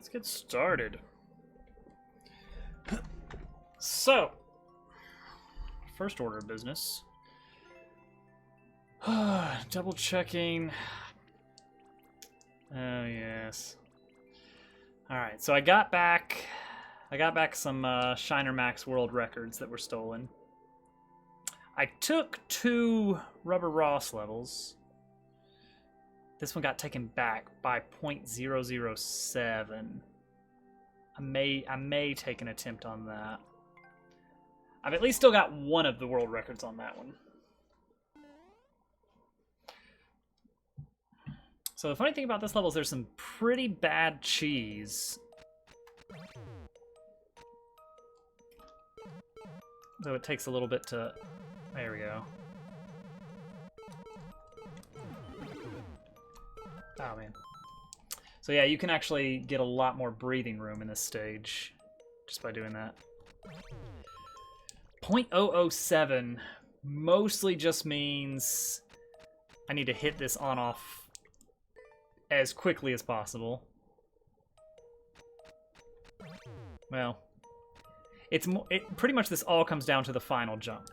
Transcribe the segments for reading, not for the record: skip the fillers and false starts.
let's get started. So, first order of business. Double checking. Oh yes. All right, so I got back some Shiner Max world records that were stolen. I took 2 Rubber Ross levels. This one got taken back by 0.007. I may take an attempt on that. I've at least still got one of the world records on that one. So the funny thing about this level is there's some pretty bad cheese. Though it takes a little bit to... There we go. Oh, man. So yeah, you can actually get a lot more breathing room in this stage just by doing that. 0.007 mostly just means I need to hit this on-off as quickly as possible. Well, pretty much this all comes down to the final jump.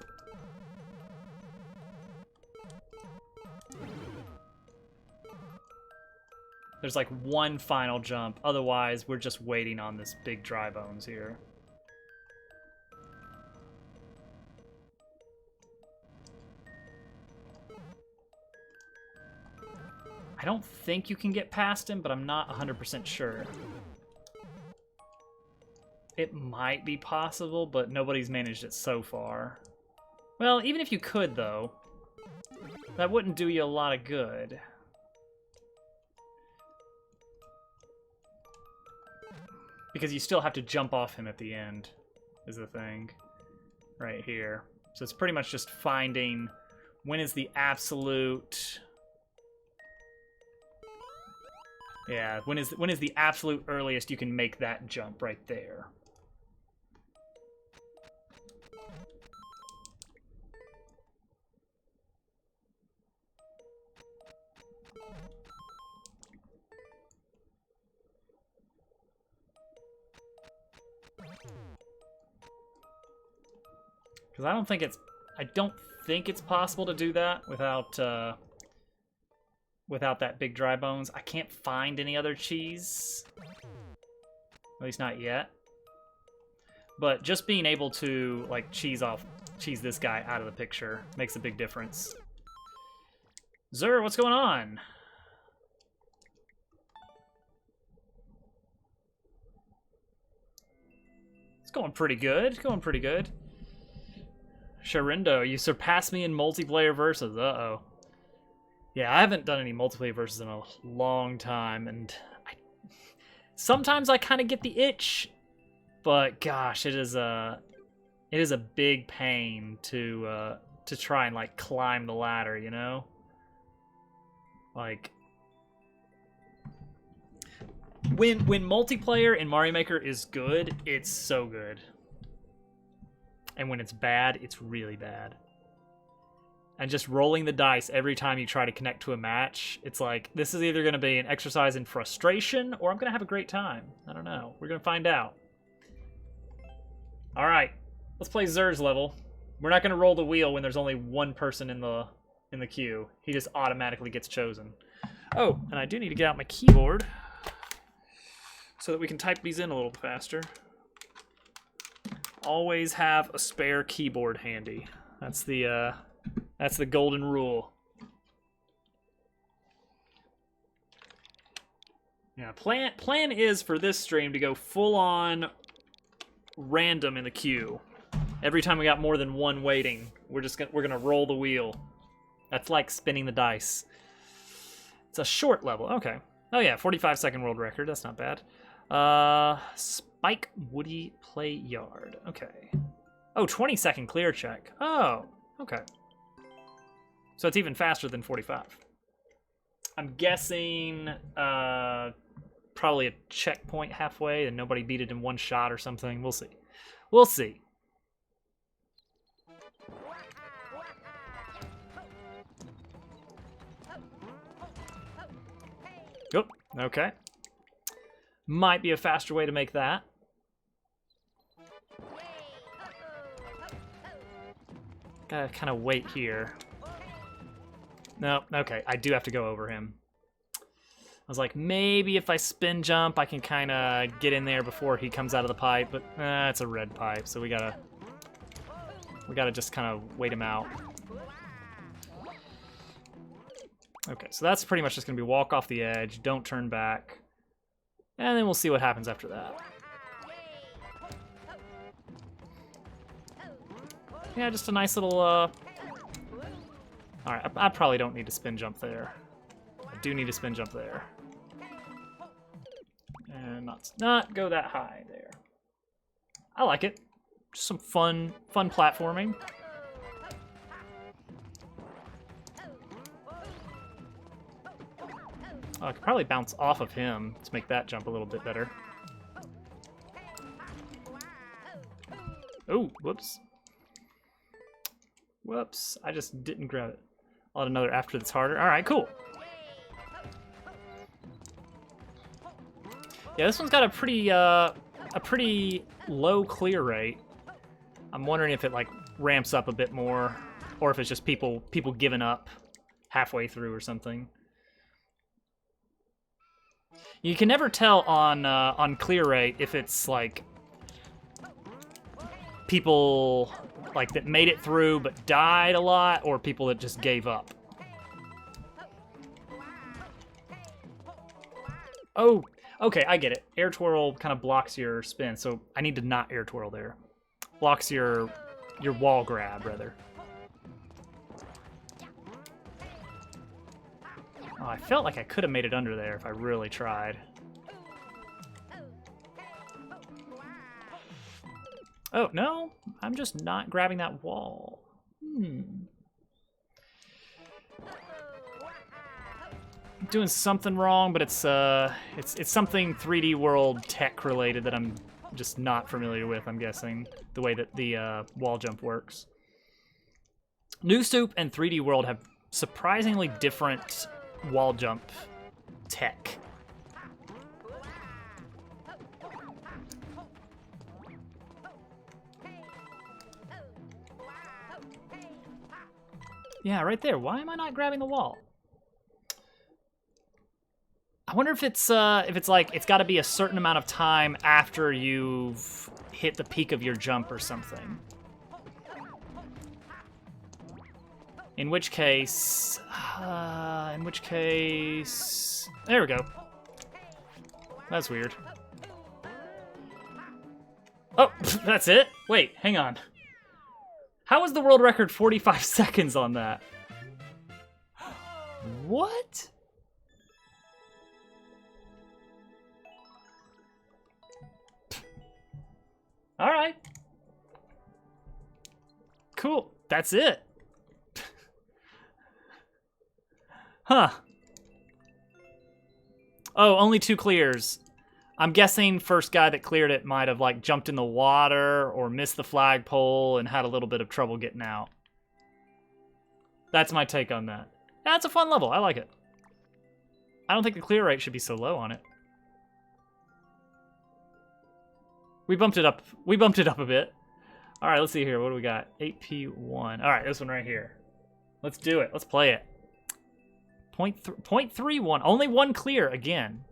There's like one final jump, otherwise we're just waiting on this big dry bones here. I don't think you can get past him, but I'm not 100% sure. It might be possible, but nobody's managed it so far. Well, even if you could, though, that wouldn't do you a lot of good. Because you still have to jump off him at the end, is the thing. Right here. So it's pretty much just finding when is the absolute... Yeah, when is the absolute earliest you can make that jump right there? Because I don't think it's possible to do that without without that big dry bones. I can't find any other cheese. At least not yet. But just being able to like cheese this guy out of the picture makes a big difference. Zur, what's going on? It's going pretty good. It's going pretty good. Sharindo, you surpassed me in multiplayer versus. Uh-oh. Yeah, I haven't done any multiplayer versus in a long time, and sometimes I kind of get the itch, but gosh, it is a big pain to try and like climb the ladder, you know? Like when multiplayer in Mario Maker is good, it's so good. And when it's bad, it's really bad. And just rolling the dice every time you try to connect to a match, it's like, this is either going to be an exercise in frustration, or I'm going to have a great time. I don't know. We're going to find out. Alright, let's play Zur's level. We're not going to roll the wheel when there's only one person in the queue. He just automatically gets chosen. Oh, and I do need to get out my keyboard so that we can type these in a little faster. Always have a spare keyboard handy. That's the golden rule. Yeah, plan is for this stream to go full on random in the queue. Every time we got more than one waiting, we're gonna roll the wheel. That's like spinning the dice. It's a short level. Okay. Oh yeah, 45-second world record. That's not bad. Spike Woody Play Yard. Okay. Oh, 20-second clear check. Oh, okay. So it's even faster than 45. I'm guessing probably a checkpoint halfway and nobody beat it in one shot or something. We'll see. We'll see. Yep. Okay. Might be a faster way to make that. Gotta kind of wait here. No, okay, I do have to go over him. I was like, maybe if I spin jump, I can kind of get in there before he comes out of the pipe, but it's a red pipe, so we gotta just kind of wait him out. Okay, so that's pretty much just gonna be walk off the edge, don't turn back, and then we'll see what happens after that. Yeah, just a nice little, All right, I probably don't need to spin jump there. I do need to spin jump there. And not go that high there. I like it. Just some fun platforming. Oh, I could probably bounce off of him to make that jump a little bit better. Oh, whoops. Whoops, I just didn't grab it. I'll add another after that's harder. All right, cool. Yeah, this one's got a pretty low clear rate. I'm wondering if it like ramps up a bit more, or if it's just people giving up halfway through or something. You can never tell on clear rate if it's like people like that made it through but died a lot, or people that just gave up. Oh, okay, I get it. Air twirl kind of blocks your spin, so I need to not air twirl there. Blocks your wall grab, rather. Oh, I felt like I could have made it under there if I really tried. Oh, no, I'm just not grabbing that wall. Doing something wrong, but it's something 3D World tech related that I'm just not familiar with, I'm guessing, the way that the wall jump works. New Soup and 3D World have surprisingly different wall jump tech. Yeah, right there. Why am I not grabbing the wall? I wonder if it's like it's got to be a certain amount of time after you've hit the peak of your jump or something. In which case, there we go. That's weird. Oh, that's it? Wait, hang on. How was the world record 45 seconds on that? What? All right. Cool. That's it. Huh. Oh, only 2 clears. I'm guessing first guy that cleared it might have like jumped in the water or missed the flagpole and had a little bit of trouble getting out. That's my take on that. Yeah, it's a fun level. I like it. I don't think the clear rate should be so low on it. We bumped it up. We bumped it up a bit. All right, let's see here. What do we got? 8P1. All right, this one right here. Let's do it. Let's play it. 0.31. Only 1 clear again.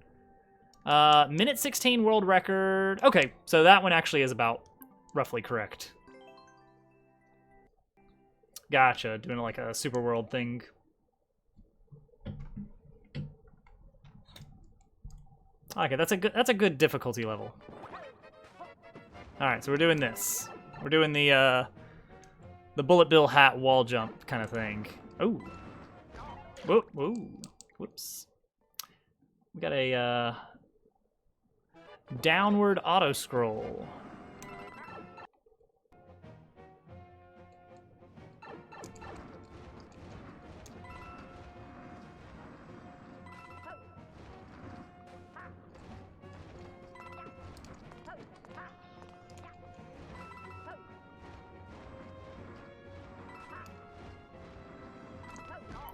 Minute 16 world record. Okay, so that one actually is about roughly correct. Gotcha. Doing like a super world thing. Okay, that's a good difficulty level. All right, so we're doing this. We're doing the bullet bill hat wall jump kind of thing. Oh. Whoa, whoa. Whoops. We got a downward auto scroll.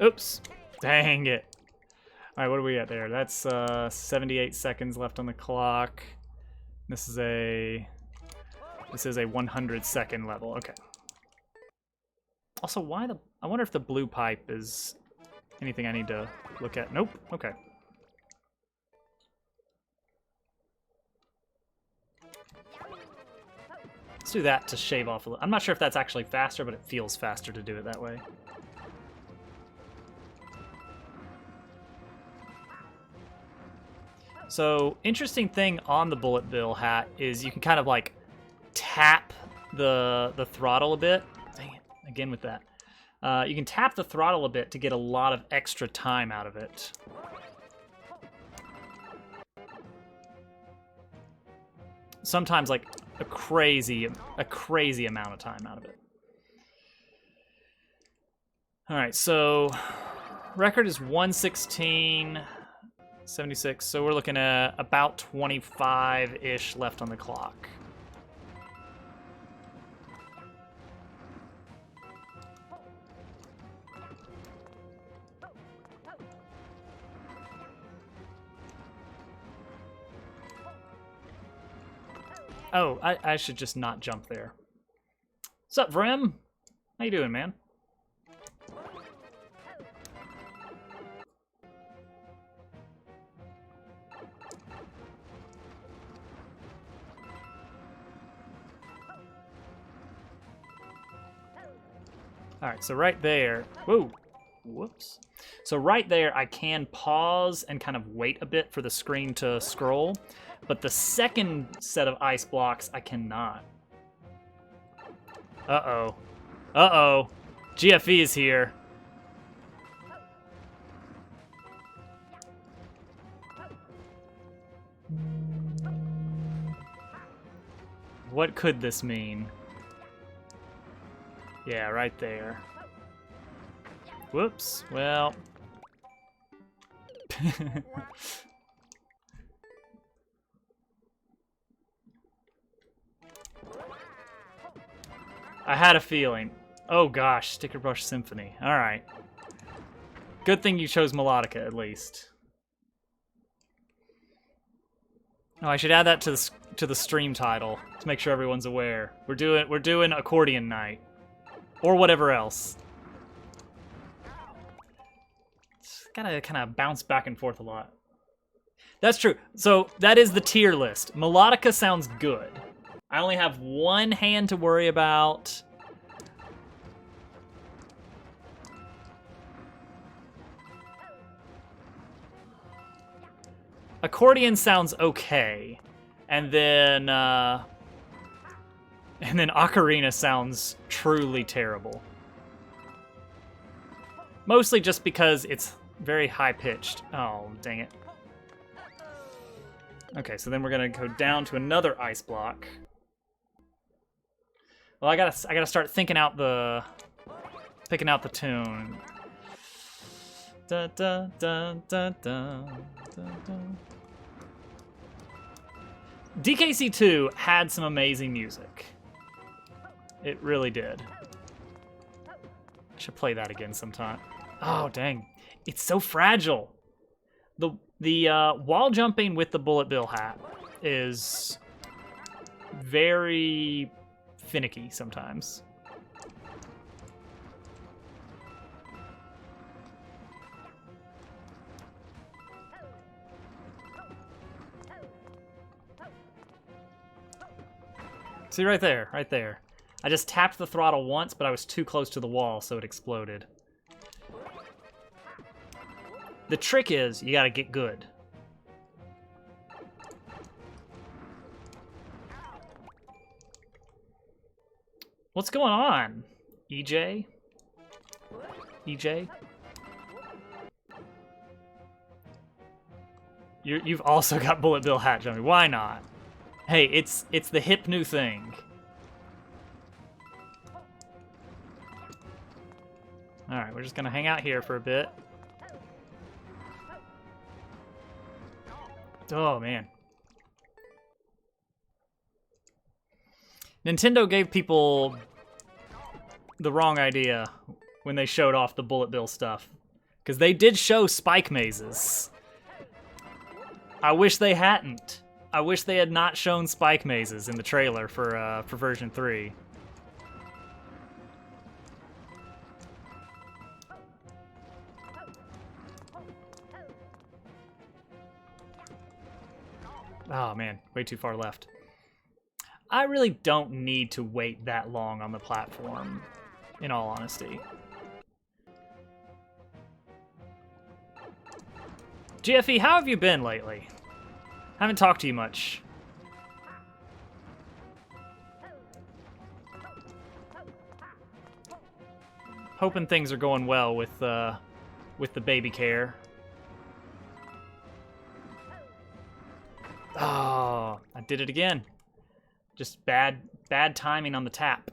Oops. Dang it. All right, what are we at there? That's 78 seconds left on the clock. This is a 100-second level. Okay. Also, I wonder if the blue pipe is anything I need to look at. Nope. Okay. Let's do that to shave off a little. I'm not sure if that's actually faster, but it feels faster to do it that way. So, interesting thing on the bullet bill hat is you can kind of like tap the throttle a bit. Dang it, again with that. You can tap the throttle a bit to get a lot of extra time out of it. Sometimes like a crazy amount of time out of it. All right, so record is 1:16:76, so we're looking at about 25-ish left on the clock. Oh, I should just not jump there. What's up, Vrem? How you doing, man? All right, so right there, whoa, whoops. So right there, I can pause and kind of wait a bit for the screen to scroll, but the second set of ice blocks, I cannot. Uh-oh. Uh-oh. GFE is here. What could this mean? Yeah, right there. Whoops. Well. I had a feeling. Oh gosh, Sticker Brush Symphony. All right. Good thing you chose Melodica at least. Oh, I should add that to the stream title to make sure everyone's aware. We're doing accordion night, or whatever else. It's gotta kind of bounce back and forth a lot. That's true. So that is the tier list. Melodica sounds good. I only have one hand to worry about. Accordion sounds okay, and then Ocarina sounds truly terrible. Mostly just because it's very high-pitched. Oh, dang it. Okay, so then we're gonna go down to another ice block. Well, I gotta start picking out the tune. Da, da, da, da, da, da, da. DKC2 had some amazing music. It really did. I should play that again sometime. Oh, dang. It's so fragile. The wall jumping with the bullet bill hat is very finicky sometimes. See, right there, right there. I just tapped the throttle once, but I was too close to the wall, so it exploded. The trick is, you gotta get good. What's going on, EJ? EJ? You've also got bullet bill hat jumping. Why not? Hey, it's the hip new thing. All right, we're just gonna hang out here for a bit. Oh man. Nintendo gave people the wrong idea when they showed off the bullet bill stuff. Because they did show spike mazes. I wish they hadn't. I wish they had not shown spike mazes in the trailer for version 3. Oh man, way too far left. I really don't need to wait that long on the platform, in all honesty. GFE, how have you been lately? Haven't talked to you much. Hoping things are going well with the baby care. Oh, I did it again. Just bad timing on the tap.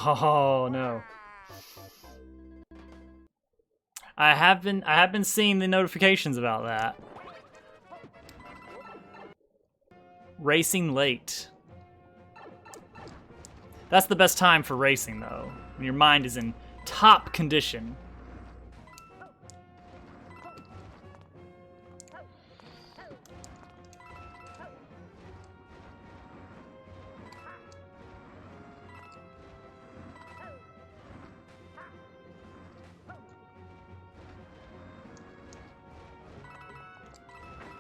Oh no. I have been seeing the notifications about that. Racing late. That's the best time for racing though, when your mind is in top condition.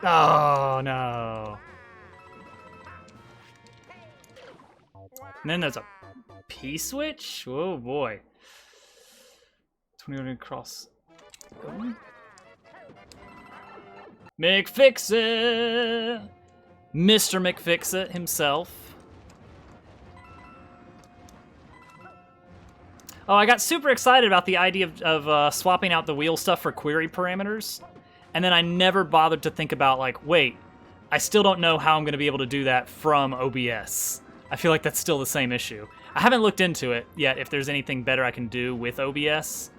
Oh, no. And then there's a P-switch? Oh, boy. 21 across. McFix-It! Mr. McFix-It himself. Oh, I got super excited about the idea of swapping out the wheel stuff for query parameters. And then I never bothered to think about, like, wait, I still don't know how I'm going to be able to do that from OBS. I feel like that's still the same issue. I haven't looked into it yet, if there's anything better I can do with OBS.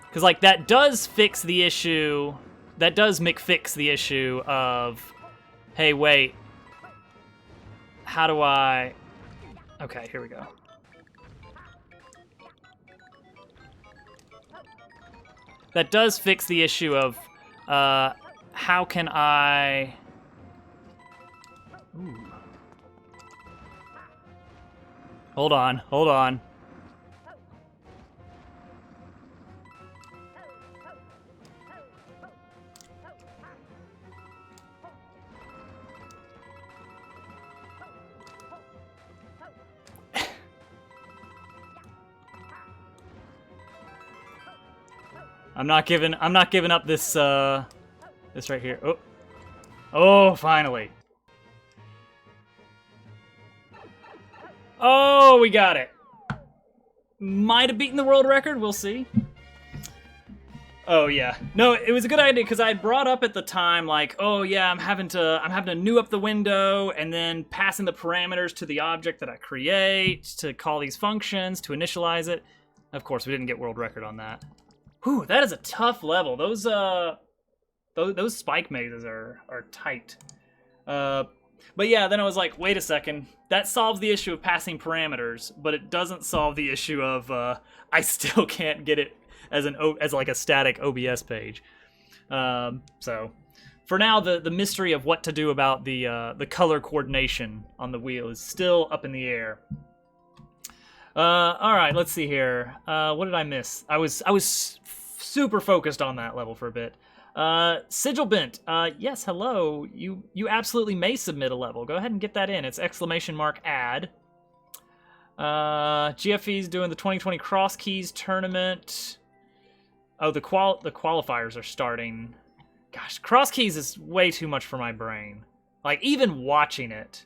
Because, like, that does fix the issue, that does McFix the issue of, hey, wait, how do I... Okay, here we go. That does fix the issue of, how can I... Ooh. Hold on. I'm not giving up this this right here. Oh, finally. Oh, we got it. Might have beaten the world record, we'll see. Oh yeah. No, it was a good idea because I had brought up at the time like, oh yeah, I'm having to new up the window and then passing the parameters to the object that I create to call these functions to initialize it. Of course, we didn't get world record on that. Whew, that is a tough level. Those spike mazes are tight. But yeah, then I was like, wait a second. That solves the issue of passing parameters, but it doesn't solve the issue of I still can't get it as like a static OBS page. So for now, the mystery of what to do about the color coordination on the wheel is still up in the air. All right, let's see here. What did I miss? I was super focused on that level for a bit. Sigil Bent, yes, hello. You absolutely may submit a level. Go ahead and get that in. It's !add. GFE's doing the 2020 Cross Keys tournament. Oh, the qualifiers are starting. Gosh, Cross Keys is way too much for my brain. Like, even watching it.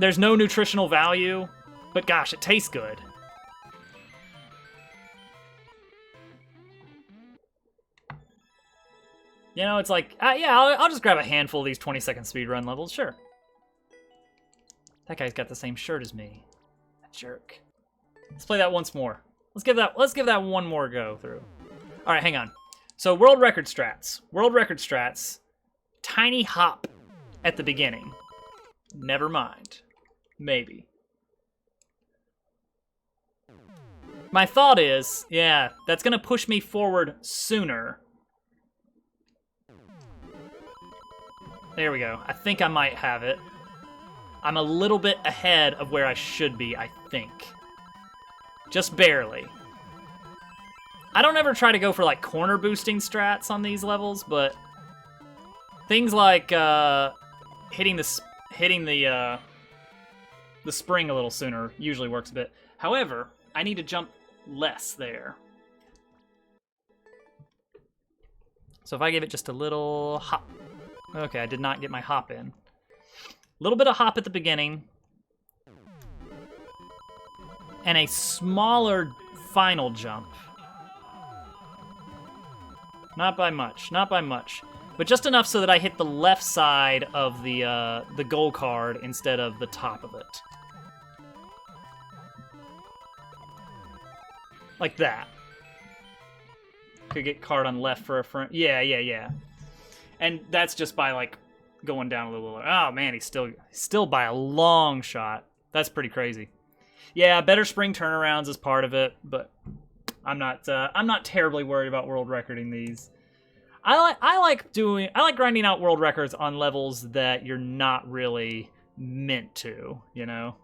There's no nutritional value, but gosh, it tastes good. You know, it's like, yeah, I'll just grab a handful of these 20-second speedrun levels, sure. That guy's got the same shirt as me. That jerk. Let's play that once more. Let's give that one more go through. All right, hang on. So world record strats. World record strats. Tiny hop at the beginning. Never mind. Maybe. My thought is, yeah, that's gonna push me forward sooner. There we go. I think I might have it. I'm a little bit ahead of where I should be, I think. Just barely. I don't ever try to go for like corner boosting strats on these levels, but things like hitting the spring a little sooner usually works a bit. However, I need to jump less there. So if I give it just a little hop. Okay, I did not get my hop in. A little bit of hop at the beginning. And a smaller final jump. Not by much, not by much. But just enough so that I hit the left side of the goal card instead of the top of it. Like that. Could get card on left for a front. Yeah. And that's just by, like, going down a little. Oh, man, he's still by a long shot. That's pretty crazy. Yeah, better spring turnarounds is part of it, but I'm not terribly worried about world recording these. I like grinding out world records on levels that you're not really meant to, you know?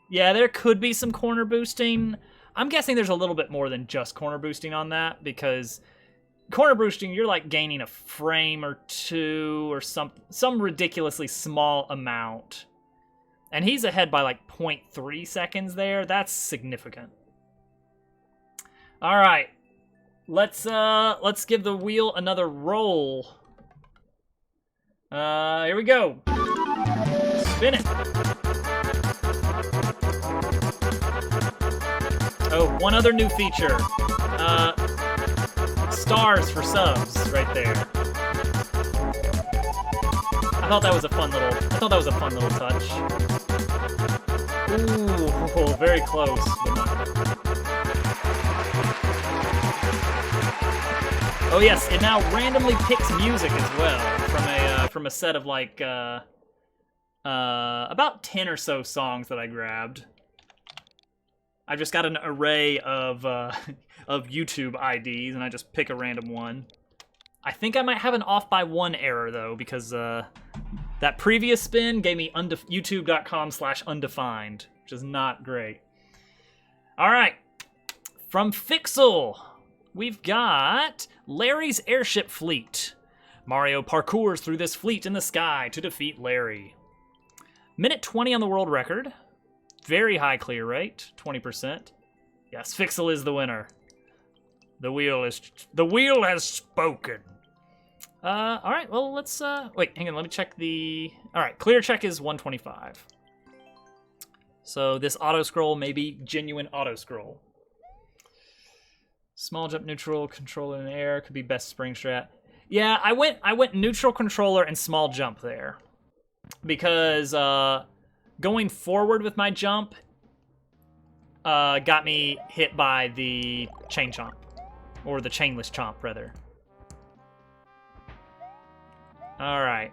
Yeah, there could be some corner boosting. I'm guessing there's a little bit more than just corner boosting on that, because corner boosting, you're like gaining a frame or two or some ridiculously small amount. And he's ahead by like 0.3 seconds there. That's significant. All right. Let's give the wheel another roll. Here we go. Spin it. Oh, one other new feature. Stars for subs right there. I thought that was a fun little touch. Ooh, very close. Oh yes, it now randomly picks music as well from a set of like about 10 or so songs that I grabbed. I've just got an array of YouTube IDs, and I just pick a random one. I think I might have an off by one error though, because that previous spin gave me youtube.com/undefined, which is not great. All right, from Fixel, we've got Larry's airship fleet. Mario parkours through this fleet in the sky to defeat Larry. Minute 20 on the world record. Very high clear rate, 20%. Yes, Fixel is the winner. The wheel has spoken. All right, well, let's, wait, hang on, let me check the, all right, clear check is 125. So this auto-scroll may be genuine auto-scroll. Small jump neutral, controller in the air, could be best spring strat. Yeah, I went neutral controller and small jump there. Because, going forward with my jump, got me hit by the chain chomp. Or the chainless chomp, rather. Alright.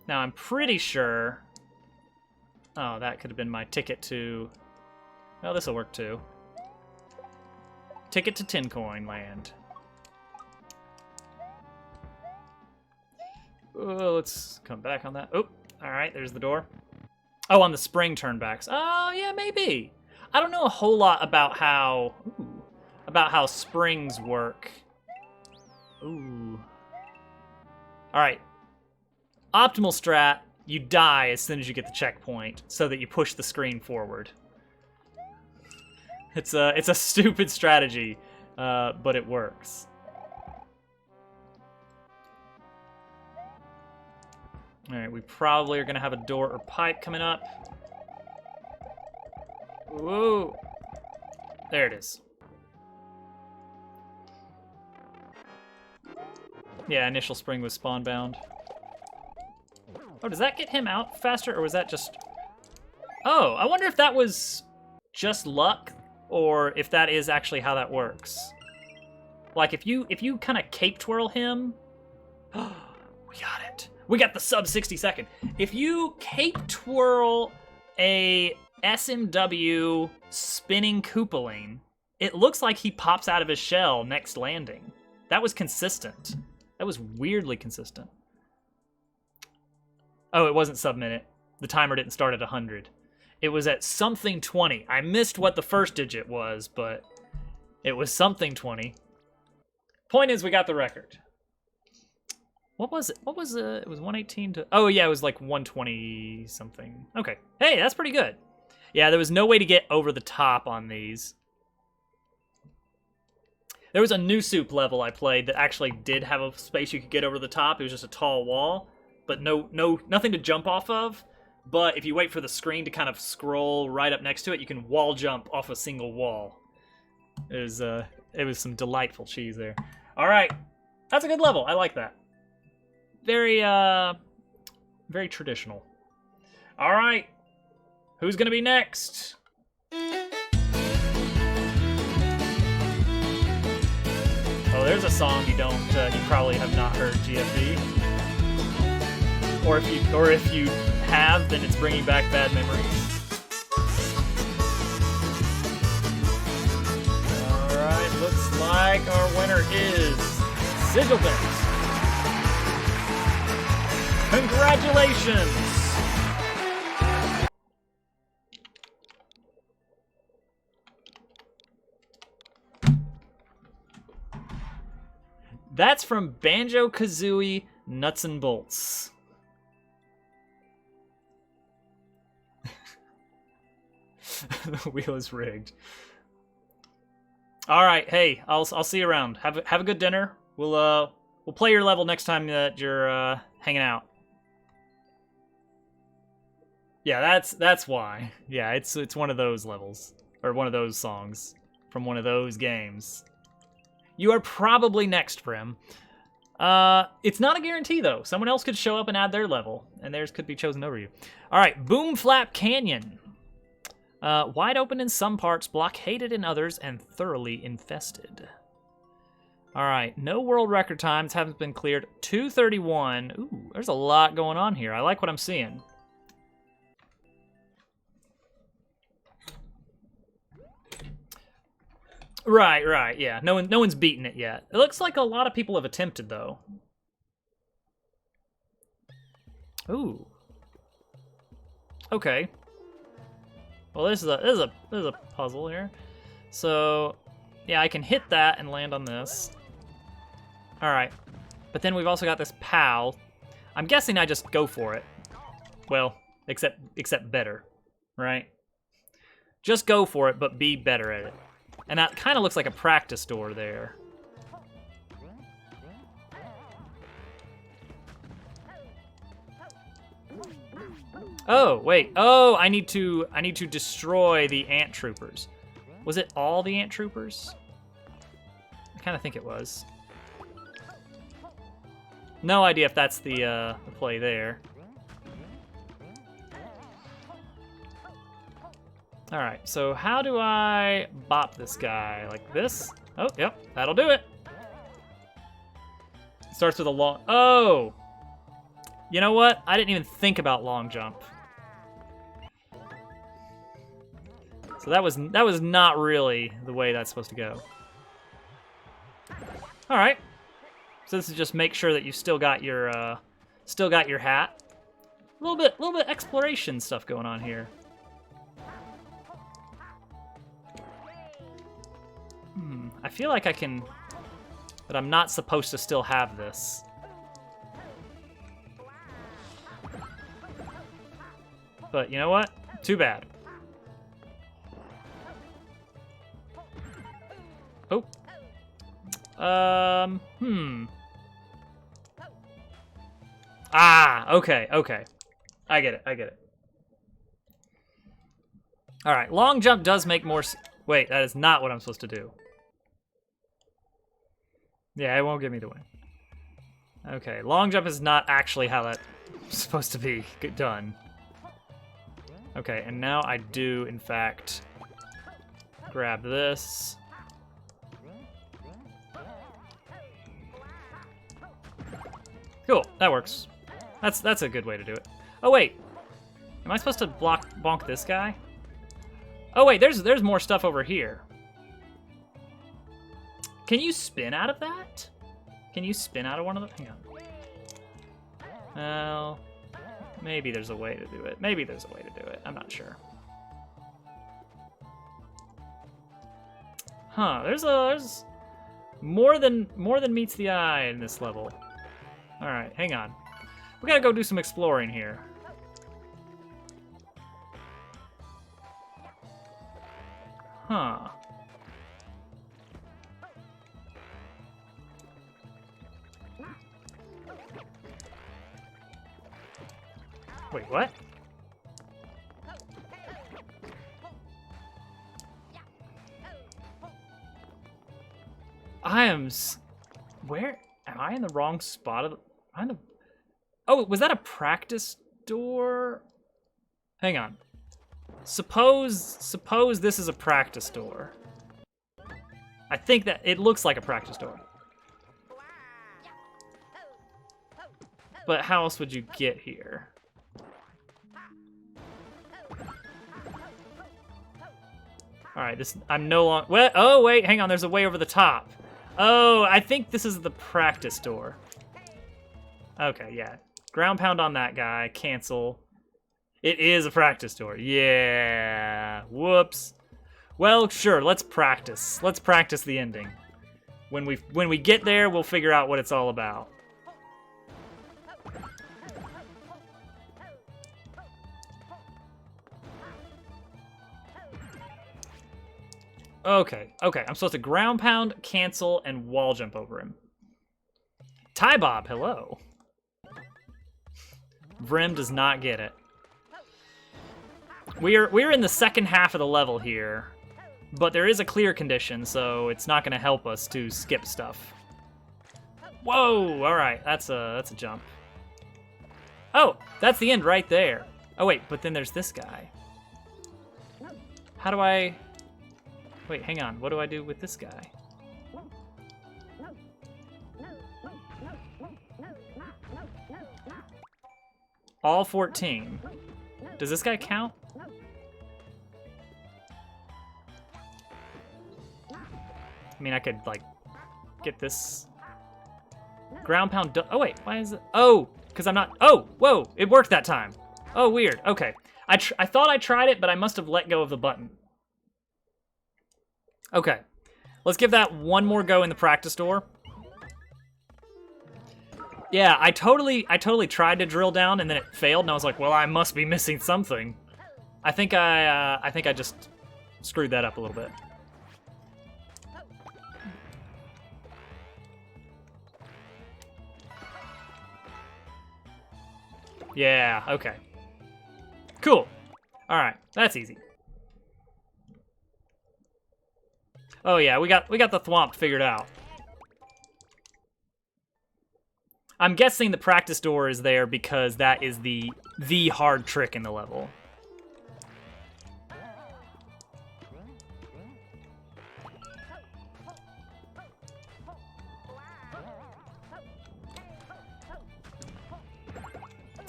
Now, I'm pretty sure... Oh, that could have been my ticket to... Oh, this'll work, too. Ticket to Tin Coin Land. Oh, let's come back on that. Oh, alright, there's the door. Oh, on the spring turnbacks. Oh, yeah, maybe. I don't know a whole lot about how springs work. Ooh. All right. Optimal strat, you die as soon as you get the checkpoint so that you push the screen forward. It's a stupid strategy, but it works. Alright, we probably are going to have a door or pipe coming up. Whoa! There it is. Yeah, initial spring was spawn bound. Oh, does that get him out faster, or was that just... Oh, I wonder if that was just luck, or if that is actually how that works. Like, if you kind of cape twirl him... Oh, we got it. We got the sub 60 second. If you cape twirl a SMW spinning Koopaling, it looks like he pops out of his shell next landing. That was consistent. That was weirdly consistent. Oh, it wasn't sub-minute. The timer didn't start at 100. It was at something 20. I missed what the first digit was, but it was something 20. Point is, we got the record. What was it? What was it? It was 118 to... Oh, yeah, it was like 120 something. Okay. Hey, that's pretty good. Yeah, there was no way to get over the top on these. There was a new soup level I played that actually did have a space you could get over the top. It was just a tall wall, but nothing to jump off of. But if you wait for the screen to kind of scroll right up next to it, you can wall jump off a single wall. It was some delightful cheese there. All right, that's a good level. I like that. Very very traditional. All right, who's gonna be next? Oh, there's a song you probably have not heard, GFB. Or if you have, then it's bringing back bad memories. All right, looks like our winner is Sigilbent. Congratulations! That's from Banjo-Kazooie Nuts and Bolts. The wheel is rigged. All right, hey, I'll see you around. Have a good dinner. We'll play your level next time that you're hanging out. Yeah, that's why. Yeah, it's one of those levels, or one of those songs from one of those games. You are probably next, Prim. It's not a guarantee, though. Someone else could show up and add their level, and theirs could be chosen over you. All right, Boom Flap Canyon. Wide open in some parts, blockaded in others, and thoroughly infested. All right, no world record times haven't been cleared. 231. Ooh, there's a lot going on here. I like what I'm seeing. Right, yeah. No one's beaten it yet. It looks like a lot of people have attempted, though. Ooh. Okay. Well, this is a puzzle here. So, yeah, I can hit that and land on this. All right. But then we've also got this PAL. I'm guessing I just go for it. Well, except better, right? Just go for it, but be better at it. And that kind of looks like a practice door there. Oh, wait. Oh, I need to destroy the ant troopers. Was it all the ant troopers? I kind of think it was. No idea if that's the play there. All right, so how do I bop this guy? Like this? Oh, yep, that'll do it. It starts with a long... Oh! You know what? I didn't even think about long jump. So that was not really the way that's supposed to go. All right. So this is just make sure that you still got your hat. A little bit exploration stuff going on here. I feel like I can, but I'm not supposed to still have this. But you know what? Too bad. Oh. Ah, okay, okay. I get it, I get it. All right, long jump does make more... Wait, that is not what I'm supposed to do. Yeah, it won't give me the win. Okay, long jump is not actually how that's supposed to be done. Okay, and now I do, in fact, grab this. Cool, that works. That's a good way to do it. Oh wait, am I supposed to bonk this guy? Oh wait, there's more stuff over here. Can you spin out of that? Can you spin out of one of them? Hang on. Well, maybe there's a way to do it. Maybe there's a way to do it. I'm not sure. Huh? There's more than meets the eye in this level. All right, hang on. We gotta go do some exploring here. Huh. Wait, what? Where? Am I in the wrong spot? Oh, was that a practice door? Hang on. Suppose this is a practice door. I think that it looks like a practice door. But how else would you get here? All right, I'm no longer... Well, oh, wait, hang on, there's a way over the top. Oh, I think this is the practice door. Okay, yeah. Ground pound on that guy, cancel. It is a practice door. Yeah, whoops. Well, sure, let's practice. Let's practice the ending. When we get there, we'll figure out what it's all about. Okay, I'm supposed to ground pound, cancel, and wall jump over him. Ty Bob, hello. Vrim does not get it. We're in the second half of the level here, but there is a clear condition, so it's not going to help us to skip stuff. Whoa! All right, that's a jump. Oh, that's the end right there. Oh wait, but then there's this guy. How do I? Wait, hang on. What do I do with this guy? All 14. Does this guy count? I mean, I could, like, get this... Ground pound... Oh, wait. Why is it... Oh! Because I'm not... Oh! Whoa! It worked that time. Oh, weird. Okay. I thought I tried it, but I must have let go of the button. Okay. Let's give that one more go in the practice door. Yeah, I totally tried to drill down and then it failed, and I was like, well, I must be missing something. I think I just screwed that up a little bit. Yeah, okay. Cool. All right, that's easy. Oh yeah, we got the thwomp figured out. I'm guessing the practice door is there because that is the hard trick in the level.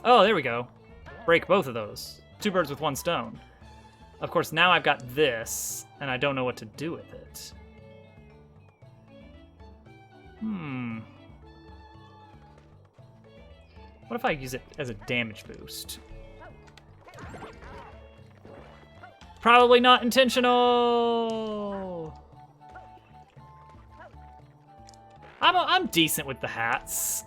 Oh, there we go. Break both of those. Two birds with one stone. Of course, now I've got this, and I don't know what to do with it. What if I use it as a damage boost? Probably not intentional! I'm decent with the hats.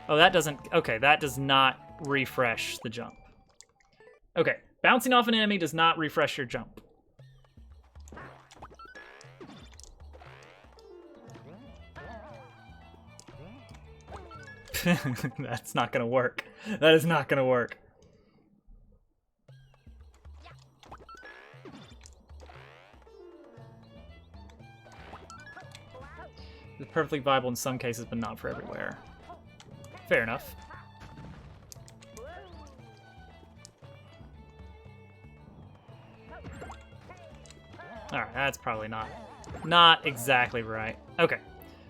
Oh, that doesn't... Okay, that does not refresh the jump. Okay, bouncing off an enemy does not refresh your jump. That's not gonna work. That is not gonna work. It's perfectly viable in some cases, but not for everywhere. Fair enough. Alright, that's probably not exactly right. Okay,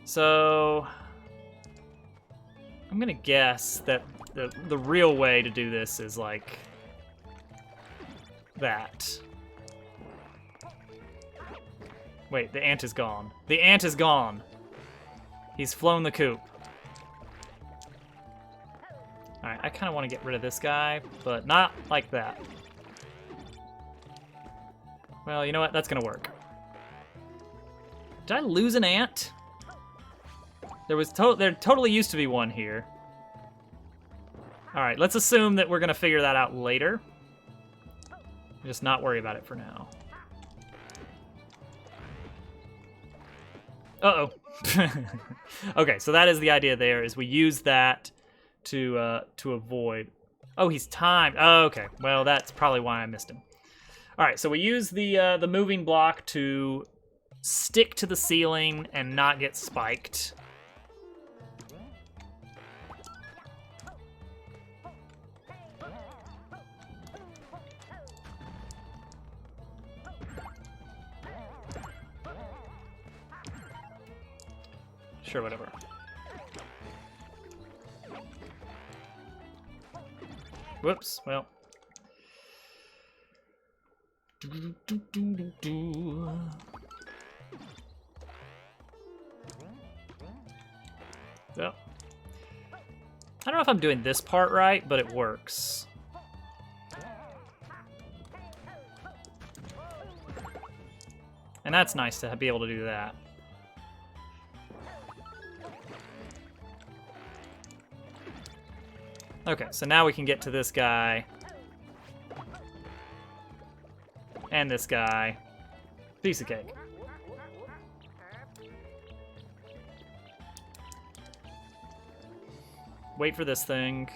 so I'm gonna guess that the real way to do this is like that. Wait, the ant is gone. The ant is gone. He's flown the coop. Alright, I kind of want to get rid of this guy, but not like that. Well, you know what? That's gonna work. Did I lose an ant? There totally used to be one here. All right, let's assume that we're gonna figure that out later. Just not worry about it for now. Uh-oh. Okay, so that is the idea there, is we use that to avoid... Oh, he's timed. Oh, okay, well, that's probably why I missed him. All right, so we use the moving block to stick to the ceiling and not get spiked. Sure, whatever. Whoops, well. Well, I don't know if I'm doing this part right, but it works. And that's nice to be able to do that. Okay, so now we can get to this guy. And this guy. Piece of cake. Wait for this thing.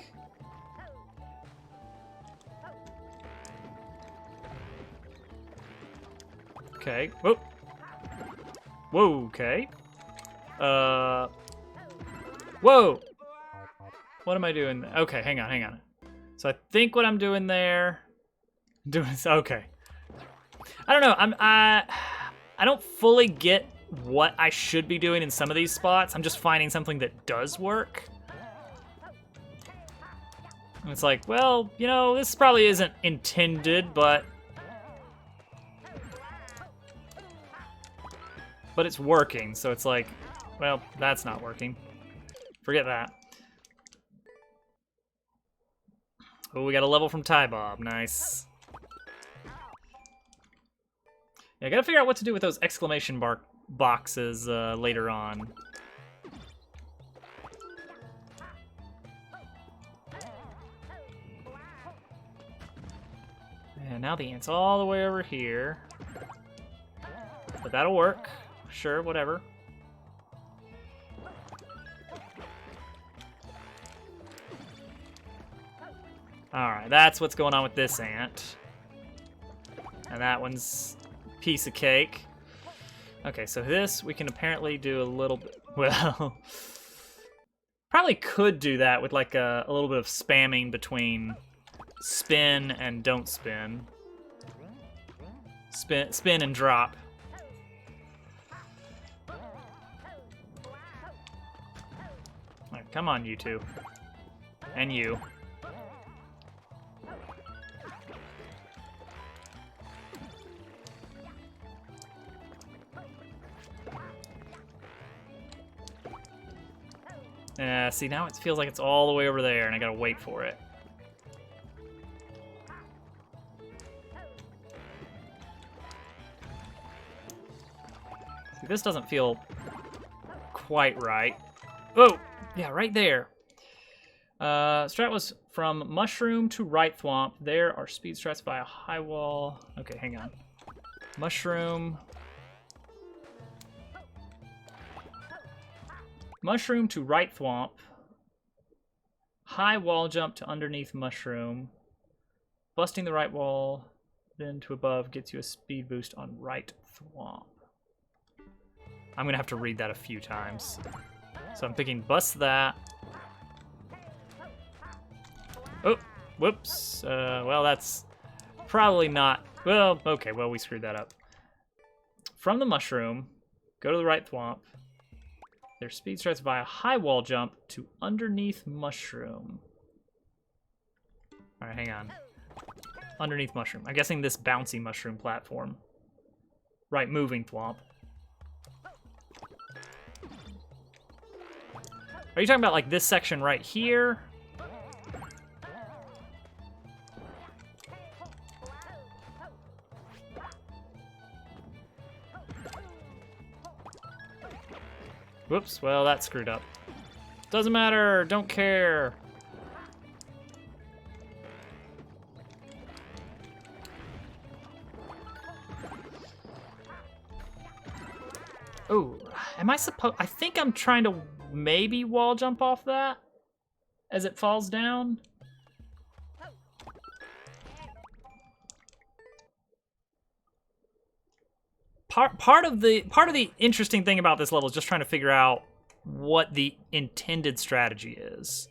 Okay. Whoa. Whoa, okay. Whoa! What am I doing? Okay, hang on. So I think what I'm doing there... Okay. I don't know, I don't fully get what I should be doing in some of these spots. I'm just finding something that does work. And it's like, well, you know, this probably isn't intended, but it's working, so it's like, well, that's not working. Forget that. Oh, we got a level from Ty Bob. Nice. Yeah, I gotta figure out what to do with those exclamation boxes later on. And now the ant's all the way over here. But that'll work. Sure, whatever. Alright, that's what's going on with this ant. And that one's piece of cake. Okay, so this we can apparently do a little bit. Well, probably could do that with like a little bit of spamming between spin and don't spin. Spin and drop. Right, come on, you two. And you. See, now it feels like it's all the way over there, and I gotta wait for it. See, this doesn't feel quite right. Oh, yeah, right there. Strat was from mushroom to right thwomp. There are speed strats via high wall. Okay, hang on. Mushroom to right thwomp. High wall jump to underneath mushroom. Busting the right wall, then to above gets you a speed boost on right thwomp. I'm gonna have to read that a few times. So I'm picking bust that. Oh, whoops. Well, that's probably not... Well, okay, well, we screwed that up. From the mushroom, go to the right thwomp. Their speed starts via high wall jump to underneath mushroom. All right, hang on. Underneath mushroom. I'm guessing this bouncy mushroom platform. Right, moving thwomp. Are you talking about like this section right here? Whoops, well, that screwed up. Doesn't matter, don't care. Oh, am I supposed... I think I'm trying to maybe wall jump off that as it falls down. Part of the interesting thing about this level is just trying to figure out what the intended strategy is.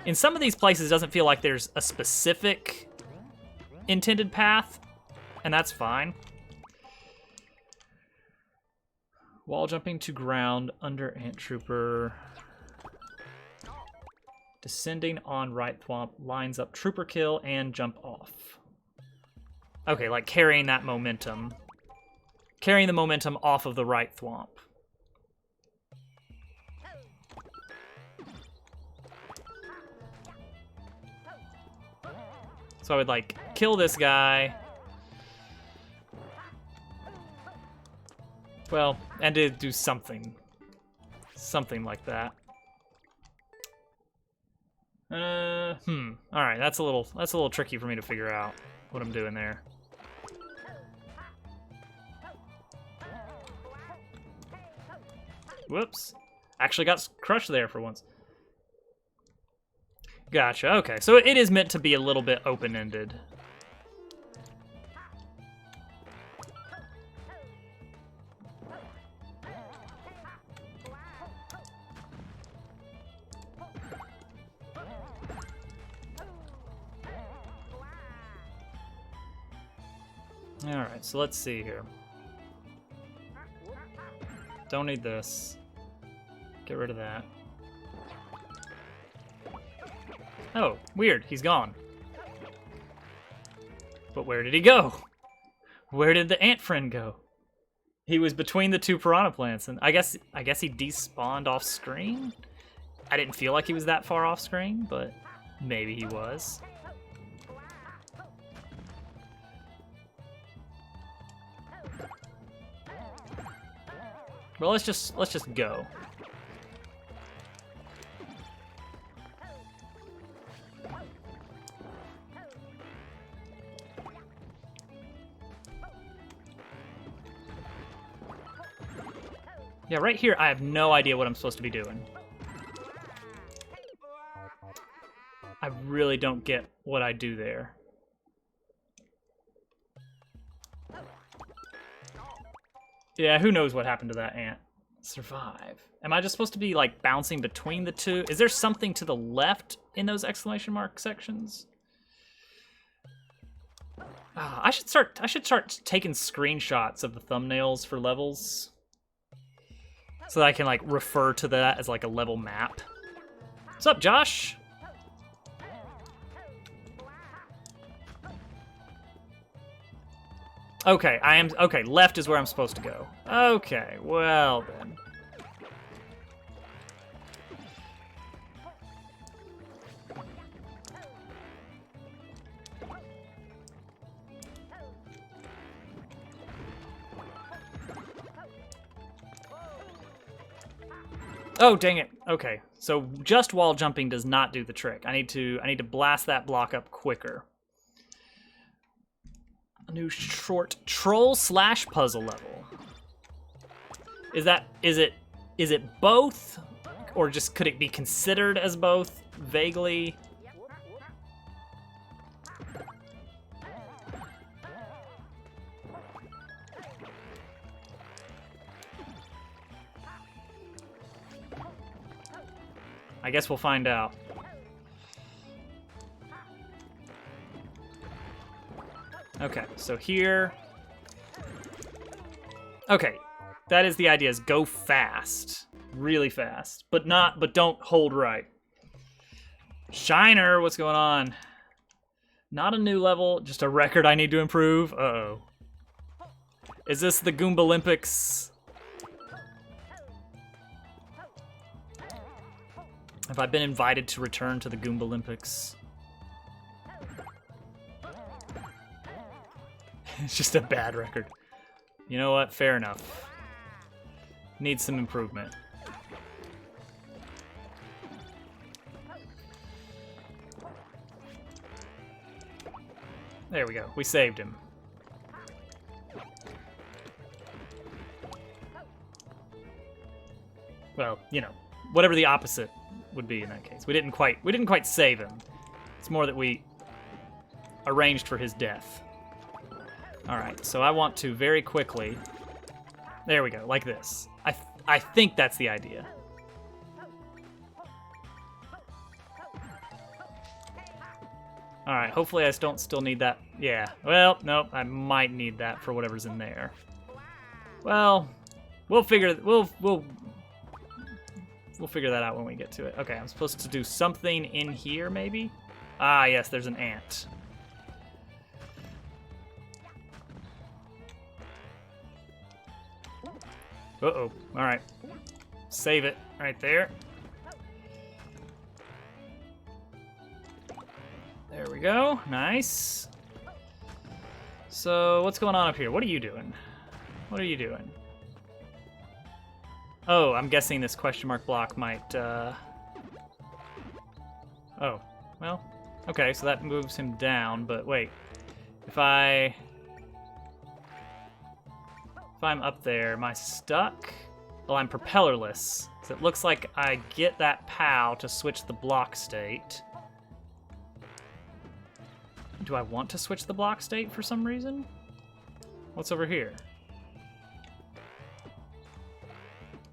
In some of these places, it doesn't feel like there's a specific intended path, and that's fine. Wall jumping to ground under Ant Trooper. Descending on right thwomp lines up Trooper kill and jump off. Okay, like carrying that momentum. Carrying the momentum off of the right thwomp. So I would like kill this guy. Well, and to do something. Something like that. Alright, that's a little tricky for me to figure out what I'm doing there. Whoops. Actually got crushed there for once. Gotcha, okay. So it is meant to be a little bit open-ended. Alright, so let's see here. Don't need this. Get rid of that. Oh, weird. He's gone. But where did he go? Where did the ant friend go? He was between the two piranha plants, and I guess he despawned off screen? I didn't feel like he was that far off screen, but maybe he was. Well, let's just go. Yeah, right here, I have no idea what I'm supposed to be doing. I really don't get what I do there. Yeah, who knows what happened to that ant. Survive. Am I just supposed to be, like, bouncing between the two? Is there something to the left in those exclamation mark sections? I should start taking screenshots of the thumbnails for levels. So that I can, like, refer to that as, like, a level map. What's up, Josh? Okay, okay, left is where I'm supposed to go. Okay, well then. Oh, dang it. Okay, so just wall jumping does not do the trick. I need to blast that block up quicker. A new short troll/puzzle level. Is it both or just could it be considered as both vaguely? I guess we'll find out. Okay, so here. Okay, that is the idea, is go fast. Really fast. But don't hold right. Shiner, what's going on? Not a new level, just a record I need to improve. Uh-oh. Is this the Goomba Olympics? Have I been invited to return to the Goomba Olympics? It's just a bad record. You know what? Fair enough. Needs some improvement. There we go. We saved him. Well, you know, whatever the opposite would be in that case. We didn't quite save him. It's more that we arranged for his death. All right, so I want to very quickly. There we go, like this. I think that's the idea. All right, hopefully I don't still need that. Yeah, well, nope, I might need that for whatever's in there. Well, we'll figure that out when we get to it. Okay, I'm supposed to do something in here, maybe? Ah, yes, there's an ant. Uh-oh, all right. Save it right there. There we go, nice. So, what's going on up here? What are you doing? What are you doing? Oh, I'm guessing this question mark block might, Oh, well, okay, so that moves him down, but wait. If I'm up there, am I stuck? Well, I'm propellerless. So it looks like I get that POW to switch the block state. Do I want to switch the block state for some reason? What's over here?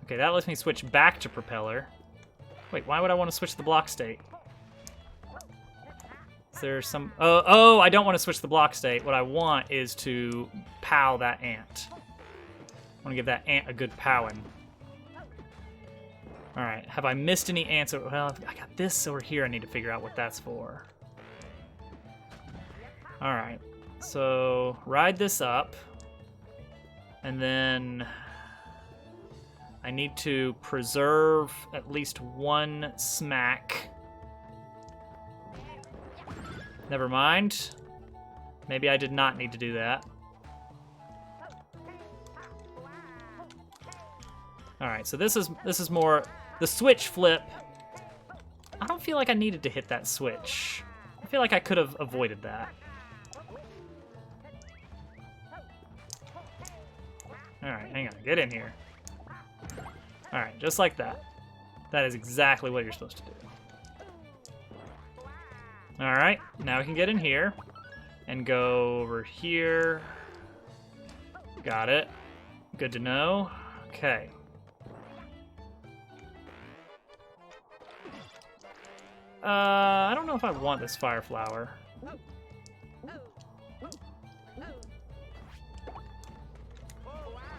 Okay, that lets me switch back to propeller. Wait, why would I want to switch the block state? Is there some... Oh, I don't want to switch the block state. What I want is to POW that ant. I want to give that ant a good POWing. All right, have I missed any ants? Well, I got this over here. I need to figure out what that's for. All right, so ride this up. And then I need to preserve at least one smack. Never mind. Maybe I did not need to do that. All right, so this is more the switch flip. I don't feel like I needed to hit that switch. I feel like I could have avoided that. All right, hang on, get in here. All right, just like that. That is exactly what you're supposed to do. All right, now we can get in here and go over here. Got it. Good to know. Okay. I don't know if I want this fire flower.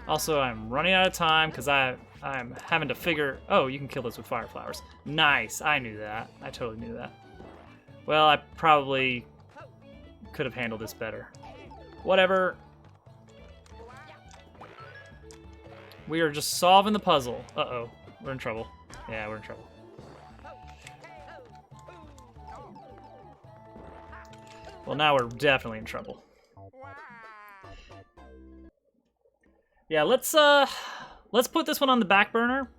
Also, I'm running out of time because I'm having to figure... Oh, you can kill this with fire flowers. Nice, I knew that. I totally knew that. Well, I probably could have handled this better. Whatever. We are just solving the puzzle. Uh-oh, we're in trouble. Yeah, we're in trouble. Well, now we're definitely in trouble. Yeah, let's put this one on the back burner.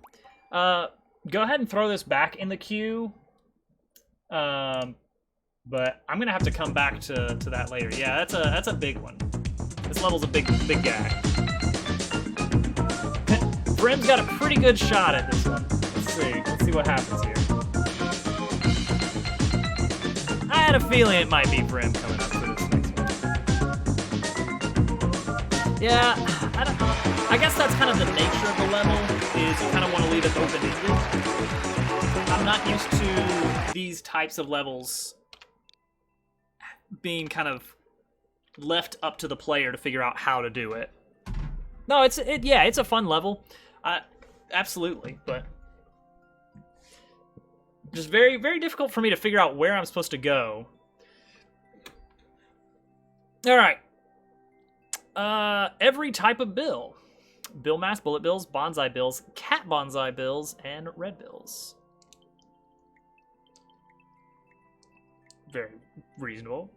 Go ahead and throw this back in the queue. But I'm gonna have to come back to that later. Yeah, that's a big one. This level's a big guy. Brim's got a pretty good shot at this one. Let's see. Let's see what happens here. I had a feeling it might be Brim coming up for this next one. Yeah, I guess that's kind of the nature of the level, is you kind of want to leave it open-ended. I'm not used to these types of levels being kind of left up to the player to figure out how to do it. No, it's a fun level. Absolutely, but just very, very difficult for me to figure out where I'm supposed to go. All right. Every type of bill. Bill mass, bullet bills, bonsai bills, cat bonsai bills, and red bills. Very reasonable.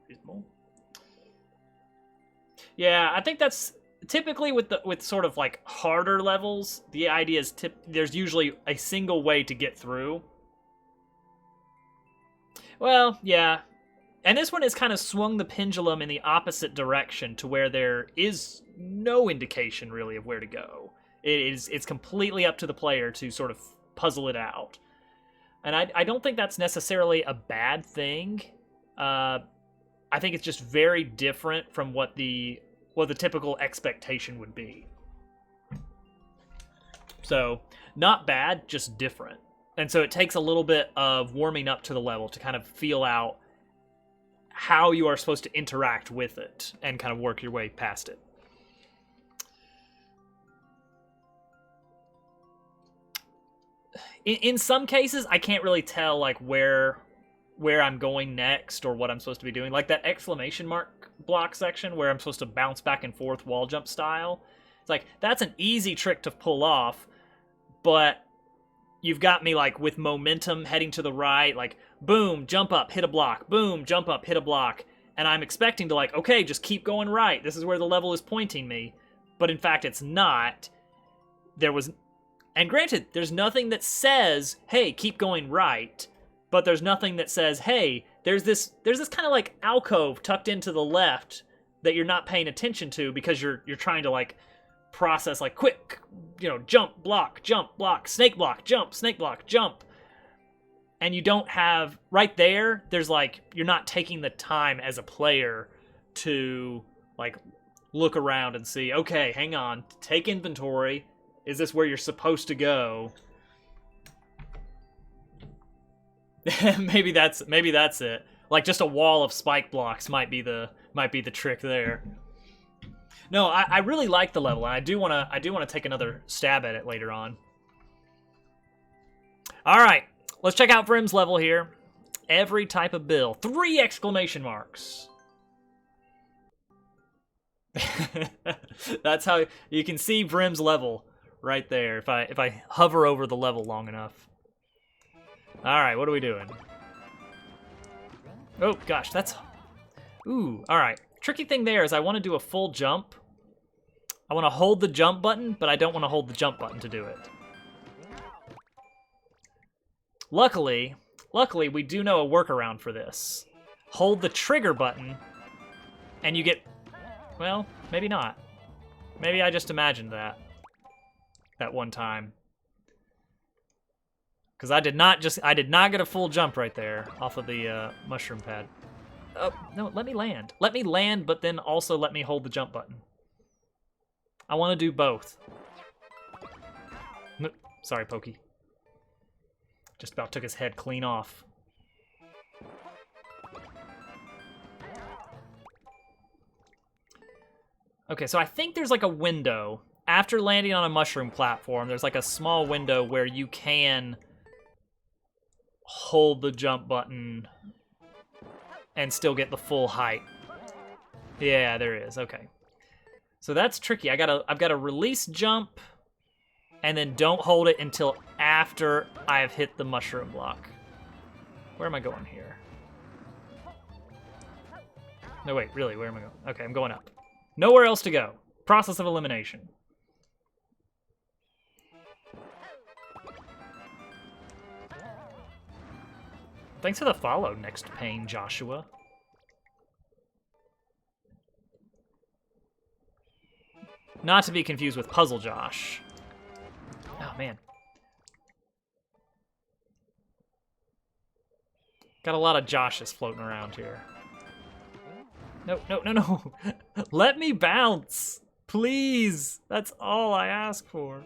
Yeah, I think that's typically with sort of like harder levels, the idea is there's usually a single way to get through. Well, yeah. And this one has kind of swung the pendulum in the opposite direction to where there is no indication really of where to go. It's completely up to the player to sort of puzzle it out. And I don't think that's necessarily a bad thing. I think it's just very different from what the typical expectation would be. So, not bad, just different. And so it takes a little bit of warming up to the level to kind of feel out how you are supposed to interact with it and kind of work your way past it. In some cases, I can't really tell like where I'm going next or what I'm supposed to be doing. Like that exclamation mark block section where I'm supposed to bounce back and forth wall jump style. It's like, that's an easy trick to pull off, but you've got me like with momentum heading to the right, like boom, jump up, hit a block, boom, jump up, hit a block. And I'm expecting to like, okay, just keep going right. This is where the level is pointing me. But in fact, it's not. And granted, there's nothing that says, hey, keep going right. But there's nothing that says, hey, there's this kind of like alcove tucked into the left that you're not paying attention to because you're trying to like process like quick, jump, block, snake block, jump, snake block, jump. And you don't have right there's like you're not taking the time as a player to like look around and see, okay, hang on, take inventory. Is this where you're supposed to go? maybe that's it. Like just a wall of spike blocks might be the trick there. No, I really like the level, and I do want to take another stab at it later on. All right, let's check out Brim's level here. Every type of bill, 3 exclamation marks. That's how you can see Brim's level right there. If I hover over the level long enough. All right, what are we doing? Oh gosh, that's. Ooh, all right. Tricky thing there is I want to do a full jump. I want to hold the jump button, but I don't want to hold the jump button to do it. Luckily, we do know a workaround for this. Hold the trigger button, and you get... Well, maybe not. Maybe I just imagined that one time. Because I did not get a full jump right there off of the mushroom pad. Oh, no, let me land. Let me land, but then also let me hold the jump button. I want to do both. Sorry, Pokey. Just about took his head clean off. Okay, so I think there's like a window. After landing on a mushroom platform, there's like a small window where you can hold the jump button and still get the full height. Yeah, there is. Okay. So that's tricky. I've got to release jump and then don't hold it until after I've hit the mushroom block. Where am I going here? No, wait, really, where am I going? Okay, I'm going up. Nowhere else to go. Process of elimination. Thanks for the follow, Next Pain, Joshua. Not to be confused with Puzzle Josh. Oh, man. Got a lot of Joshes floating around here. No, no, no, no. Let me bounce. Please. That's all I ask for.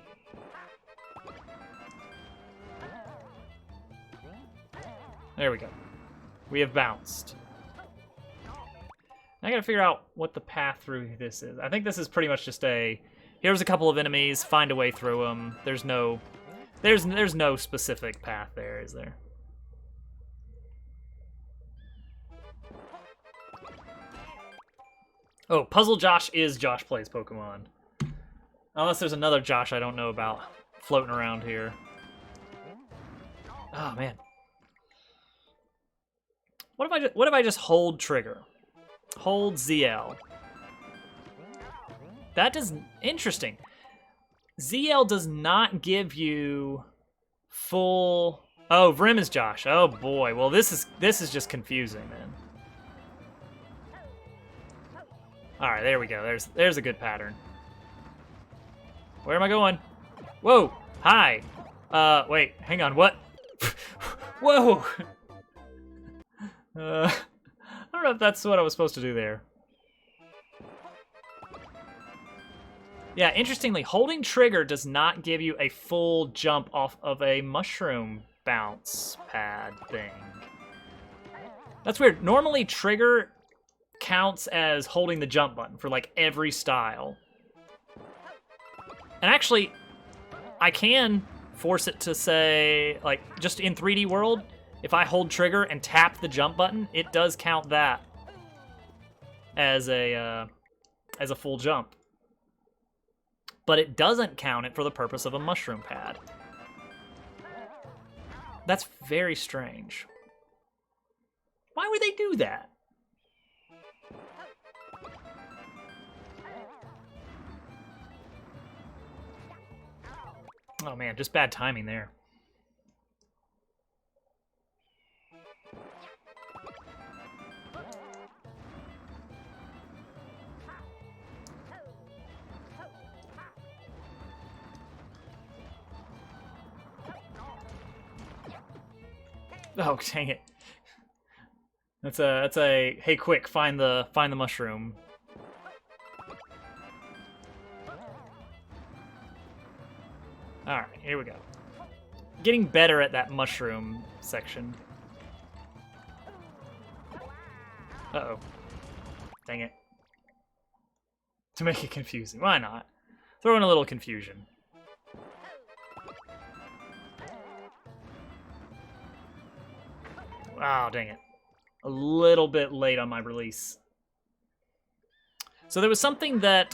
There we go. We have bounced. I gotta figure out what the path through this is. I think this is pretty much just a, here's a couple of enemies, find a way through them. There's no specific path there, is there? Oh, Puzzle Josh is Josh Plays Pokemon. Unless there's another Josh I don't know about floating around here. Oh, man. What if I just hold trigger? Hold ZL. That does... Interesting. ZL does not give you full... Oh, Vrim is Josh. Oh, boy. Well, this is just confusing, then. All right, there we go. There's a good pattern. Where am I going? Whoa! Hi! Wait, hang on, what? Whoa! I don't know if that's what I was supposed to do there. Yeah, interestingly, holding trigger does not give you a full jump off of a mushroom bounce pad thing. That's weird. Normally, trigger counts as holding the jump button for like every style. And actually, I can force it to say, like, just in 3D World, if I hold trigger and tap the jump button, it does count that as a full jump. But it doesn't count it for the purpose of a mushroom pad. That's very strange. Why would they do that? Oh man, just bad timing there. Oh, dang it. That's a hey quick, find the mushroom. All right, here we go. Getting better at that mushroom section. Uh-oh. Dang it. To make it confusing. Why not? Throw in a little confusion. Wow, dang it. A little bit late on my release. So there was something that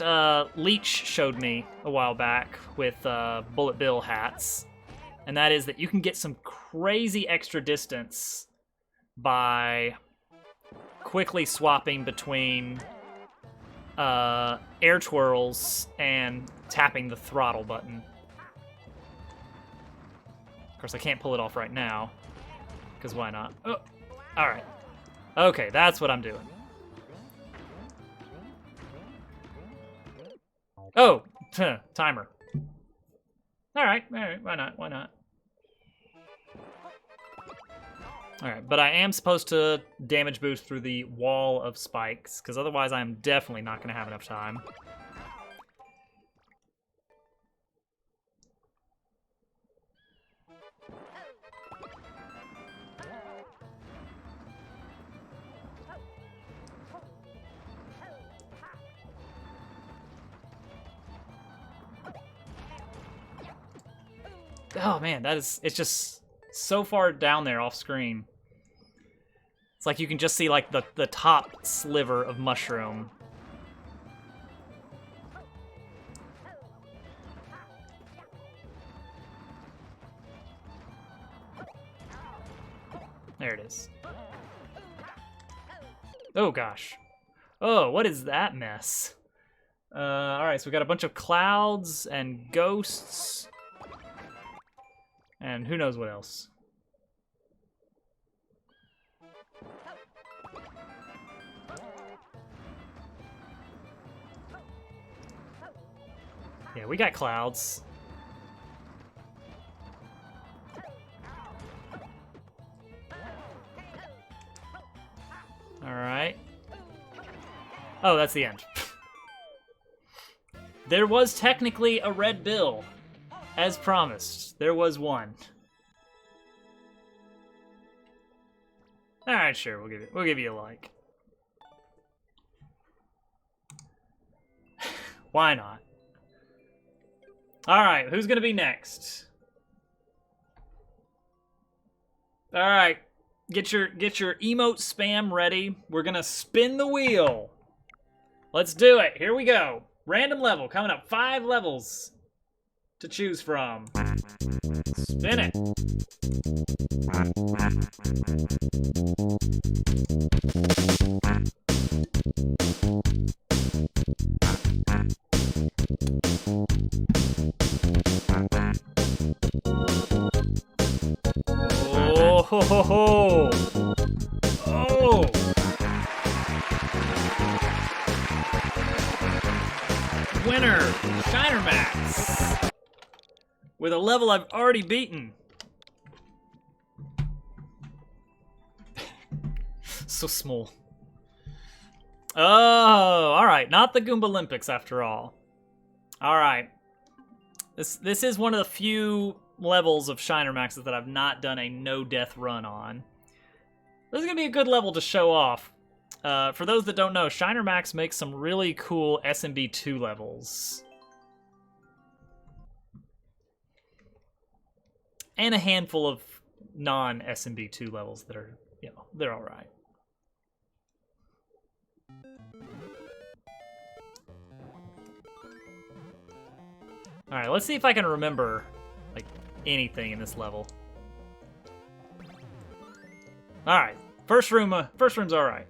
Leech showed me a while back with Bullet Bill hats, and that is that you can get some crazy extra distance by quickly swapping between air twirls and tapping the throttle button. Of course, I can't pull it off right now, because why not? Oh, all right. Okay, that's what I'm doing. Oh, timer. All right, why not? All right, but I am supposed to damage boost through the wall of spikes, because otherwise I'm definitely not going to have enough time. Oh man, it's just so far down there off screen. It's like you can just see like the top sliver of mushroom. There it is. Oh gosh. Oh, what is that mess? Alright, so we got a bunch of clouds and ghosts. And who knows what else. Yeah, we got clouds. Oh, that's the end. There was technically a red bill. As promised, there was one. Alright, sure, we'll give you a like. Why not? Alright, who's gonna be next? Alright, get your emote spam ready. We're gonna spin the wheel. Let's do it. Here we go. Random level coming up. 5 levels to choose from. Spin it. Oh ho ho ho! Oh! Winner, Shiner Max, with a level I've already beaten. So small. Oh, all right. Not the Goomba Olympics after all. All right. This is one of the few levels of Shiner Maxes that I've not done a no-death run on. This is going to be a good level to show off. For those that don't know, Shiner Max makes some really cool SMB2 levels. And a handful of non-SMB2 levels that are, you know, they're alright. Alright, let's see if I can remember, like, anything in this level. Alright, first room's alright.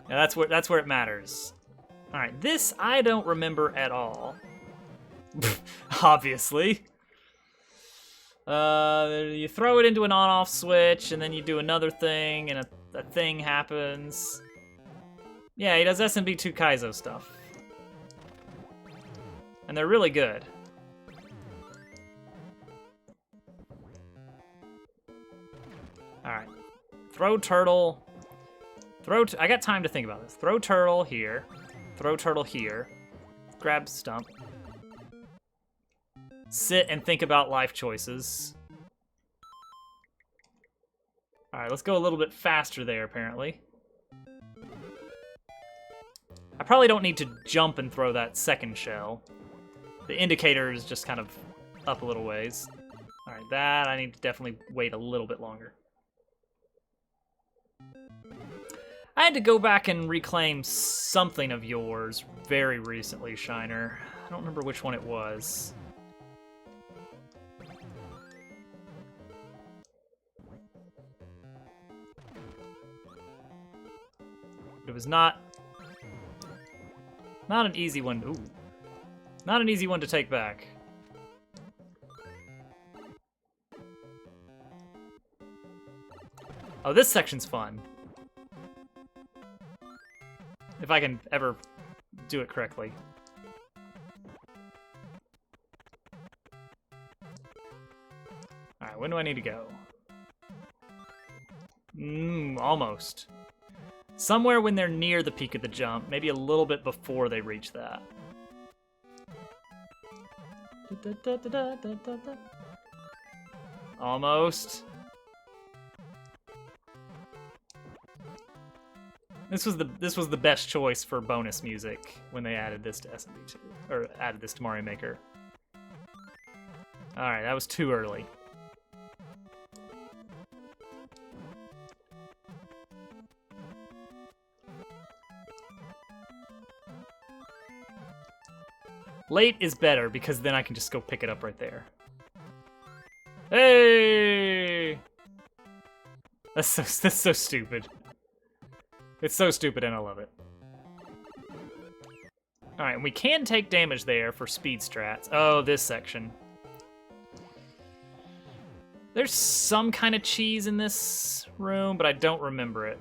Yeah, that's where it matters. Alright, this I don't remember at all. Obviously. You throw it into an on-off switch, and then you do another thing, and a thing happens. Yeah, he does SMB2 Kaizo stuff. And they're really good. Alright. Throw turtle. I got time to think about this. Throw turtle here. Throw turtle here. Grab stump. Sit and think about life choices. Alright, let's go a little bit faster there, apparently. I probably don't need to jump and throw that second shell. The indicator is just kind of up a little ways. Alright, that I need to definitely wait a little bit longer. I had to go back and reclaim something of yours very recently, Shiner. I don't remember which one it was. It was not an easy one. Ooh. Not an easy one to take back. Oh, this section's fun. If I can ever do it correctly. Alright, when do I need to go? Almost. Somewhere when they're near the peak of the jump, maybe a little bit before they reach that. Almost. This was the best choice for bonus music when they added this to SMB2, or added this to Mario Maker. All right, that was too early. Late is better because then I can just go pick it up right there. Hey! That's so stupid. It's so stupid and I love it. Alright, and we can take damage there for speed strats. Oh, this section. There's some kind of cheese in this room, but I don't remember it.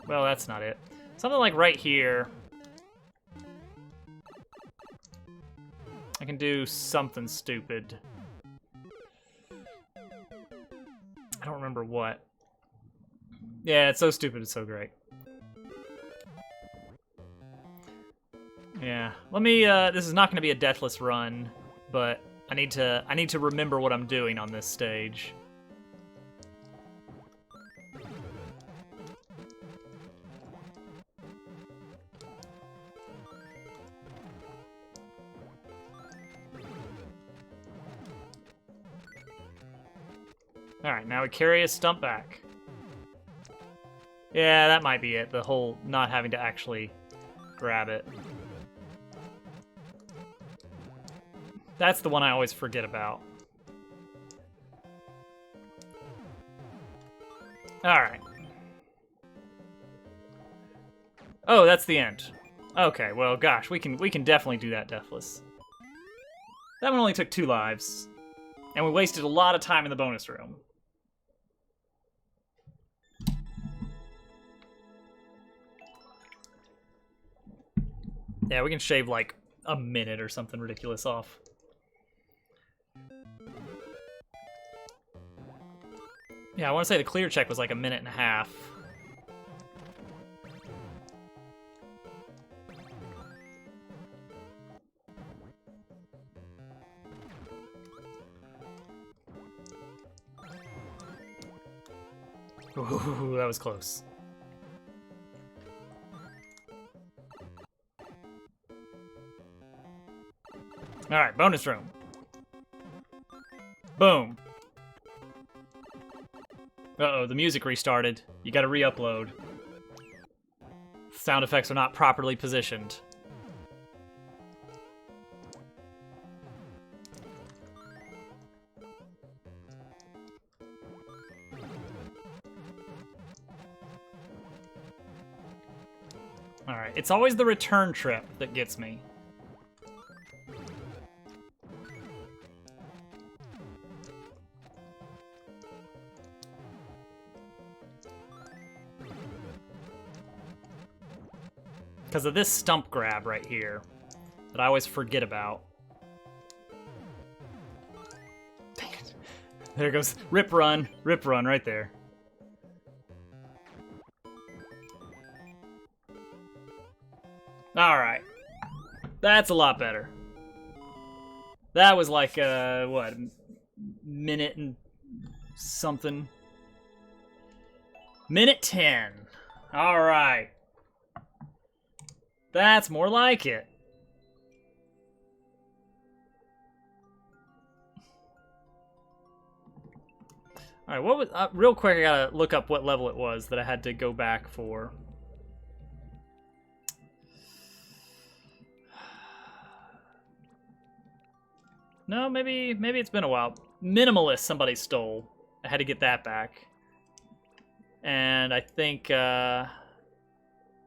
Well, that's not it. Something like right here. I can do something stupid. I don't remember what. Yeah, it's so stupid, it's so great. Yeah. Let me, this is not going to be a deathless run, but I need to remember what I'm doing on this stage. Alright, now we carry a stump back. Yeah, that might be it. The whole not having to actually grab it. That's the one I always forget about. Alright. Oh, that's the end. Okay, well, gosh, we can definitely do that deathless. That one only took 2 lives. And we wasted a lot of time in the bonus room. Yeah, we can shave like a minute or something ridiculous off. Yeah, I want to say the clear check was like a minute and a half. Ooh, that was close. Alright, bonus room. Boom. Uh-oh, the music restarted. You gotta re-upload. Sound effects are not properly positioned. Alright, it's always the return trip that gets me. Because of this stump grab right here that I always forget about. Dang it. There goes rip run right there. Alright. That's a lot better. That was like, what, minute and something? Minute 10. Alright. That's more like it. Alright, what was... real quick, I gotta look up what level it was that I had to go back for. No, maybe it's been a while. Minimalist somebody stole. I had to get that back. And I think...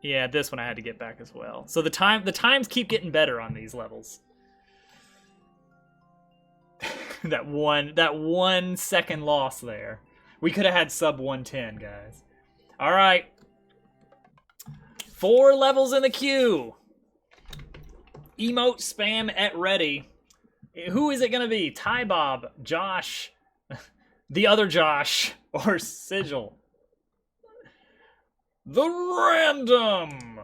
yeah, this one I had to get back as well. So the times keep getting better on these levels. that 1 second loss there. We could have had sub 110, guys. All right. 4 levels in the queue. Emote spam at ready. Who is it going to be? Ty Bob, Josh, the other Josh, or Sigil? The random!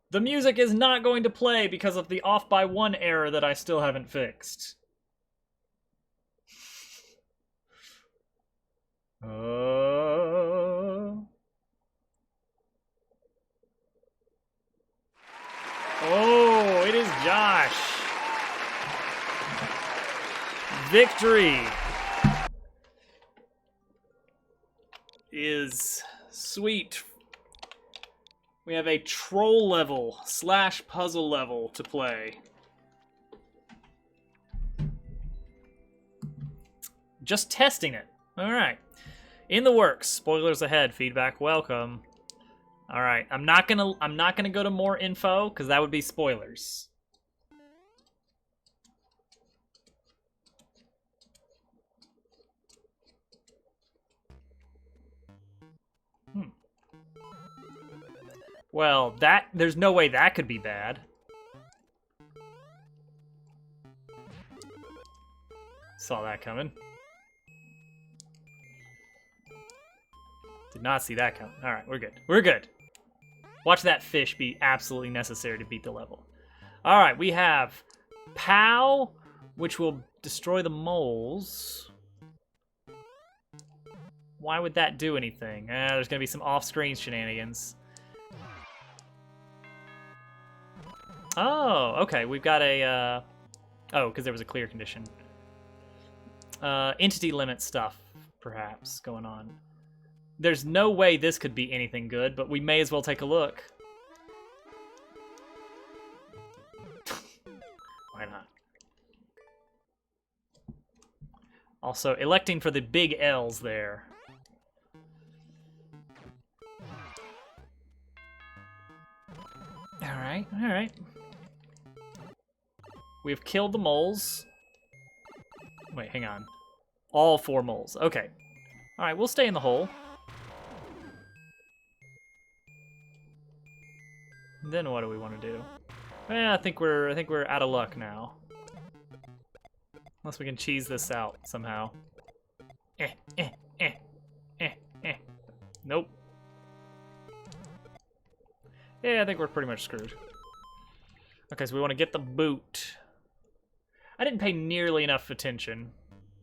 The music is not going to play because of the off by 1 error that I still haven't fixed. Oh, it is Josh. Victory is sweet. We have a troll level / puzzle level to play. Just testing it. All right. In the works. Spoilers ahead. Feedback welcome. All right. I'm not gonna go to more info because that would be spoilers. Well, there's no way that could be bad. Saw that coming. Did not see that coming. All right, we're good. We're good. Watch that fish be absolutely necessary to beat the level. All right, we have POW, which will destroy the moles. Why would that do anything? There's going to be some off-screen shenanigans. Oh, okay. We've got a... Oh, because there was a clear condition. Entity limit stuff, perhaps, going on. There's no way this could be anything good, but we may as well take a look. Why not? Also, electing for the big L's there. Alright, alright. We've killed the moles. Wait, hang on. All 4 moles. Okay. Alright, we'll stay in the hole. Then what do we want to do? I think we're out of luck now. Unless we can cheese this out somehow. Nope. Yeah, I think we're pretty much screwed. Okay, so we want to get the boot. I didn't pay nearly enough attention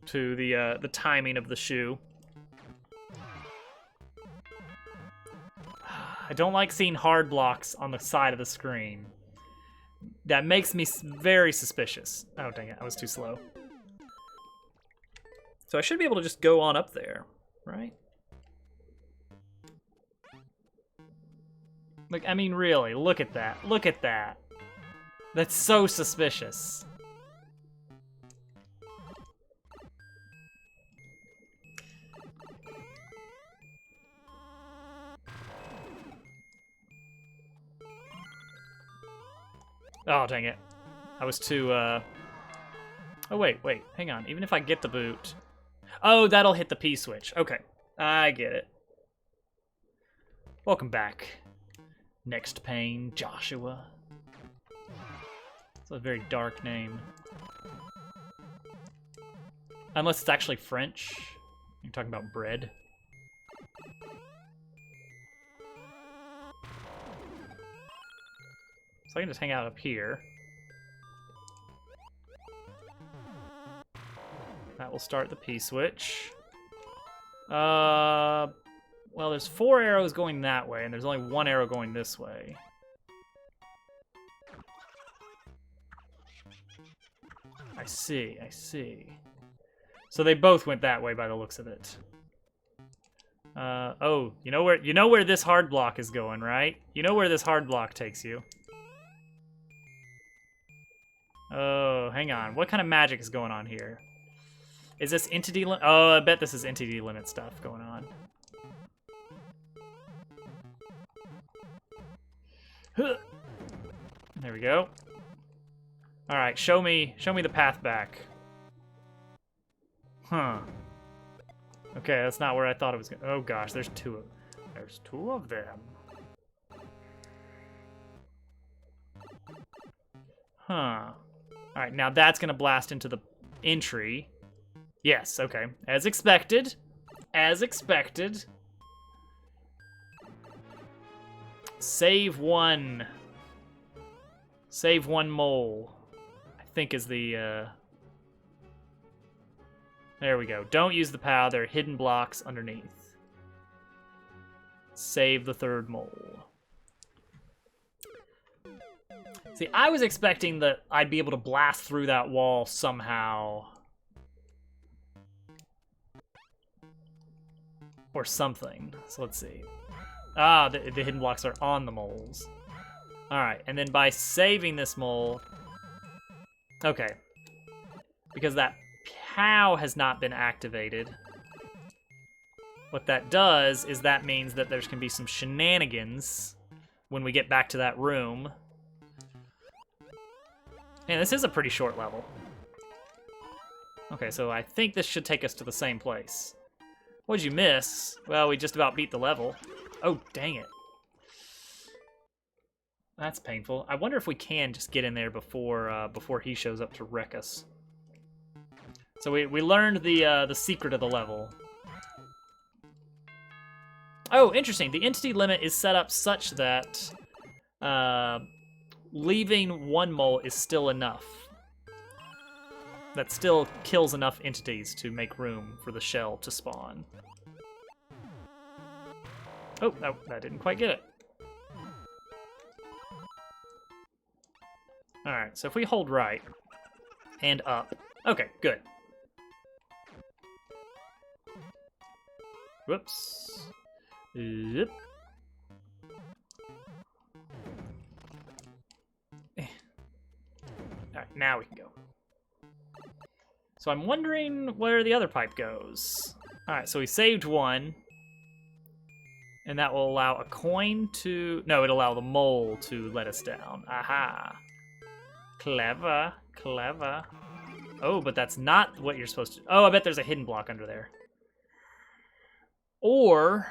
to the timing of the shoe. I don't like seeing hard blocks on the side of the screen. That makes me very suspicious. Oh, dang it, I was too slow. So I should be able to just go on up there, right? Like, I mean, really, look at that. Look at that. That's so suspicious. Oh, dang it. I was too, Oh, wait, hang on. Even if I get the boot... Oh, that'll hit the P switch. Okay, I get it. Welcome back. Next Pain, Joshua. It's a very dark name. Unless it's actually French. You're talking about bread. So I can just hang out up here. That will start the P-switch. Well, there's 4 arrows going that way, and there's only 1 arrow going this way. I see, I see. So they both went that way by the looks of it. Oh, you know where this hard block is going, right? You know where this hard block takes you. Oh, hang on. What kind of magic is going on here? Is this entity limit? Oh, I bet this is entity limit stuff going on. There we go. All right, show me the path back. Huh. Okay, that's not where I thought it was going. Oh gosh, there's 2 of them. Huh. All right, now that's gonna blast into the entry. Yes, okay. As expected. As expected. Save 1. Save 1 mole. I think is the, There we go. Don't use the POW. There are hidden blocks underneath. Save the 3rd mole. See, I was expecting that I'd be able to blast through that wall somehow. Or something. So let's see. Ah, the hidden blocks are on the moles. Alright, and then by saving this mole... Okay. Because that POW has not been activated. What that does is that means that there's going to be some shenanigans when we get back to that room. And this is a pretty short level. Okay, so I think this should take us to the same place. What'd you miss? Well, we just about beat the level. Oh, dang it. That's painful. I wonder if we can just get in there before he shows up to wreck us. So we learned the secret of the level. Oh, interesting. The entity limit is set up such that leaving one mole is still enough. That still kills enough entities to make room for the shell to spawn. Oh, no, that didn't quite get it. Alright, so if we hold right and up. Okay, good. Whoops. Yep. Alright, now we can go. So I'm wondering where the other pipe goes. Alright, so we saved one. And that will allow a coin to... No, it'll allow the mole to let us down. Aha. Clever, clever. Oh, but that's not what you're supposed to... Oh, I bet there's a hidden block under there. Or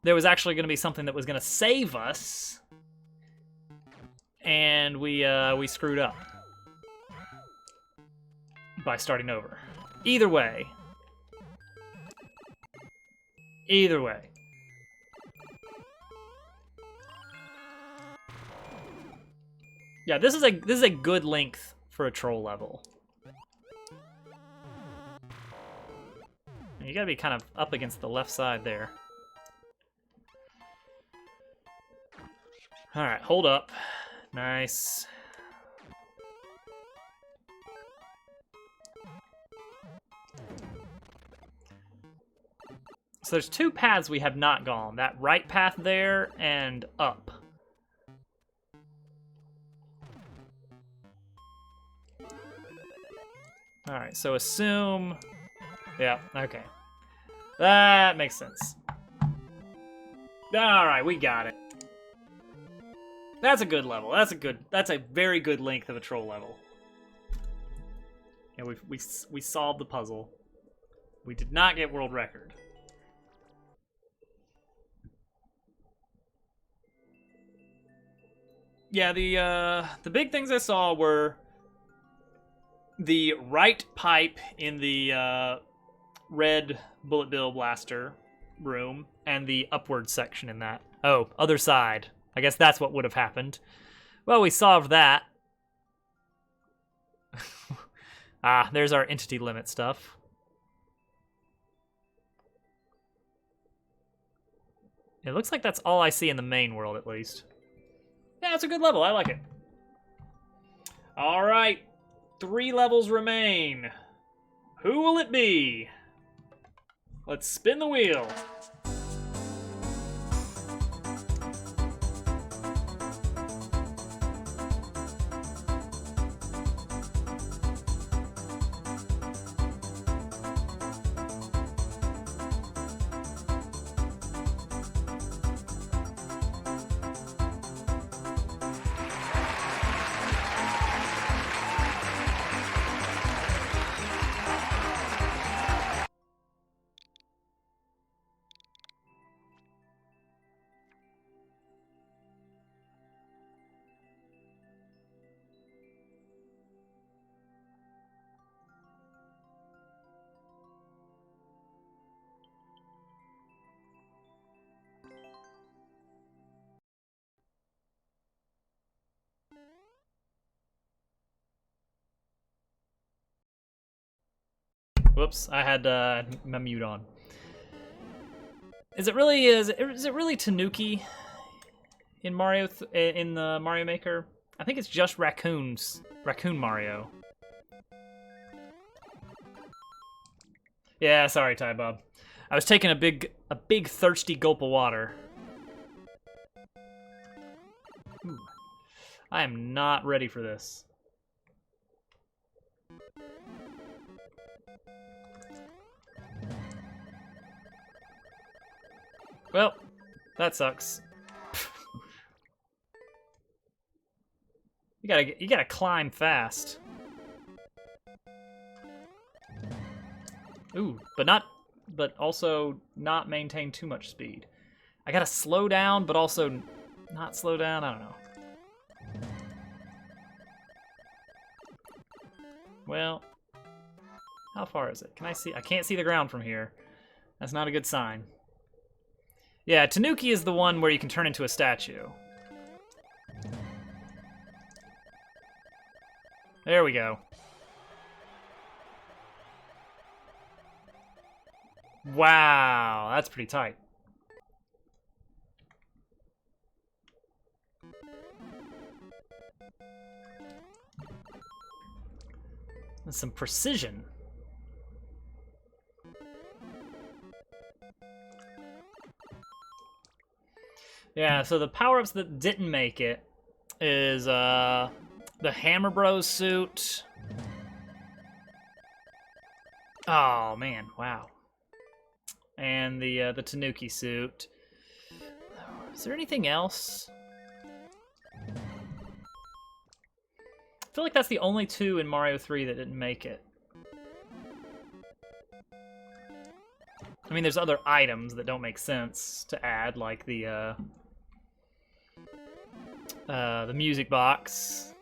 there was actually going to be something that was going to save us. And we screwed up by starting over. Either way. Either way. Yeah, this is a good length for a troll level. You gotta be kind of up against the left side there. Alright, hold up. Nice. So there's two paths we have not gone. That right path there and up. Alright, so assume... Yeah, okay. That makes sense. Alright, we got it. That's a good level. That's a very good length of a troll level. And we solved the puzzle. We did not get world record. Yeah, the big things I saw were the right pipe in the red bullet bill blaster room and the upward section in that. Oh, other side. I guess that's what would have happened. Well, we solved that. Ah, there's our entity limit stuff. It looks like that's all I see in the main world, at least. Yeah, it's a good level. I like it. All right. 3 levels remain. Who will it be? Let's spin the wheel. Whoops, I had my mute on. Is it really Tanuki in Mario in the Mario Maker? I think it's just Raccoon Mario. Yeah, sorry, Ty Bob. I was taking a big thirsty gulp of water. Ooh. I am not ready for this. Well, that sucks. You gotta climb fast. Ooh, but also not maintain too much speed. I gotta slow down, but also not slow down. I don't know. Well, how far is it? Can I see? I can't see the ground from here. That's not a good sign. Yeah, Tanuki is the one where you can turn into a statue. There we go. Wow, that's pretty tight. And some precision. Yeah, so the power-ups that didn't make it is the Hammer Bros suit. Oh man, wow. And the Tanuki suit. Is there anything else? I feel like that's the only two in Mario 3 that didn't make it. I mean, there's other items that don't make sense to add, like the music box.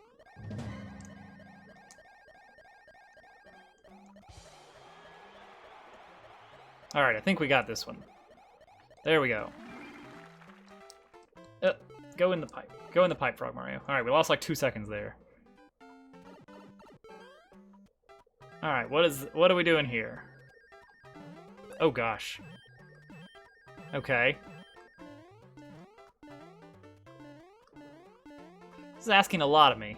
All right, I think we got this one. There we go. Go in the pipe. Go in the pipe, Frog Mario. All right, we lost like 2 seconds there. All right, what are we doing here? Oh gosh. Okay. This is asking a lot of me.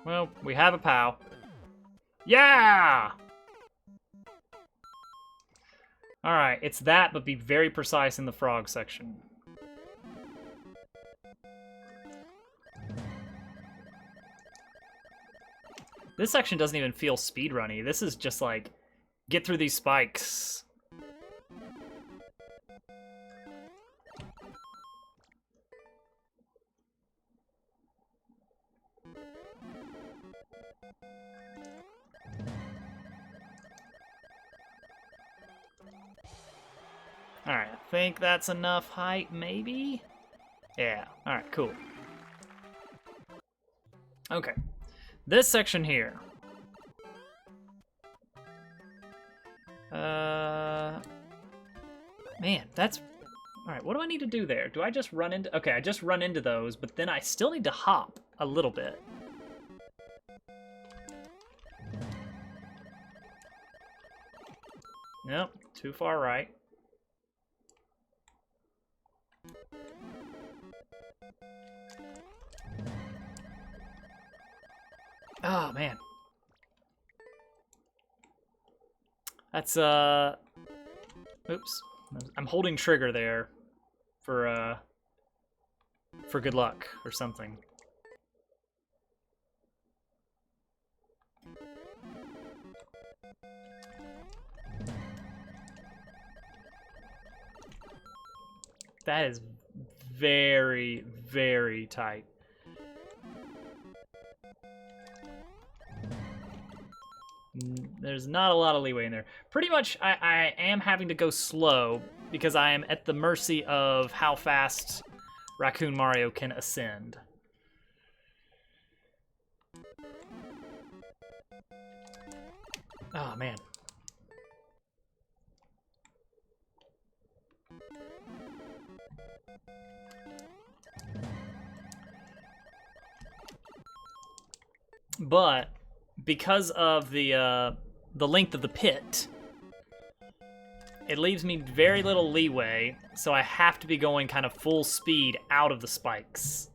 Well, we have a POW. Yeah! Alright, it's that, but be very precise in the frog section. This section doesn't even feel speedrunny. This is just like, get through these spikes. Alright, I think that's enough height, maybe? Yeah, alright, cool. Okay. This section here. Man, that's... Alright, what do I need to do there? Do I just run into... Okay, I just run into those, but then I still need to hop a little bit. Nope, too far right. Oh, man. That's, oops. I'm holding trigger there for good luck or something. That is very, very tight. There's not a lot of leeway in there. Pretty much, I am having to go slow because I am at the mercy of how fast Raccoon Mario can ascend. Oh, man. But because of the length of the pit, it leaves me very little leeway, so I have to be going kind of full speed out of the spikes.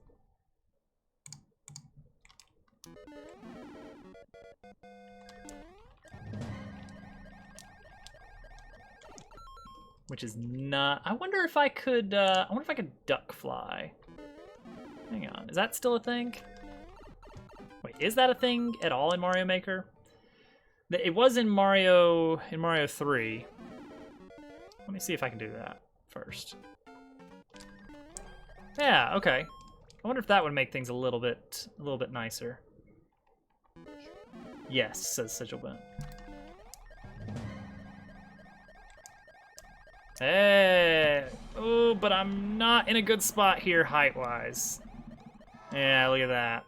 Which is not... I wonder if I could duck fly. Hang on, is that still a thing? Wait, is that a thing at all in Mario Maker? It was in Mario 3. Let me see if I can do that first. Yeah, okay. I wonder if that would make things a little bit nicer. Yes, says Sigilbent. Hey! Oh, but I'm not in a good spot here height-wise. Yeah, look at that.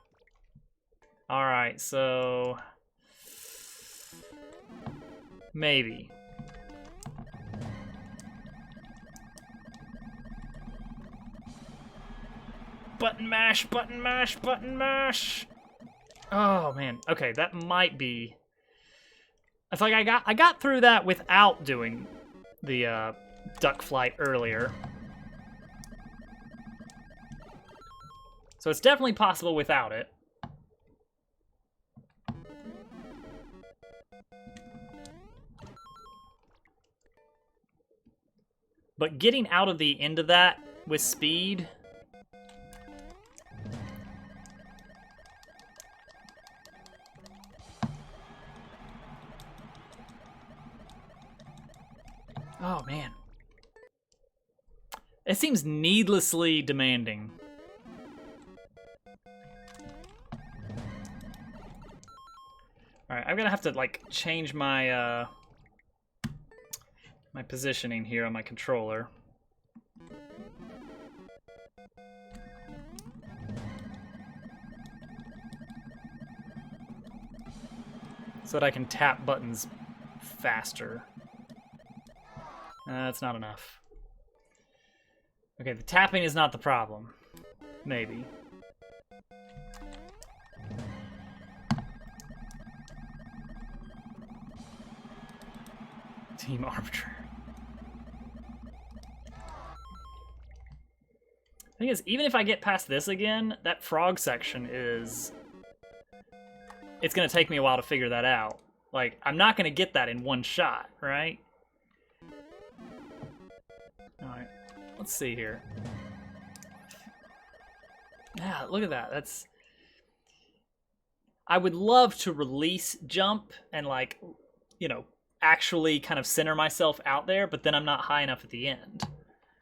Alright, so... maybe. Button mash, button mash, button mash! Oh, man. Okay, that might be... I feel like I got through that without doing the duck flight earlier. So it's definitely possible without it. But getting out of the end of that with speed... oh, man. It seems needlessly demanding. Alright, I'm gonna have to, like, change my, my positioning here on my controller. So that I can tap buttons faster. That's not enough. Okay, the tapping is not the problem. Maybe. Team arbitrary. Thing is, even if I get past this again, that frog section is... it's gonna take me a while to figure that out. Like, I'm not gonna get that in one shot, right? Alright, let's see here. Yeah, look at that. That's... I would love to release jump and, like, you know, actually kind of center myself out there, but then I'm not high enough at the end.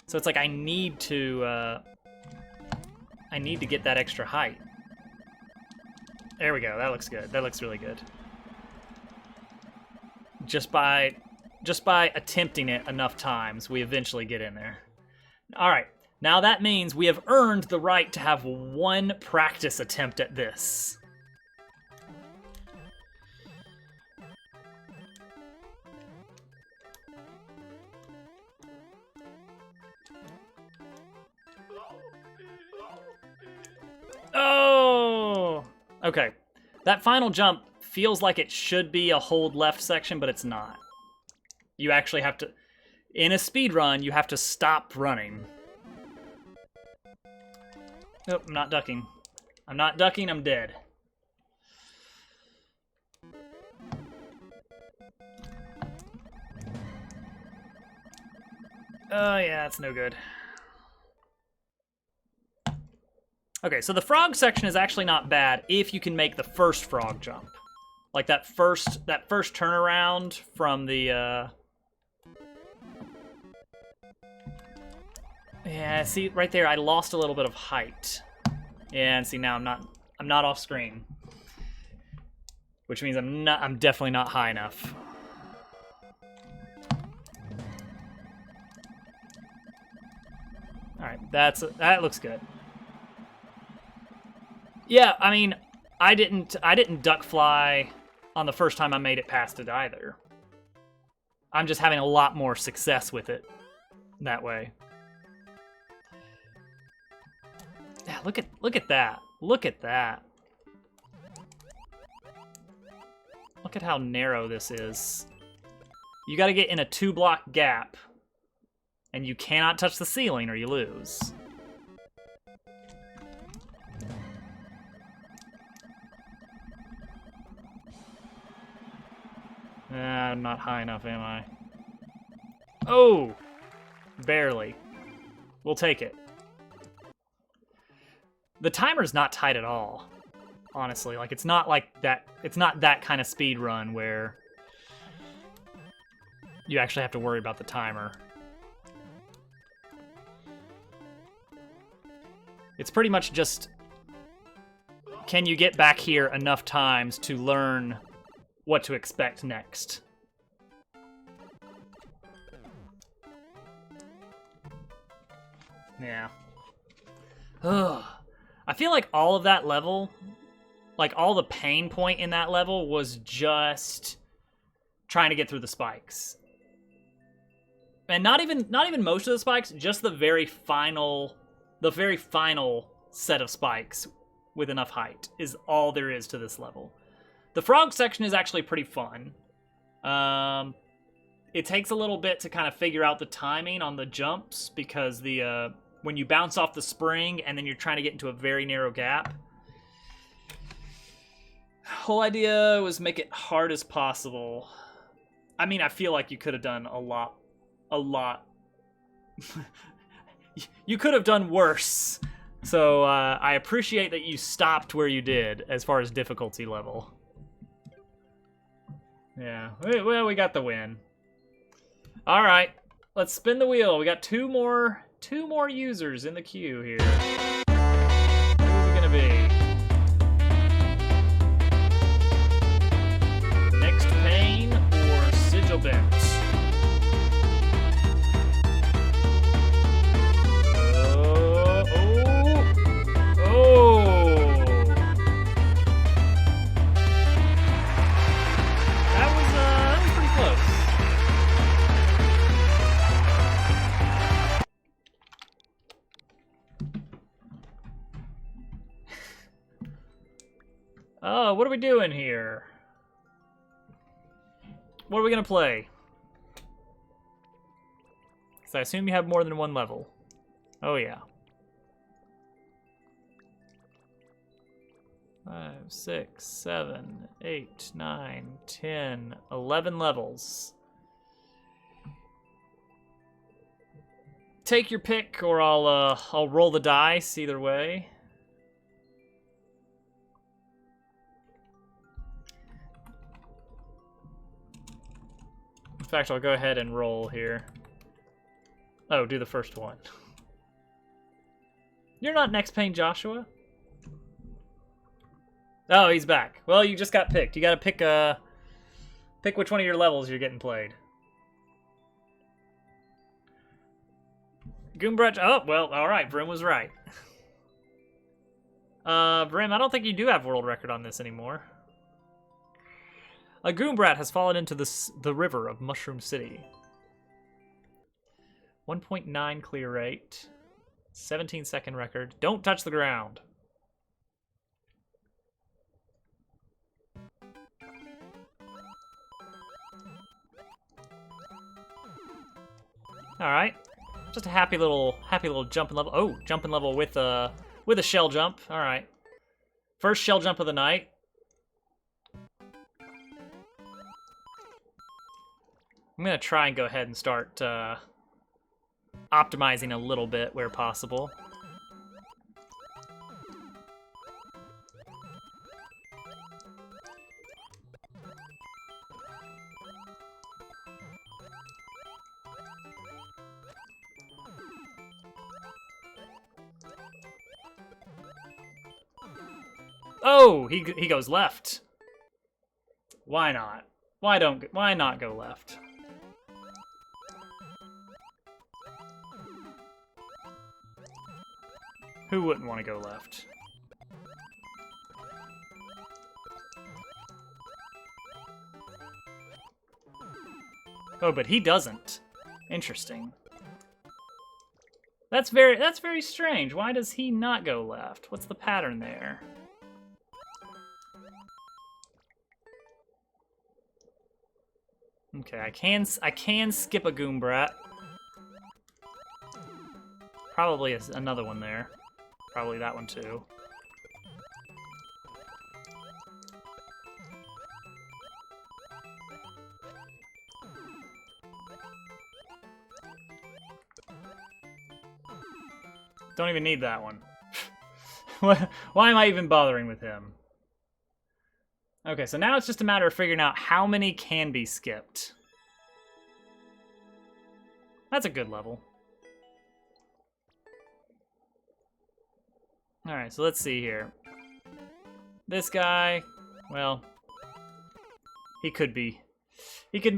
So it's like I need to get that extra height. There we go. That looks good. That looks really good. Just by attempting it enough times, we eventually get in there. All right. Now that means we have earned the right to have one practice attempt at this. Oh! Okay. That final jump feels like it should be a hold left section, but it's not. You actually have to... in a speed run, you have to stop running. Nope, I'm not ducking. I'm not ducking, I'm dead. Oh, yeah, that's no good. Okay, so the frog section is actually not bad if you can make the first frog jump. Like that first turnaround from the yeah, see right there I lost a little bit of height. Yeah, and see now I'm not off screen. Which means I'm definitely not high enough. All right, that looks good. Yeah, I mean, I didn't duck fly on the first time I made it past it either. I'm just having a lot more success with it that way. Yeah, look at that. Look at that. Look at how narrow this is. You got to get in a 2-block gap, and you cannot touch the ceiling or you lose. I'm not high enough, am I? Oh! Barely. We'll take it. The timer's not tight at all, honestly. Like, it's not like that. It's not that kind of speed run where you actually have to worry about the timer. It's pretty much just, can you get back here enough times to learn what to expect next? Yeah. Ugh. I feel like all of that level Like, all the pain point in that level was just trying to get through the spikes. And not even most of the spikes, just the very final set of spikes with enough height is all there is to this level. The frog section is actually pretty fun. It takes a little bit to kind of figure out the timing on the jumps because when you bounce off the spring and then you're trying to get into a very narrow gap. Whole idea was make it hard as possible. I mean, I feel like you could have done a lot. You could have done worse. So I appreciate that you stopped where you did as far as difficulty level. Yeah, well, we got the win. All right, let's spin the wheel. We got two more users in the queue here. Who's it gonna be? Next Pain or Sigil Bent? Oh, what are we doing here? What are we gonna play? Because I assume you have more than one level. Oh yeah. 5, 6, 7, 8, 9, 10, 11 levels. Take your pick, or I'll roll the dice either way. In fact, I'll go ahead and roll here. Oh, do the first one. You're not Next Pain, Joshua. Oh, he's back. Well, you just got picked. You gotta pick which one of your levels you're getting played. Goombrat. Oh, well, alright. Brim was right. Brim, I don't think you do have world record on this anymore. A Goombrat has fallen into the river of Mushroom City. 1.9 clear rate. 17-second record. Don't touch the ground. All right, just a happy little jumping level. Oh, jumping level with a shell jump. All right, first shell jump of the night. I'm gonna try and go ahead and start optimizing a little bit where possible. Oh, he goes left. Why not? Why not go left? Who wouldn't want to go left? Oh, but he doesn't. Interesting. That's very strange. Why does he not go left? What's the pattern there? Okay, I can skip a Goombrat. Probably another one there. Probably that one too. Don't even need that one. Why am I even bothering with him? Okay, so now it's just a matter of figuring out how many can be skipped. That's a good level. Alright, so let's see here. This guy, well, he could be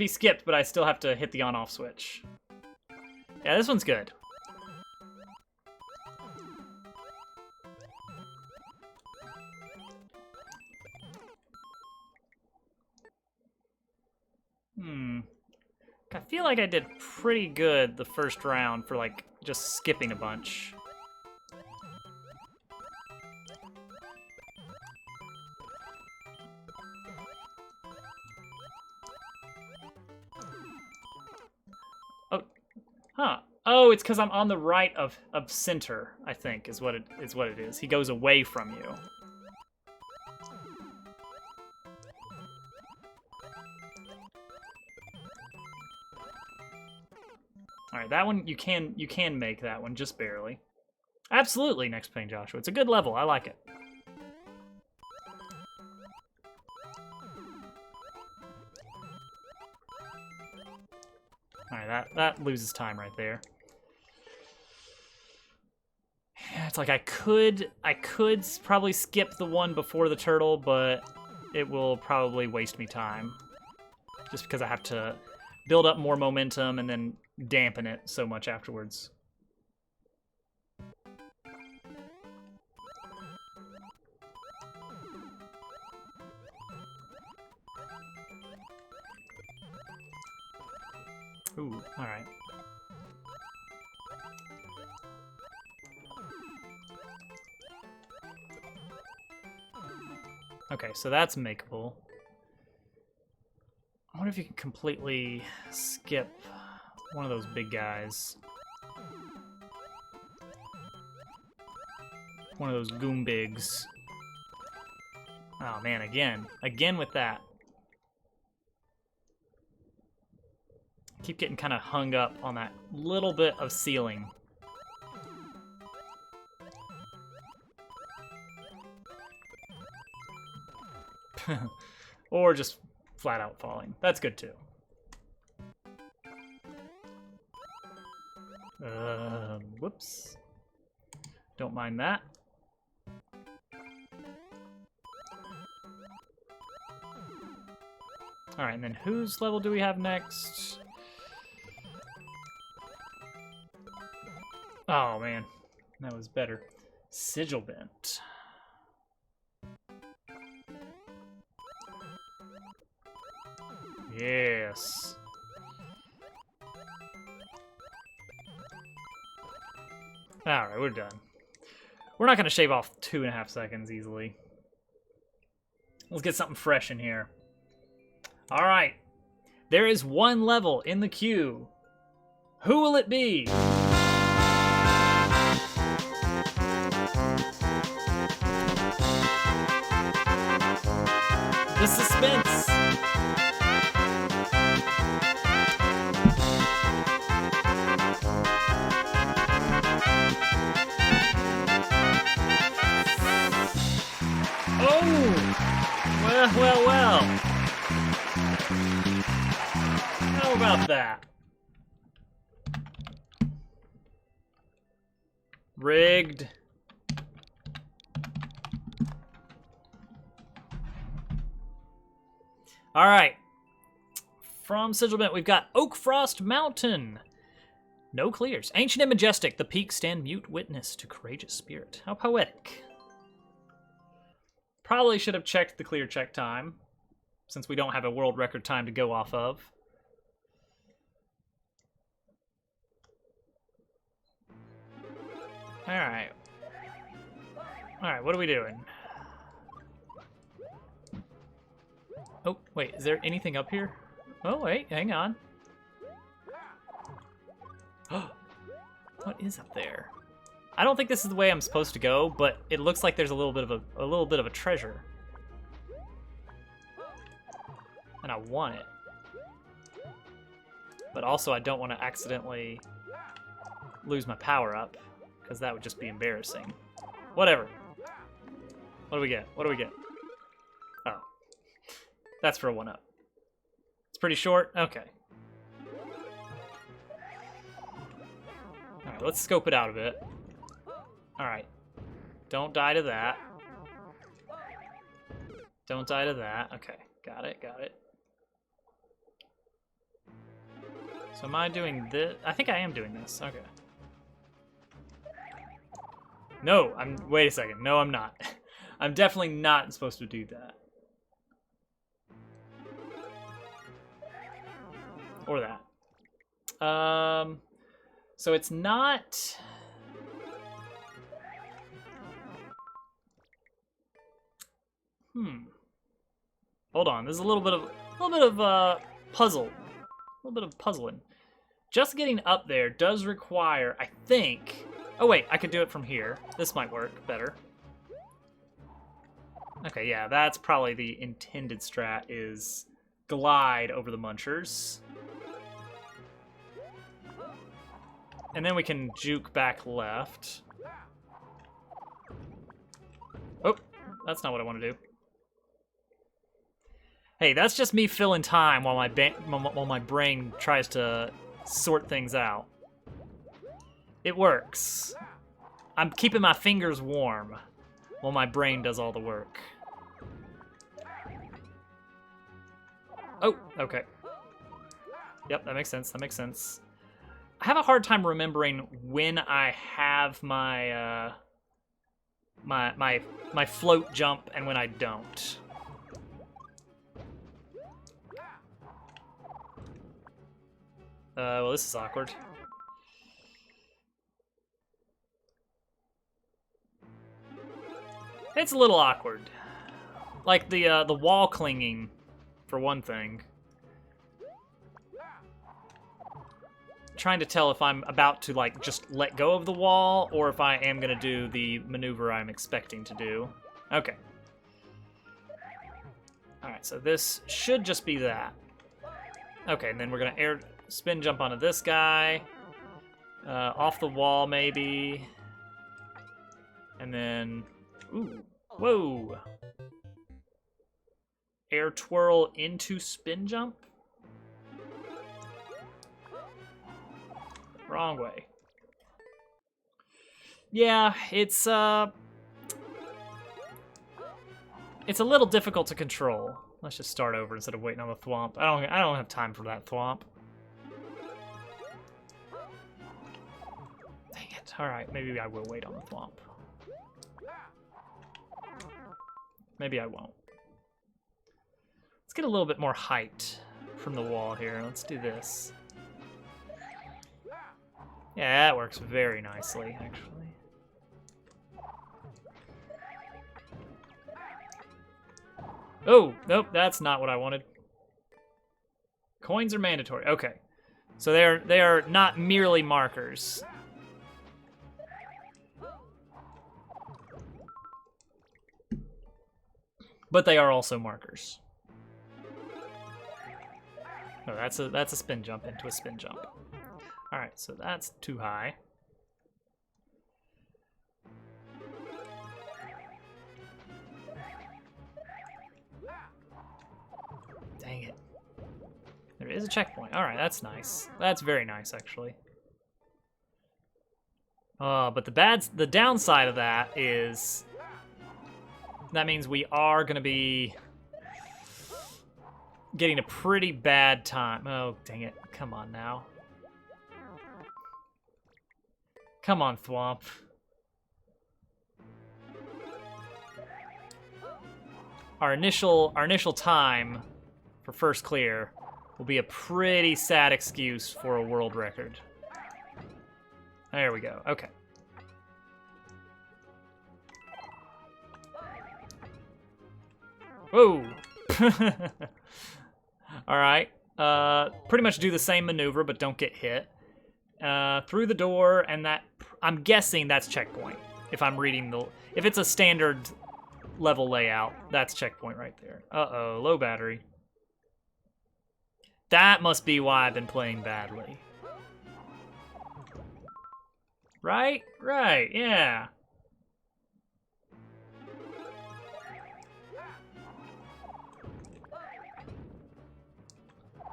skipped, but I still have to hit the on-off switch. Yeah, this one's good. like I did pretty good the first round for, like, just skipping a bunch. Oh, huh. Oh, it's because I'm on the right of center, I think, is what it is. He goes away from you. All right, that one you can make that one just barely. Absolutely, next playing Joshua. It's a good level. I like it. All right, that loses time right there. Yeah, it's like I could probably skip the one before the turtle, but it will probably waste me time. Just because I have to build up more momentum and then dampen it so much afterwards. Ooh, all right. Okay, so that's makeable. I wonder if you can completely skip one of those big guys. One of those goombigs. Oh man, again with that. Keep getting kind of hung up on that little bit of ceiling. Or just flat out falling. That's good too. Whoops. Don't mind that. All right, and then whose level do we have next? Oh man, that was better. Sigil bent. Yes. All right, we're done. We're not going to shave off 2.5 seconds easily. Let's get something fresh in here. All right. There is one level in the queue. Who will it be? The suspense. Well. How about that? Rigged. All right. From Sigil Bent, we've got Oakfrost Mountain. No clears. Ancient and majestic, the peaks stand mute witness to courageous spirit. How poetic. Probably should have checked the clear check time, since we don't have a world record time to go off of. Alright. Alright, what are we doing? Oh, wait, is there anything up here? Oh, wait, hang on. What is up there? I don't think this is the way I'm supposed to go, but it looks like there's a little bit of a treasure. And I want it. But also I don't want to accidentally lose my power up, because that would just be embarrassing. Whatever. What do we get? What do we get? Oh. That's for a 1-up. It's pretty short? Okay. Alright, let's scope it out a bit. Alright. Don't die to that. Don't die to that. Okay. Got it. So am I doing this? I think I am doing this. Okay. No, wait a second. No, I'm not. I'm definitely not supposed to do that. Or that. So it's not... Hold on, there's a little bit of puzzle. A little bit of puzzling. Just getting up there does require, I think... Oh wait, I could do it from here. This might work better. Okay, yeah, that's probably the intended strat, is glide over the munchers. And then we can juke back left. Oh, that's not what I want to do. Hey, that's just me filling time while my brain tries to sort things out. It works. I'm keeping my fingers warm while my brain does all the work. Oh, okay. Yep, that makes sense. That makes sense. I have a hard time remembering when I have my my float jump and when I don't. Well, this is awkward. It's a little awkward. Like the wall clinging, for one thing. Trying to tell if I'm about to, like, just let go of the wall, or if I am gonna do the maneuver I'm expecting to do. Okay. Alright, so this should just be that. Okay, and then we're gonna spin jump onto this guy. Off the wall, maybe. And then... Ooh. Whoa! Air twirl into spin jump? Wrong way. Yeah, it's a little difficult to control. Let's just start over instead of waiting on the thwomp. I don't have time for that thwomp. Dang it. Alright, maybe I will wait on the thwomp. Maybe I won't. Let's get a little bit more height from the wall here. Let's do this. Yeah, that works very nicely, actually. Oh, nope, that's not what I wanted. Coins are mandatory. Okay. So they are not merely markers. But they are also markers. Oh, that's a spin jump into a spin jump. Alright, so that's too high. Dang it. There is a checkpoint. Alright, that's nice. That's very nice, actually. But the downside of that is... That means we are going to be getting a pretty bad time. Oh, dang it. Come on now. Come on, Thwomp. Our initial time for first clear will be a pretty sad excuse for a world record. There we go. Okay. Whoa! Alright. Pretty much do the same maneuver, but don't get hit. Through the door, and that... I'm guessing that's checkpoint. If I'm reading the... If it's a standard level layout, that's checkpoint right there. Uh-oh, low battery. That must be why I've been playing badly. Right? Right, yeah.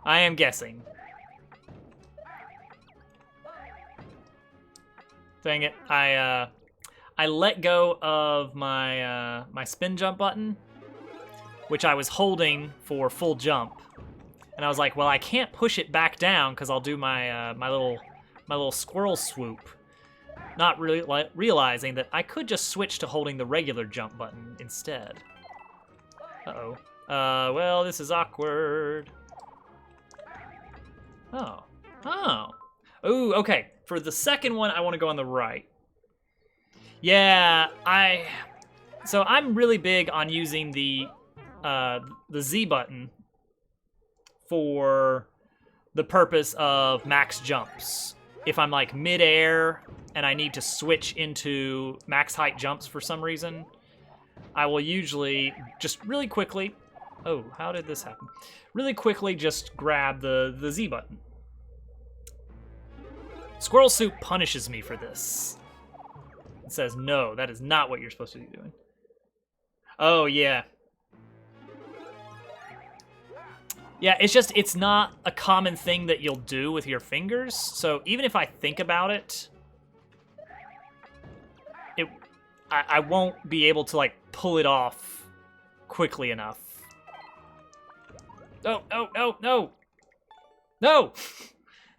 I am guessing. Dang it, I let go of my my spin jump button, which I was holding for full jump, and I was like, well, I can't push it back down because I'll do my my little squirrel swoop, not really realizing that I could just switch to holding the regular jump button instead. Uh-oh. Well, this is awkward. Oh, Oh. Ooh, okay. For the second one, I want to go on the right. Yeah, So I'm really big on using the Z button for the purpose of max jumps. If I'm like mid-air and I need to switch into max height jumps for some reason, I will usually just really quickly... Oh, how did this happen? Really quickly just grab the Z button. Squirrel Soup punishes me for this. It says, no, that is not what you're supposed to be doing. Oh, yeah. Yeah, it's not a common thing that you'll do with your fingers, so even if I think about it, I won't be able to, like, pull it off quickly enough. No, no, no, no! No!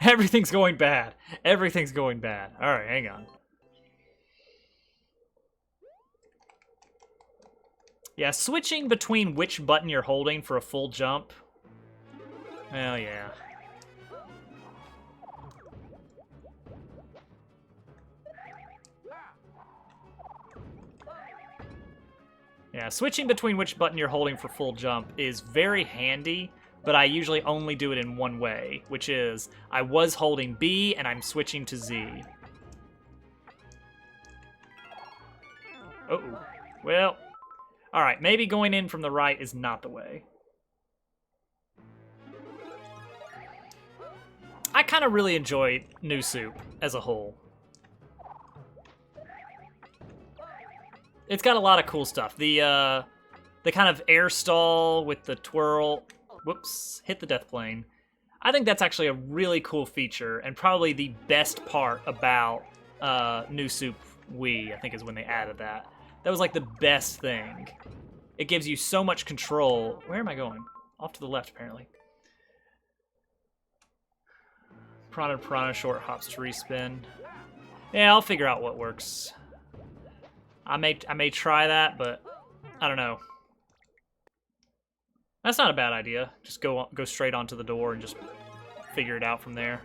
Everything's going bad. Everything's going bad. Alright, hang on. Yeah, switching between which button you're holding for a full jump. Well, yeah. Yeah, switching between which button you're holding for full jump is very handy, but I usually only do it in one way, which is I was holding B and I'm switching to Z. Uh-oh. Well, alright, maybe going in from the right is not the way. I kind of really enjoy New Soup as a whole. It's got a lot of cool stuff. The kind of air stall with the twirl. Whoops, hit the death plane. I think that's actually a really cool feature and probably the best part about New Soup Wii, I think is when they added that. That was like the best thing. It gives you so much control. Where am I going? Off to the left, apparently. Piranha short hops to respin. Yeah, I'll figure out what works. I may try that, but I don't know. That's not a bad idea. Just go straight onto the door and just figure it out from there.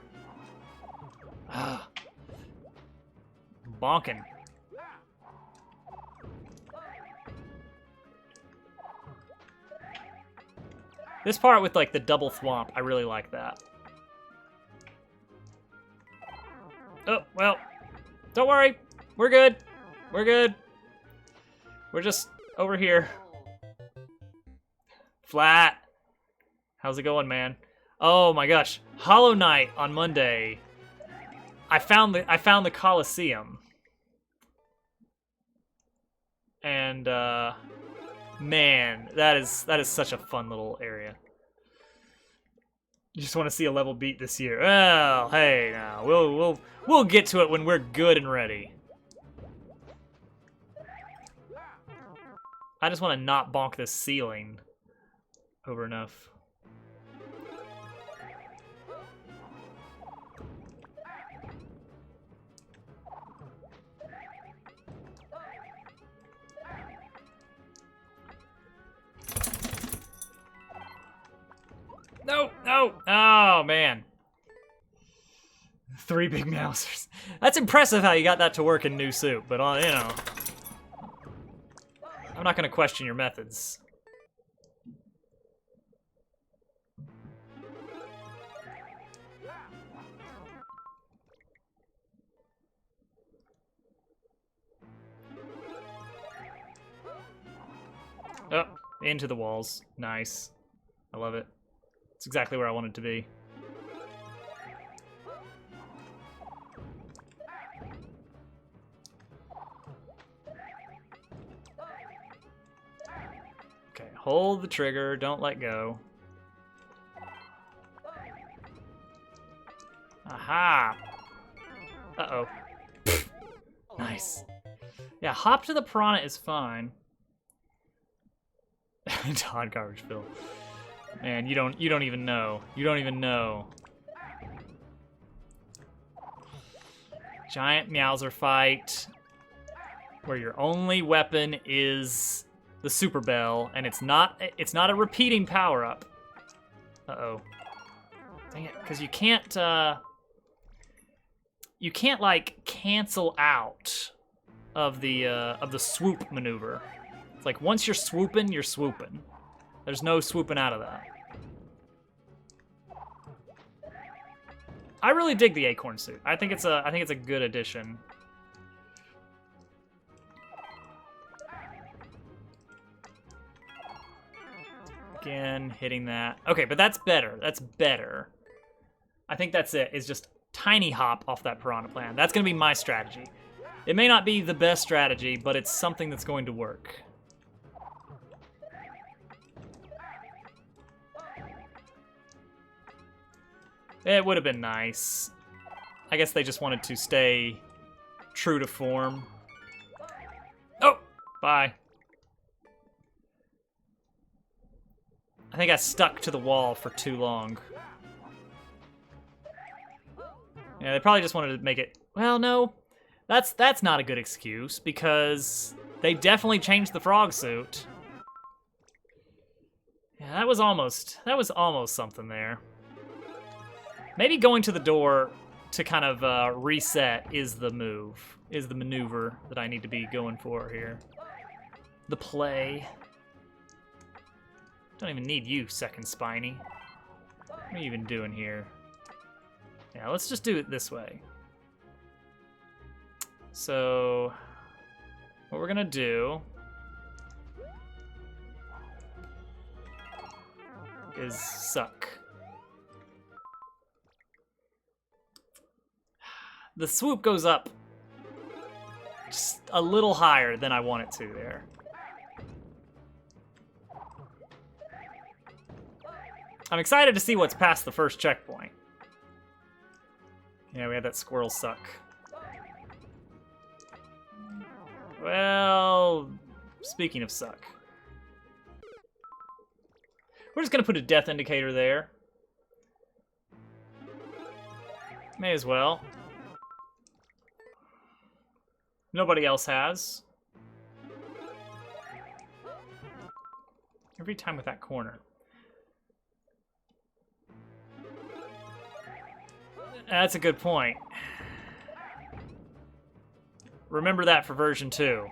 Bonking. This part with like the double thwomp, I really like that. Oh, well, don't worry. We're good. We're good. We're just over here. Flat. How's it going, man? Oh my gosh. Hollow Knight on Monday. I found the Coliseum. And man, that is such a fun little area. You just want to see a level beat this year. Well, hey, now we'll get to it when we're good and ready. I just want to not bonk this ceiling over enough. No, no. Oh, man. 3 big mousers. That's impressive how you got that to work in New Soup, but, you know. I'm not going to question your methods. Oh, into the walls. Nice. I love it. It's exactly where I wanted to be. Okay, hold the trigger, don't let go. Aha! Uh-oh. Nice. Yeah, hop to the piranha is fine. Todd Garbage Bill. Man, you don't even know. You don't even know. Giant Meowser fight where your only weapon is the Super Bell, and it's not a repeating power-up. Uh-oh. Dang it, because you can't you can't like cancel out of the swoop maneuver. It's like once you're swooping, you're swooping. There's no swooping out of that. I really dig the acorn suit. I think it's a good addition. Again, hitting that. Okay, but that's better. That's better. I think that's it. Is just tiny hop off that piranha plant. That's going to be my strategy. It may not be the best strategy, but it's something that's going to work. It would have been nice. I guess they just wanted to stay true to form. Oh! Bye. I think I stuck to the wall for too long. Yeah, they probably just wanted to make it... Well, no. That's not a good excuse, because they definitely changed the frog suit. Yeah, that was almost something there. Maybe going to the door to kind of reset is the move, is the maneuver that I need to be going for here. The play. Don't even need you, second spiny. What are you even doing here? Yeah, let's just do it this way. So, what we're gonna do is suck. The swoop goes up just a little higher than I want it to there. I'm excited to see what's past the first checkpoint. Yeah, we had that squirrel suck. Well, speaking of suck. We're just gonna put a death indicator there. May as well. Nobody else has. Every time with that corner. That's a good point. Remember that for version 2.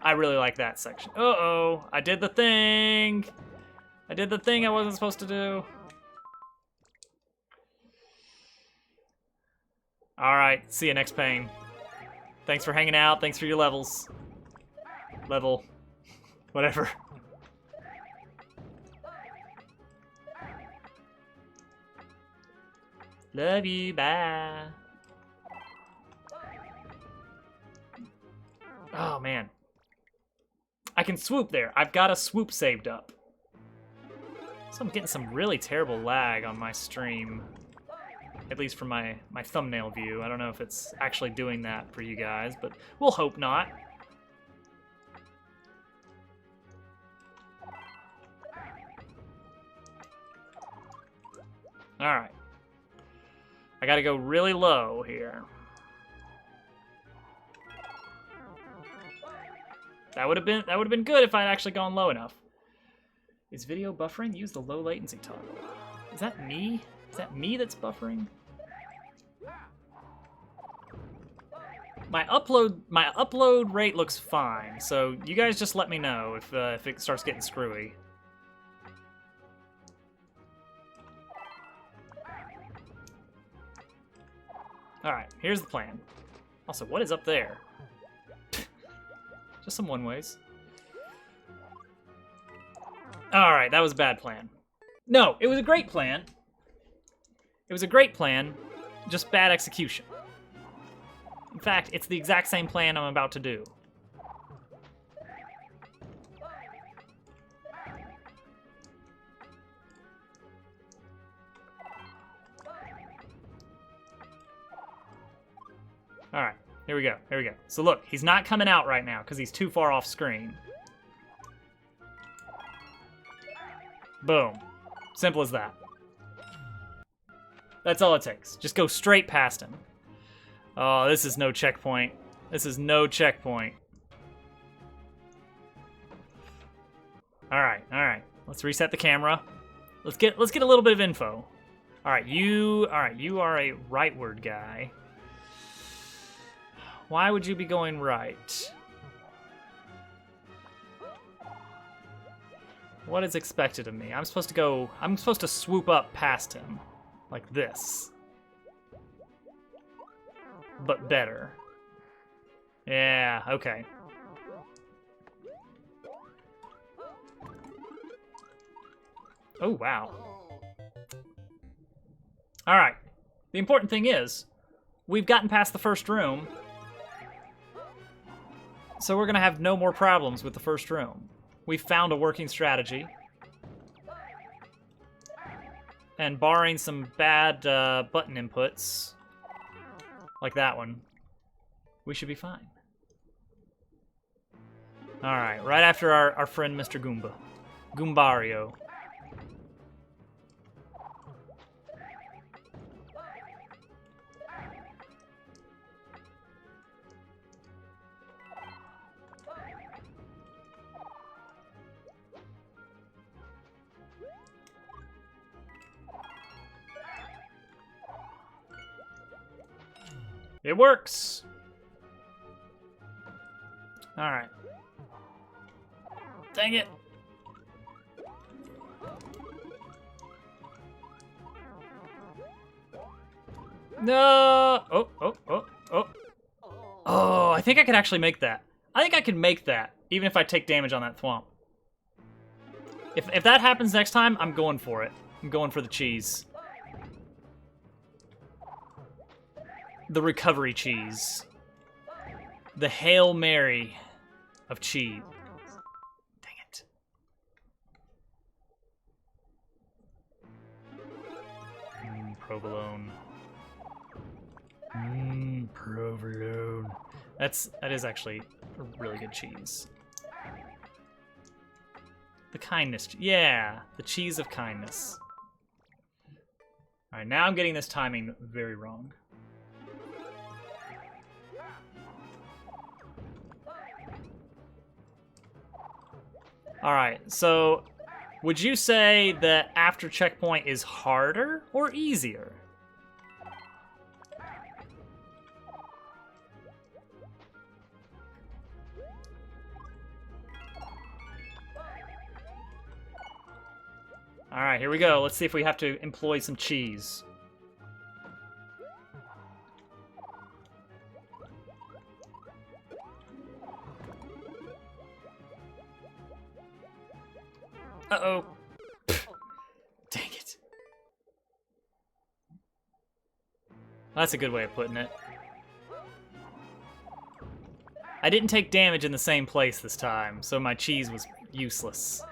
I really like that section. Uh-oh, I did the thing. I did the thing I wasn't supposed to do. All right, see you next pain. Thanks for hanging out. Thanks for your levels. Level. Whatever. Love you, bye. Oh, man. I can swoop there. I've got a swoop saved up. So I'm getting some really terrible lag on my stream. At least from my thumbnail view. I don't know if it's actually doing that for you guys, but we'll hope not. Alright. I gotta go really low here. That would have been good if I'd actually gone low enough. Is video buffering? Use the low latency toggle. Is that me? Is that me that's buffering? My upload rate looks fine, so you guys just let me know if it starts getting screwy. Alright, here's the plan. Also, what is up there? Just some one-ways. Alright, that was a bad plan. No, it was a great plan. It was a great plan, just bad execution. In fact, it's the exact same plan I'm about to do. Alright, here we go, here we go. So look, he's not coming out right now because he's too far off screen. Boom. Simple as that. That's all it takes. Just go straight past him. Oh, this is no checkpoint. This is no checkpoint. All right. Let's reset the camera. Let's get a little bit of info. All right, you are a rightward guy. Why would you be going right? What is expected of me? I'm supposed to swoop up past him. Like this. But better. Yeah, okay. Oh, wow. Alright. The important thing is, we've gotten past the first room, so we're gonna have no more problems with the first room. We've found a working strategy. And barring some bad button inputs, like that one, we should be fine. Alright, right after our friend Mr. Goomba. Goombario. It works! Alright. Dang it! No! Oh, I think I could actually make that. I think I can make that, even if I take damage on that thwomp. If that happens next time, I'm going for it. I'm going for the cheese. The recovery cheese. The Hail Mary of cheese. Dang it. Provolone. Provolone. That is actually a really good cheese. The kindness. Yeah, the cheese of kindness. All right, now I'm getting this timing very wrong. All right, so would you say that after checkpoint is harder or easier? All right, here we go. Let's see if we have to employ some cheese. Uh-oh. Dang it. That's a good way of putting it. I didn't take damage in the same place this time, so my cheese was useless.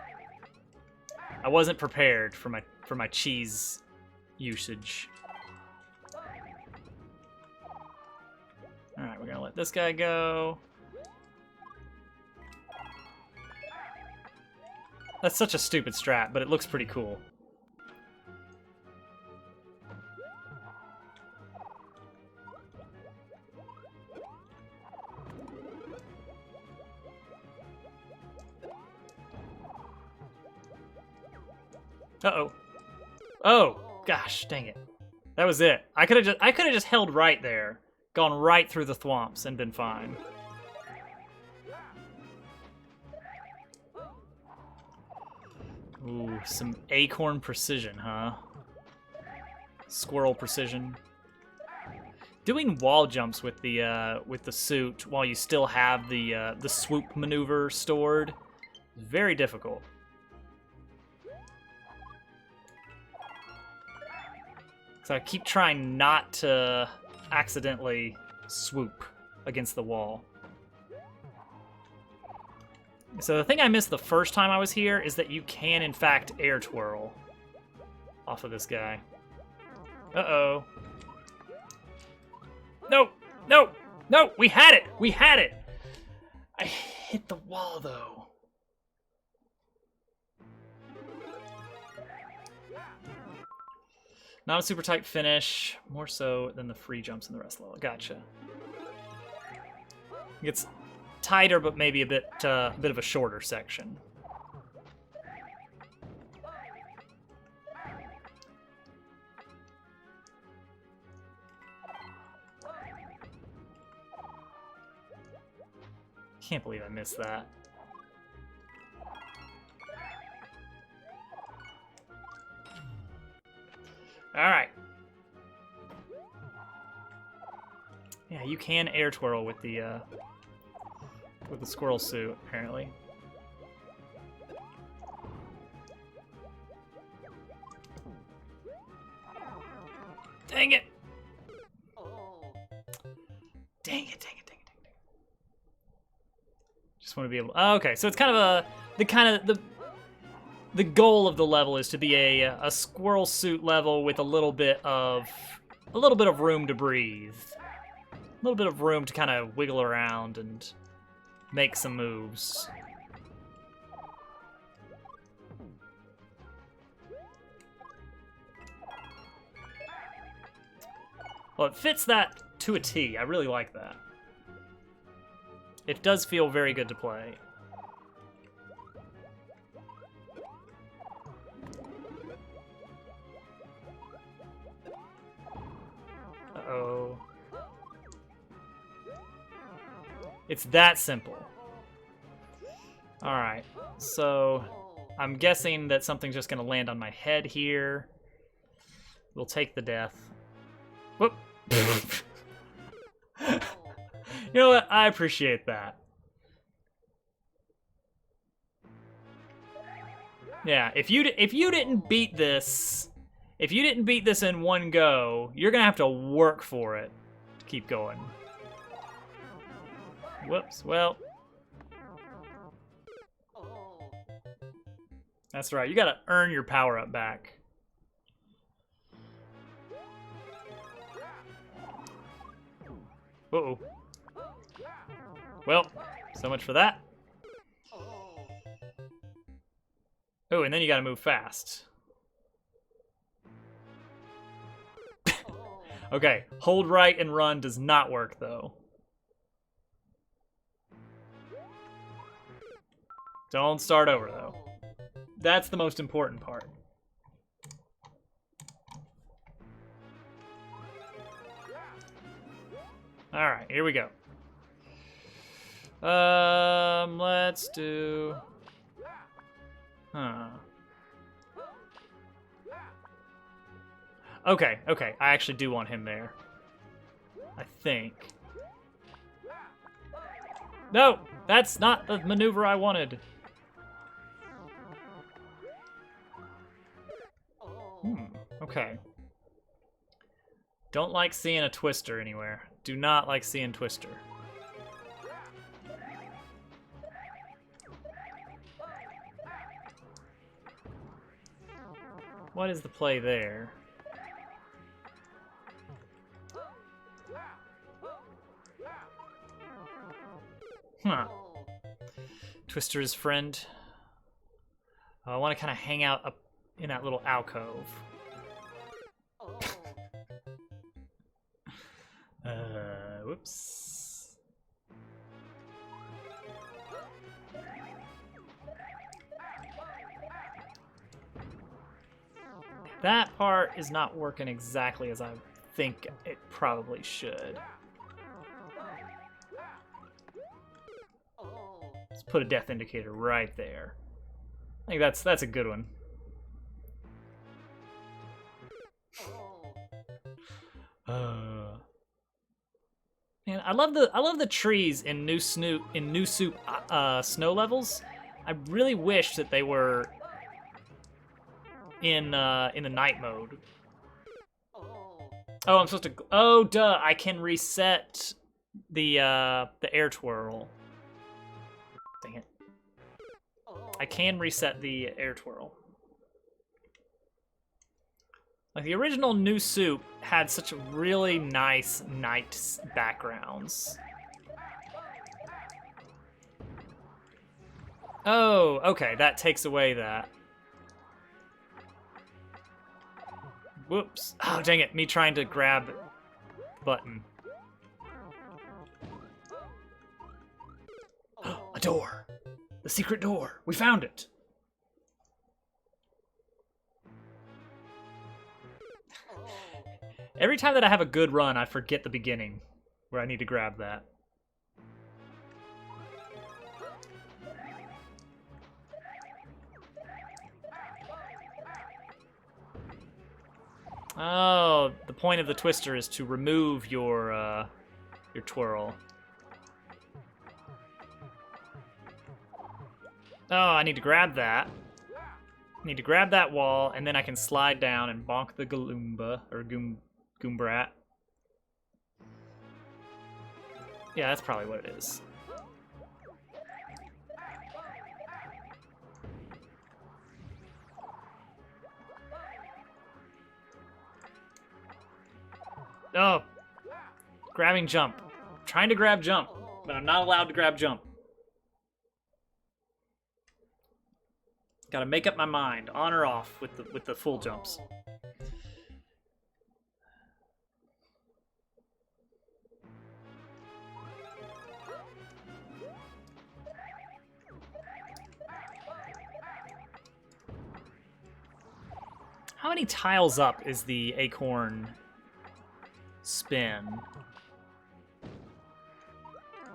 I wasn't prepared for my cheese usage. Alright, we're gonna let this guy go. That's such a stupid strat, but it looks pretty cool. Uh-oh. Oh, gosh, dang it. That was it. I could have just held right there, gone right through the thwomps and been fine. Ooh, some acorn precision, huh? Squirrel precision. Doing wall jumps with the suit while you still have the swoop maneuver stored is very difficult. So I keep trying not to accidentally swoop against the wall. So the thing I missed the first time I was here is that you can, in fact, air twirl off of this guy. Uh-oh. No! No! No! We had it! We had it! I hit the wall, though. Not a super tight finish, more so than the free jumps in the rest level. Gotcha. It gets tighter, but maybe a bit of a shorter section. Can't believe I missed that. Alright. Yeah, you can air twirl with the squirrel suit, apparently. Dang it! Dang it, dang it, dang it, dang it. Just want to be able to... Oh, okay, so it's kind of the goal of the level is to be a squirrel suit level with a little bit of room to breathe. A little bit of room to kind of wiggle around and make some moves. Well, it fits that to a T. I really like that. It does feel very good to play. Uh-oh. It's that simple. Alright, so I'm guessing that something's just gonna land on my head here. We'll take the death. Whoop! You know what? I appreciate that. Yeah, if you didn't beat this in one go, you're gonna have to work for it to keep going. Whoops, well. That's right, you gotta earn your power-up back. Uh-oh. Well, so much for that. Oh, and then you gotta move fast. Okay, hold right and run does not work, though. Don't start over, though. That's the most important part. Alright, here we go. Let's do... Huh. Okay, okay. I actually do want him there. I think. No! That's not the maneuver I wanted. Okay. Don't like seeing a twister anywhere. Do not like seeing twister. What is the play there? Huh. Twister is friend. I want to kind of hang out up in that little alcove. Whoops. That part is not working exactly as I think it probably should. Let's put a death indicator right there. I think that's a good one. Man, I love the trees in New Soup snow levels. I really wish that they were in the night mode. Oh, I'm supposed to. Oh, duh! I can reset the air twirl. Dang it! I can reset the air twirl. Like, the original New Soup had such really nice night backgrounds. Oh, okay, that takes away that. Whoops. Oh, dang it, me trying to grab the button. A door! The secret door! We found it! Every time that I have a good run, I forget the beginning, where I need to grab that. Oh, the point of the twister is to remove your twirl. Oh, I need to grab that. Need to grab that wall, and then I can slide down and bonk the Goomba, or Goombrat. Yeah, that's probably what it is. Oh! Grabbing jump. Trying to grab jump, but I'm not allowed to grab jump. Gotta make up my mind, on or off, with the full jumps. How many tiles up is the acorn spin?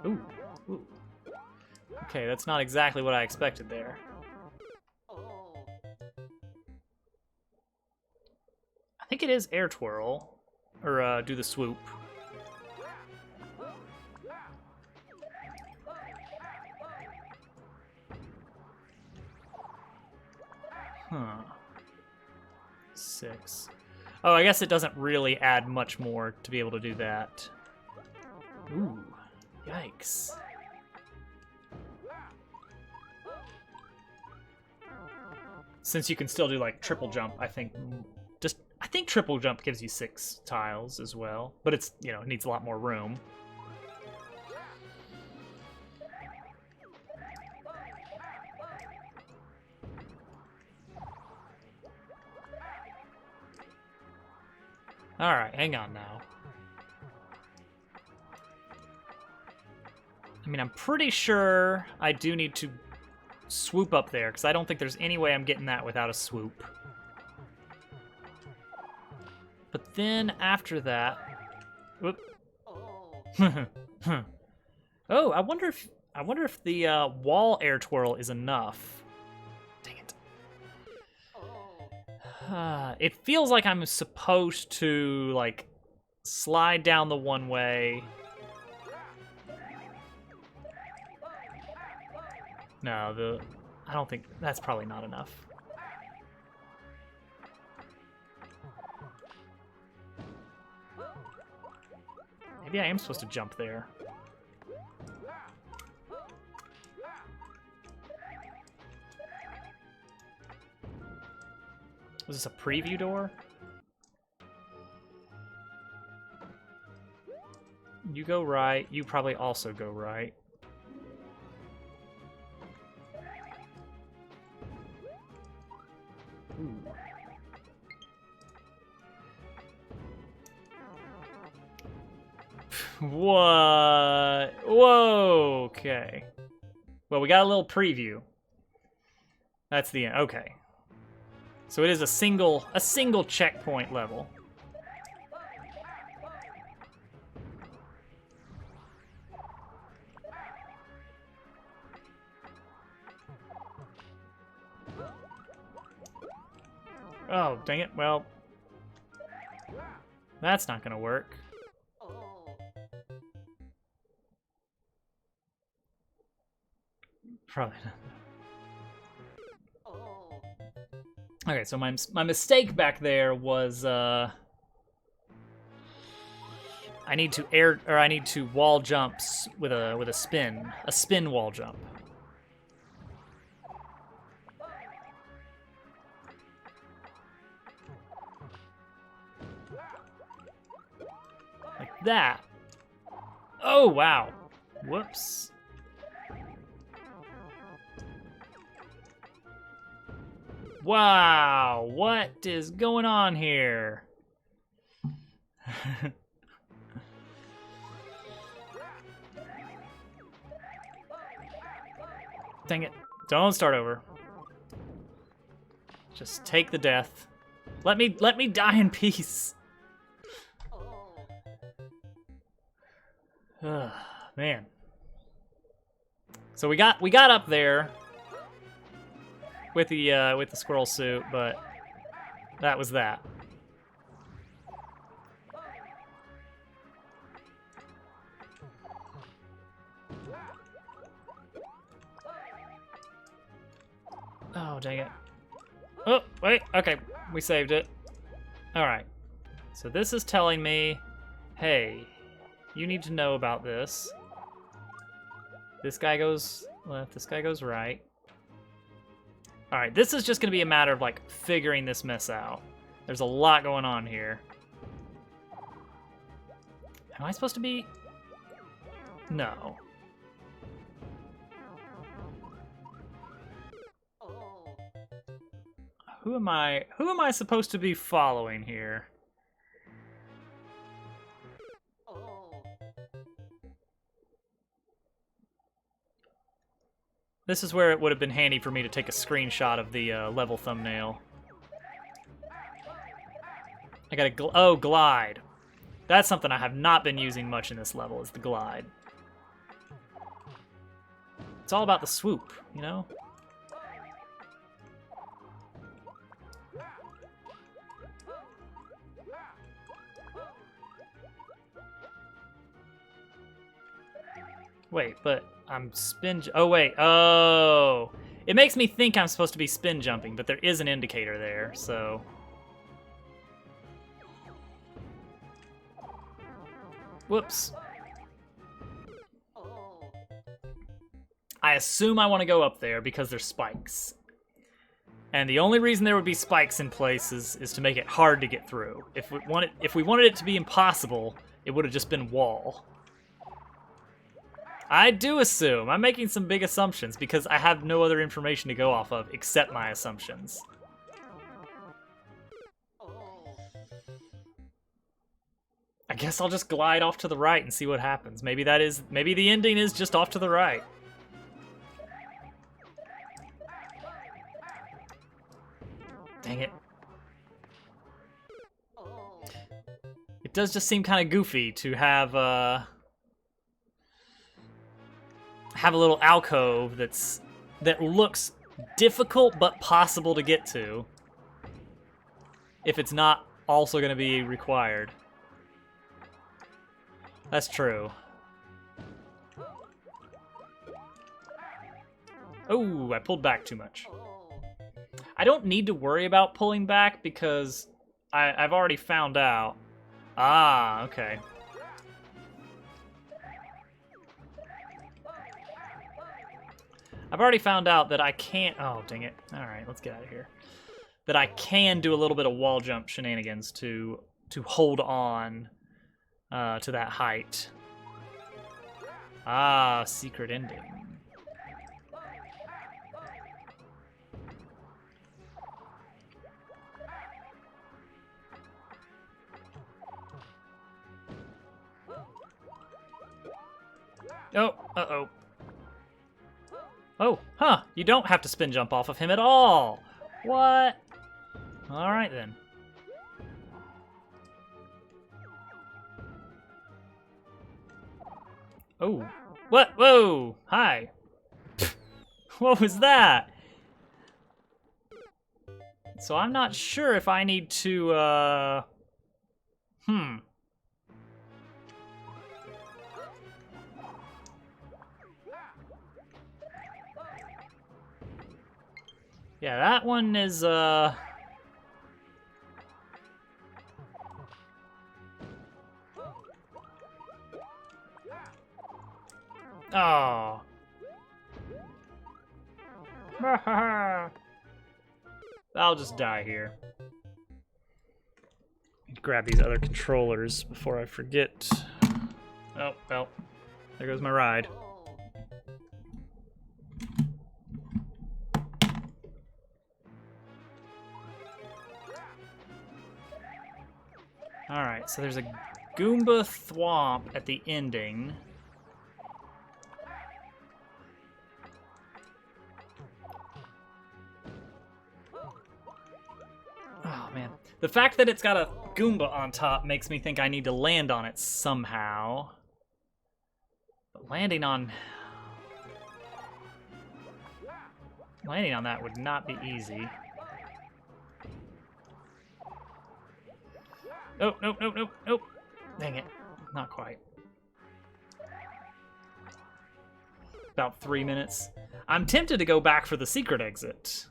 Ooh, ooh. Okay, that's not exactly what I expected there. I think it is air twirl, or do the swoop. Huh. 6. Oh, I guess it doesn't really add much more to be able to do that. Ooh, yikes. Since you can still do like triple jump, I think triple jump gives you 6 tiles as well, but it's, you know, it needs a lot more room. All right, hang on now. I mean, I'm pretty sure I do need to swoop up there, because I don't think there's any way I'm getting that without a swoop. But then after that, whoop. Oh, I wonder if the wall air twirl is enough. Dang it. It feels like I'm supposed to like slide down the one way. No, I don't think that's probably not enough. Maybe I am supposed to jump there. Was this a preview door? You go right. You probably also go right. Ooh. What? Whoa, okay. Well, we got a little preview. That's the end. Okay. So it is a single checkpoint level. Oh, dang it. Well, that's not gonna work. Probably not. Okay, so my mistake back there was I need to wall jumps with a spin wall jump. Like that. Oh, wow. Whoops. Wow, what is going on here? Dang it. Don't start over. Just take the death. Let me die in peace. Man. So we got up there with the squirrel suit, but that was that. Oh, dang it. Oh, wait. Okay, we saved it. All right. So this is telling me, hey, you need to know about this. This guy goes left, this guy goes right. All right, this is just gonna be a matter of like figuring this mess out. There's a lot going on here. Am I supposed to be? No. Who am I supposed to be following here? This is where it would have been handy for me to take a screenshot of the level thumbnail. I got a glide. That's something I have not been using much in this level, is the glide. It's all about the swoop, you know? Wait, but I'm oh wait, oh! It makes me think I'm supposed to be spin jumping, but there is an indicator there, so... Whoops. I assume I want to go up there because there's spikes. And the only reason there would be spikes in places is to make it hard to get through. If we wanted it to be impossible, it would have just been wall. I do assume. I'm making some big assumptions because I have no other information to go off of except my assumptions. I guess I'll just glide off to the right and see what happens. Maybe the ending is just off to the right. Dang it. It does just seem kind of goofy to have a little alcove that looks difficult but possible to get to if it's not also going to be required. That's true. Oh, I pulled back too much. I don't need to worry about pulling back because I've already found out. Ah, okay. I've already found out that I can't... Oh, dang it. All right, let's get out of here. That I can do a little bit of wall jump shenanigans to hold on to that height. Ah, secret ending. Oh, uh-oh. Oh, huh, you don't have to spin jump off of him at all. What? All right, then. Oh, what? Whoa, hi. What was that? So I'm not sure if I need to, Yeah, that one is, Oh. I'll just die here. Grab these other controllers before I forget. Oh, well, there goes my ride. Alright, so there's a Goomba Thwomp at the ending. Oh, man. The fact that it's got a Goomba on top makes me think I need to land on it somehow. But landing on that would not be easy. Nope, nope, nope, nope, nope. Dang it. Not quite. About 3 minutes. I'm tempted to go back for the secret exit.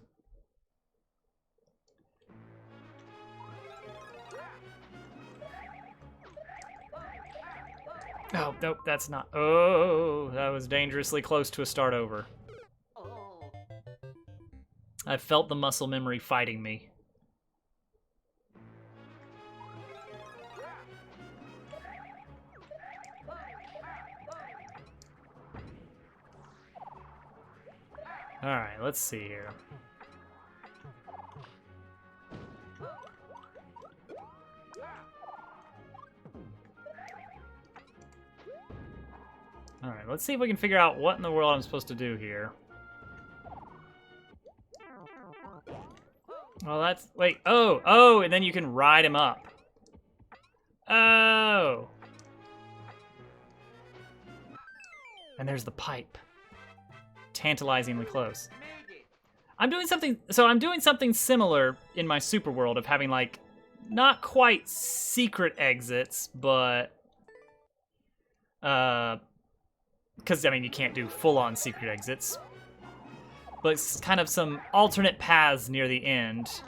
Oh, nope, that's not. Oh, that was dangerously close to a start over. I felt the muscle memory fighting me. Alright, let's see here. Alright, let's see if we can figure out what in the world I'm supposed to do here. Well, that's... Wait, oh, and then you can ride him up. Oh! And there's the pipe. Tantalizingly close. I'm doing something similar in my super world of having, like, not quite secret exits, but... Because, I mean, you can't do full-on secret exits. But it's kind of some alternate paths near the end.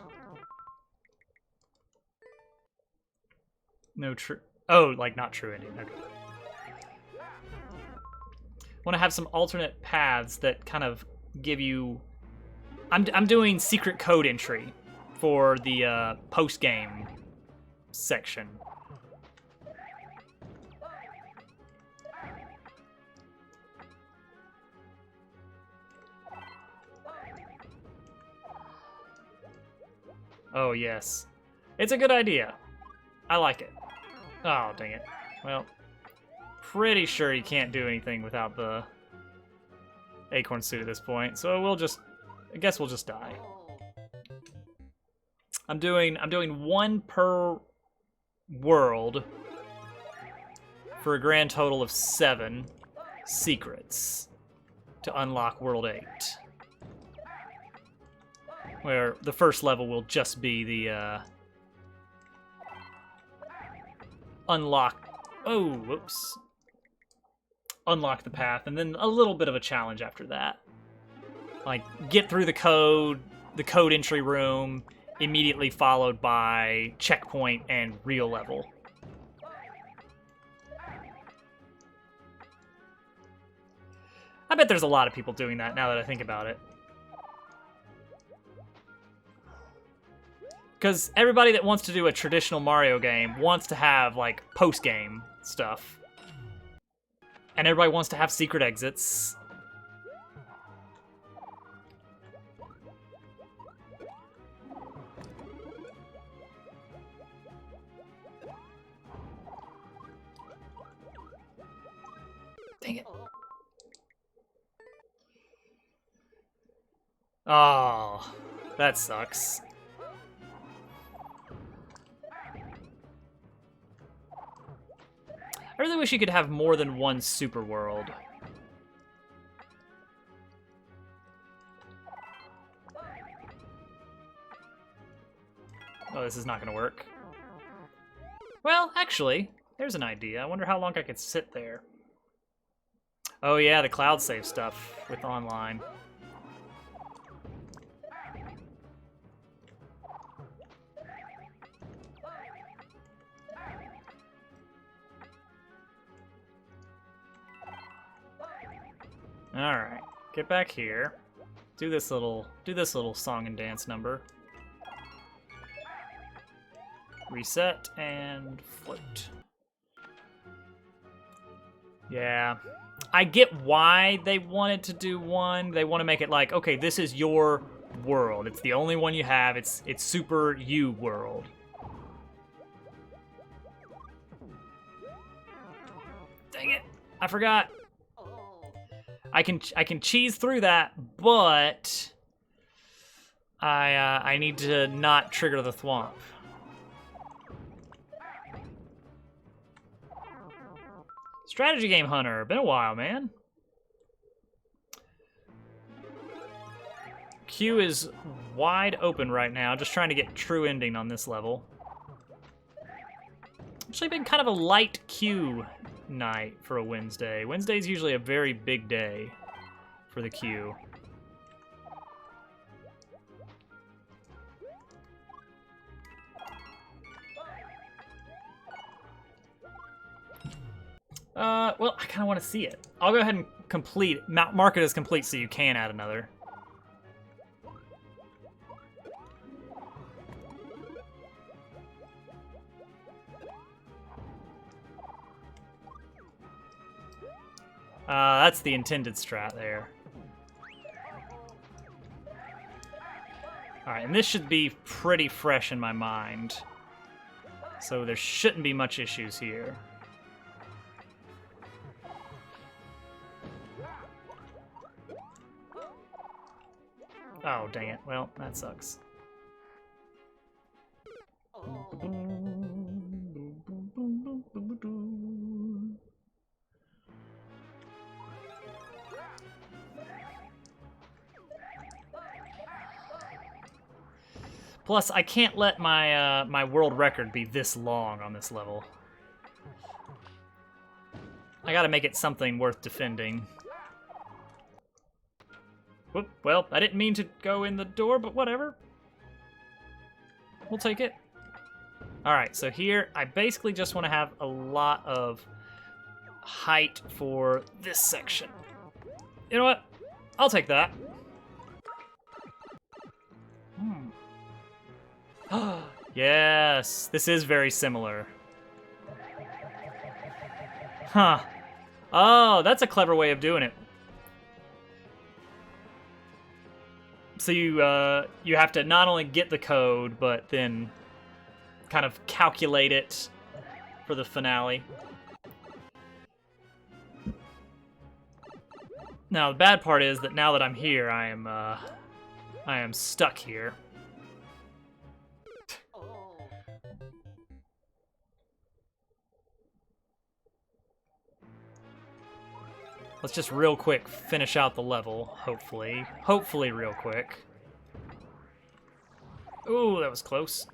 No true... Oh, like, not true ending. Okay. Want to have some alternate paths that kind of give you... I'm doing secret code entry for the post-game section. Oh, yes. It's a good idea. I like it. Oh, dang it. Well, pretty sure you can't do anything without the acorn suit at this point, so we'll just... I guess we'll just die. I'm doing one per world for a grand total of 7 secrets to unlock World 8. Where the first level will just be the unlock... Oh, whoops. Unlock the path, and then a little bit of a challenge after that. Like, get through the code entry room, immediately followed by checkpoint and real level. I bet there's a lot of people doing that now that I think about it. Because everybody that wants to do a traditional Mario game wants to have, like, post-game stuff. And everybody wants to have secret exits. Dang it. Oh, that sucks. I really wish you could have more than one super world. Oh, this is not going to work. Well, actually, there's an idea. I wonder how long I could sit there. Oh yeah, the cloud save stuff with online. Alright, get back here. Do this little song and dance number. Reset and float. Yeah. I get why they wanted to do one. They want to make it like, okay, this is your world. It's the only one you have. It's super you world. Dang it. I forgot. I can cheese through that, but I need to not trigger the thwomp. Strategy game hunter, been a while, man. Q is wide open right now, just trying to get true ending on this level. Actually been kind of a light Q night for a Wednesday. Wednesday's usually a very big day for the Q. Well, I kind of want to see it. I'll go ahead and mark it as complete so you can add another. That's the intended strat there. Alright, and this should be pretty fresh in my mind. So there shouldn't be much issues here. Oh, dang it. Well, that sucks. Plus, I can't let my my world record be this long on this level. I gotta make it something worth defending. Whoop, well, I didn't mean to go in the door, but whatever. We'll take it. Alright, so here, I basically just want to have a lot of height for this section. You know what? I'll take that. Yes, this is very similar. Huh. Oh, that's a clever way of doing it. So you have to not only get the code, but then kind of calculate it for the finale. Now, the bad part is that now that I'm here, I am stuck here. Let's just real quick finish out the level, hopefully. Hopefully real quick. Ooh, that was close.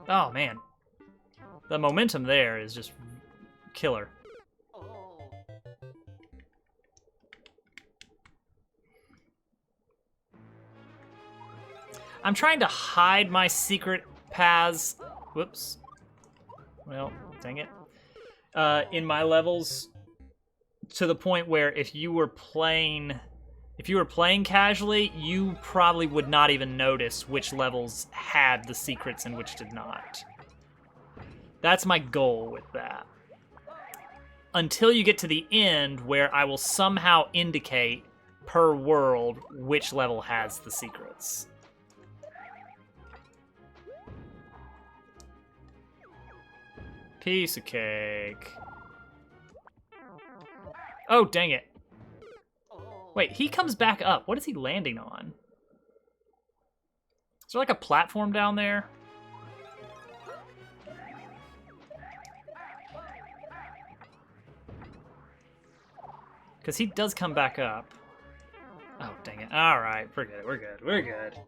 Oh, man. The momentum there is just killer. I'm trying to hide my secret paths. Whoops. Well, dang it. In my levels, to the point where if you were playing casually, you probably would not even notice which levels had the secrets and which did not. That's my goal with that. Until you get to the end, where I will somehow indicate per world which level has the secrets. Piece of cake. Oh, dang it. Wait, he comes back up. What is he landing on? Is there like a platform down there? Because he does come back up. Oh, dang it. All right, forget it. We're good. We're good.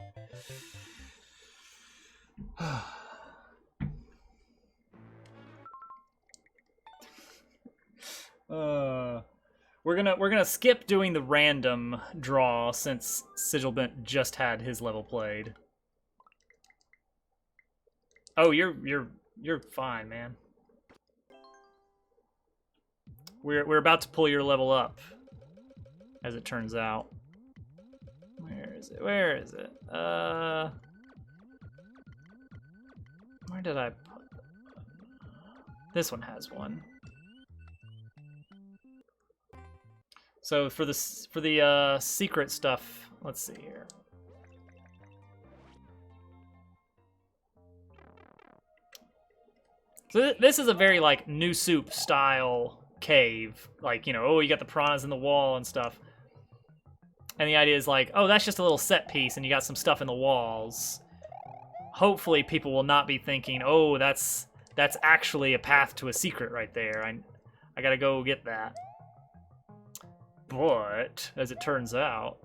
We're gonna skip doing the random draw since Sigilbent just had his level played. Oh, you're fine, man. We're about to pull your level up, as it turns out. Where is it? Where is it? Where did I put it? This one has one. So for the secret stuff, let's see here. So this is a very like New Soup style cave, like, you know, oh, you got the piranhas in the wall and stuff. And the idea is like, oh, that's just a little set piece and you got some stuff in the walls. Hopefully people will not be thinking, oh, that's actually a path to a secret right there. I gotta go get that. But, as it turns out,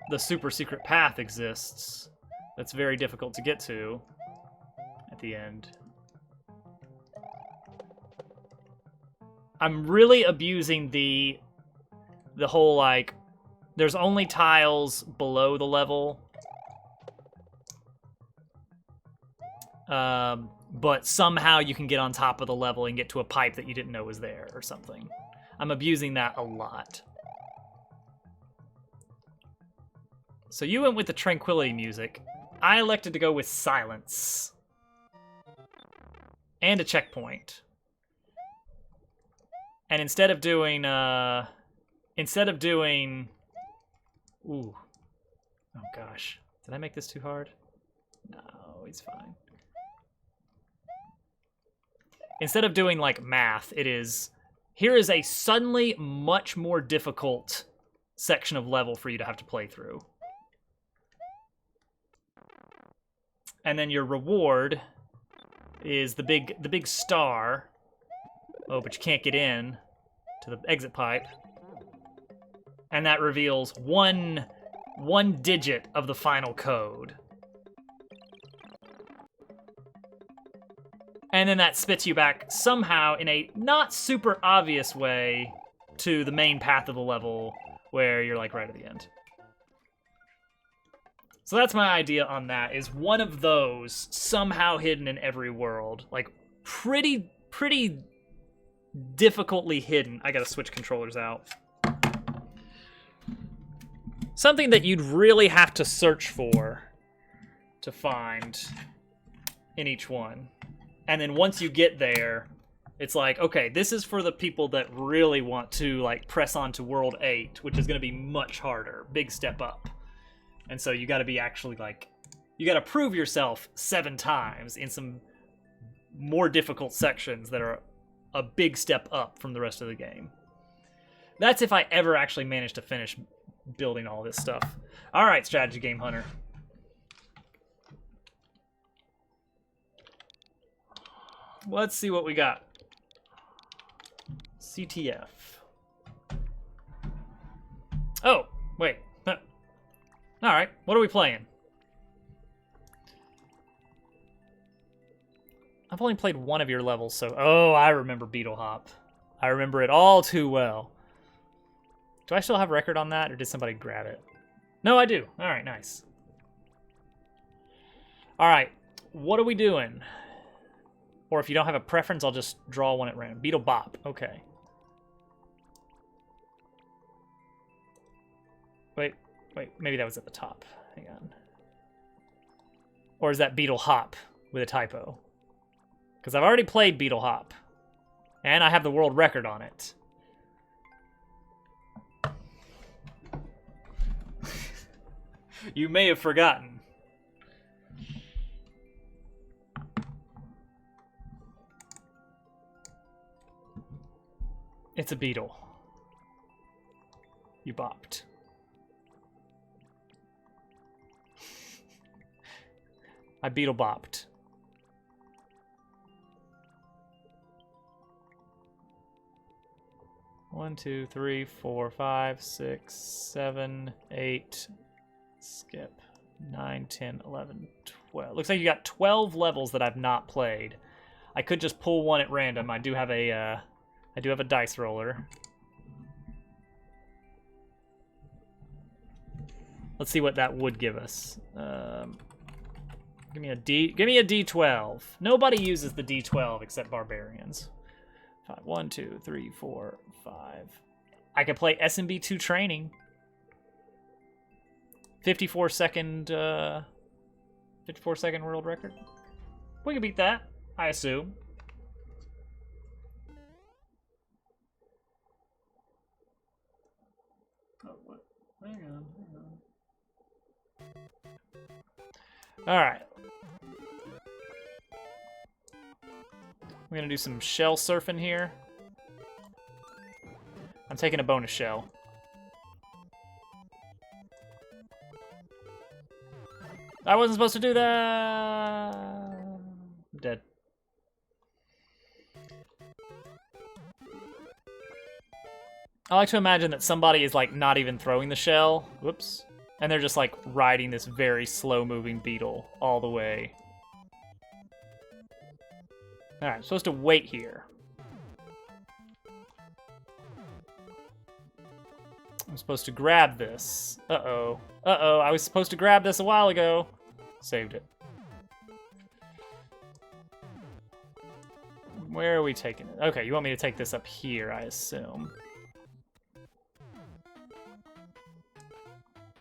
the super secret path exists that's very difficult to get to at the end. I'm really abusing the whole, like, There's only tiles below the level. But somehow you can get on top of the level and get to a pipe that you didn't know was there or something. I'm abusing that a lot. So you went with the tranquility music. I elected to go with silence. And a checkpoint. And instead of doing, ooh. Oh gosh. Did I make this too hard? No, it's fine. Instead of doing like math, it is, here is a suddenly much more difficult section of level for you to have to play through. And then your reward is the big star. Oh, but you can't get in to the exit pipe. And that reveals one digit of the final code. And then that spits you back somehow in a not super obvious way to the main path of the level where you're like right at the end. So that's my idea on that, is one of those somehow hidden in every world. Like pretty difficultly hidden. I gotta switch controllers out. Something that you'd really have to search for to find in each one. And then once you get there, it's like, okay, this is for the people that really want to like press on to World 8, which is going to be much harder. Big step up. And so you got to be actually like, you got to prove yourself 7 times in some more difficult sections that are a big step up from the rest of the game. That's if I ever actually manage to finish building all this stuff. All right, Strategy Game Hunter. Let's see what we got. CTF. Oh, wait. All right, what are we playing? I've only played one of your levels, so... Oh, I remember Beetle Hop. I remember it all too well. Do I still have a record on that, or did somebody grab it? No, I do. All right, nice. All right, what are we doing? Or if you don't have a preference, I'll just draw one at random. Beetle Bop. Okay. Wait. Maybe that was at the top. Hang on. Or is that Beetle Hop with a typo? Because I've already played Beetle Hop. And I have the world record on it. You may have forgotten. It's a beetle. You bopped. I beetle bopped. One, 2, 3, 4, 5, 6, 7, 8. Skip. 9, 10, 11, 12. Looks like you got 12 levels that I've not played. I could just pull one at random. I do have a dice roller. Let's see what that would give us. Give me a D12. Nobody uses the D12 except barbarians. 1, 2, 3, 4, 5. I could play SMM2 training. 54 second world record. We can beat that, I assume. Oh, what? Hang on. All right. We're gonna do some shell surfing here. I'm taking a bonus shell. I wasn't supposed to do that. I'm dead. I like to imagine that somebody is like not even throwing the shell. Whoops. And they're just like riding this very slow-moving beetle all the way. Alright, I'm supposed to wait here. I'm supposed to grab this. Uh-oh. Uh-oh, I was supposed to grab this a while ago. Saved it. Where are we taking it? Okay, you want me to take this up here, I assume.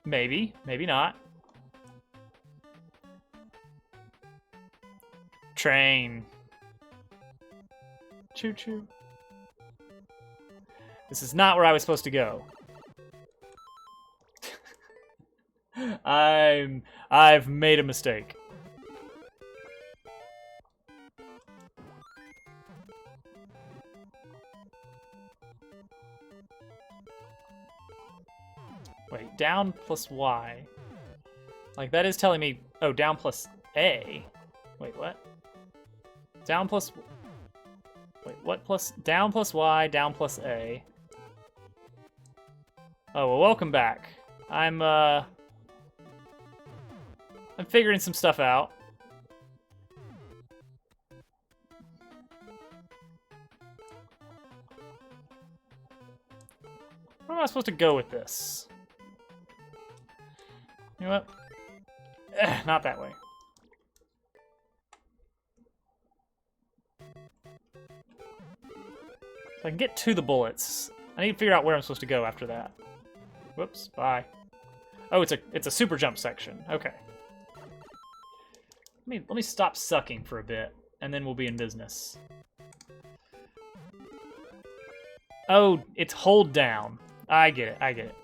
Maybe. Maybe not. Train. Choo-choo. This is not where I was supposed to go. I've made a mistake. Wait, down plus Y. Like, that is telling me... Oh, down plus A. Wait, what? Down plus... Wait, what plus... Down plus Y, down plus A. Oh, well, welcome back. I'm figuring some stuff out. Where am I supposed to go with this? You know what? Not that way. So I can get to the bullets. I need to figure out where I'm supposed to go after that. Whoops, bye. Oh, it's a super jump section. Okay. Let me stop sucking for a bit, and then we'll be in business. Oh, it's hold down. I get it, I get it.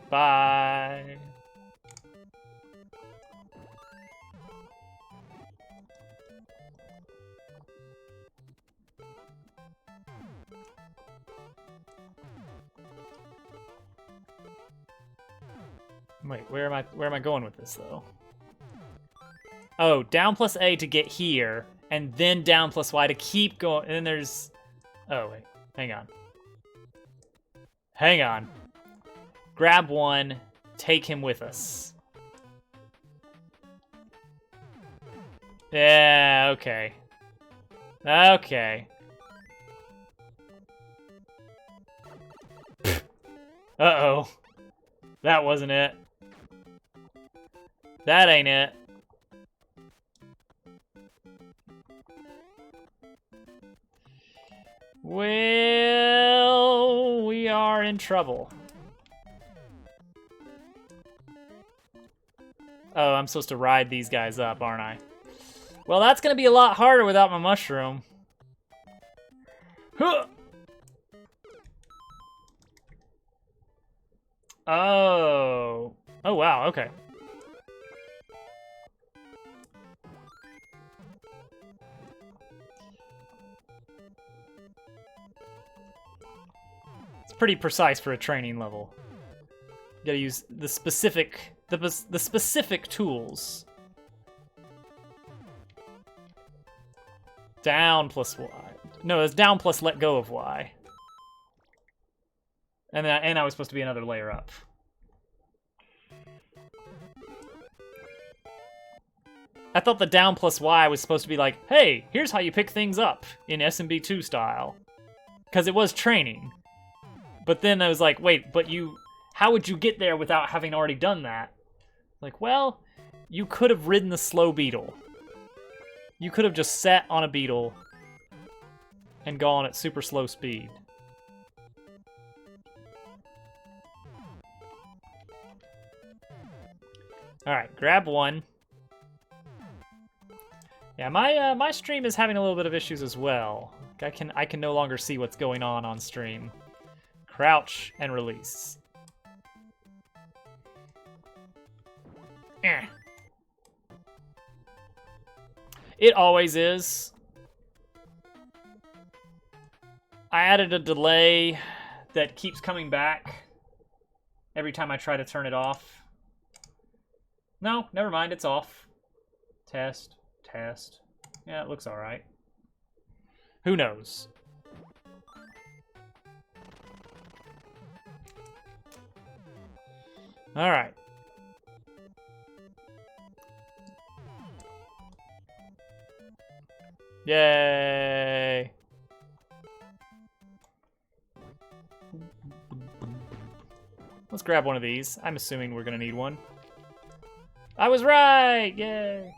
Bye. Wait, where am I going with this though? Oh, down plus A to get here, and then down plus Y to keep going, and then there's... Oh, wait, hang on. Hang on. Grab one, take him with us. Yeah, okay. Okay. Uh-oh. That wasn't it. That ain't it. Well, we are in trouble. Oh, I'm supposed to ride these guys up, aren't I? Well, that's gonna be a lot harder without my mushroom. Huh. Oh. Oh, wow, okay. It's pretty precise for a training level. You gotta use the specific tools. Down plus Y. No, it's down plus let go of Y. And I was supposed to be another layer up. I thought the down plus Y was supposed to be like, hey, here's how you pick things up in SMB2 style. Because it was training. But then I was like, wait, but how would you get there without having already done that? Like, well, you could have ridden the slow beetle. You could have just sat on a beetle and gone at super slow speed. Alright, grab one. Yeah, my stream is having a little bit of issues as well. I can no longer see what's going on stream. Crouch and release. Eh. It always is. I added a delay that keeps coming back every time I try to turn it off. No, never mind, it's off. Test. Yeah, it looks alright. Who knows? Alright. Yay! Let's grab one of these. I'm assuming we're gonna need one. I was right! Yay!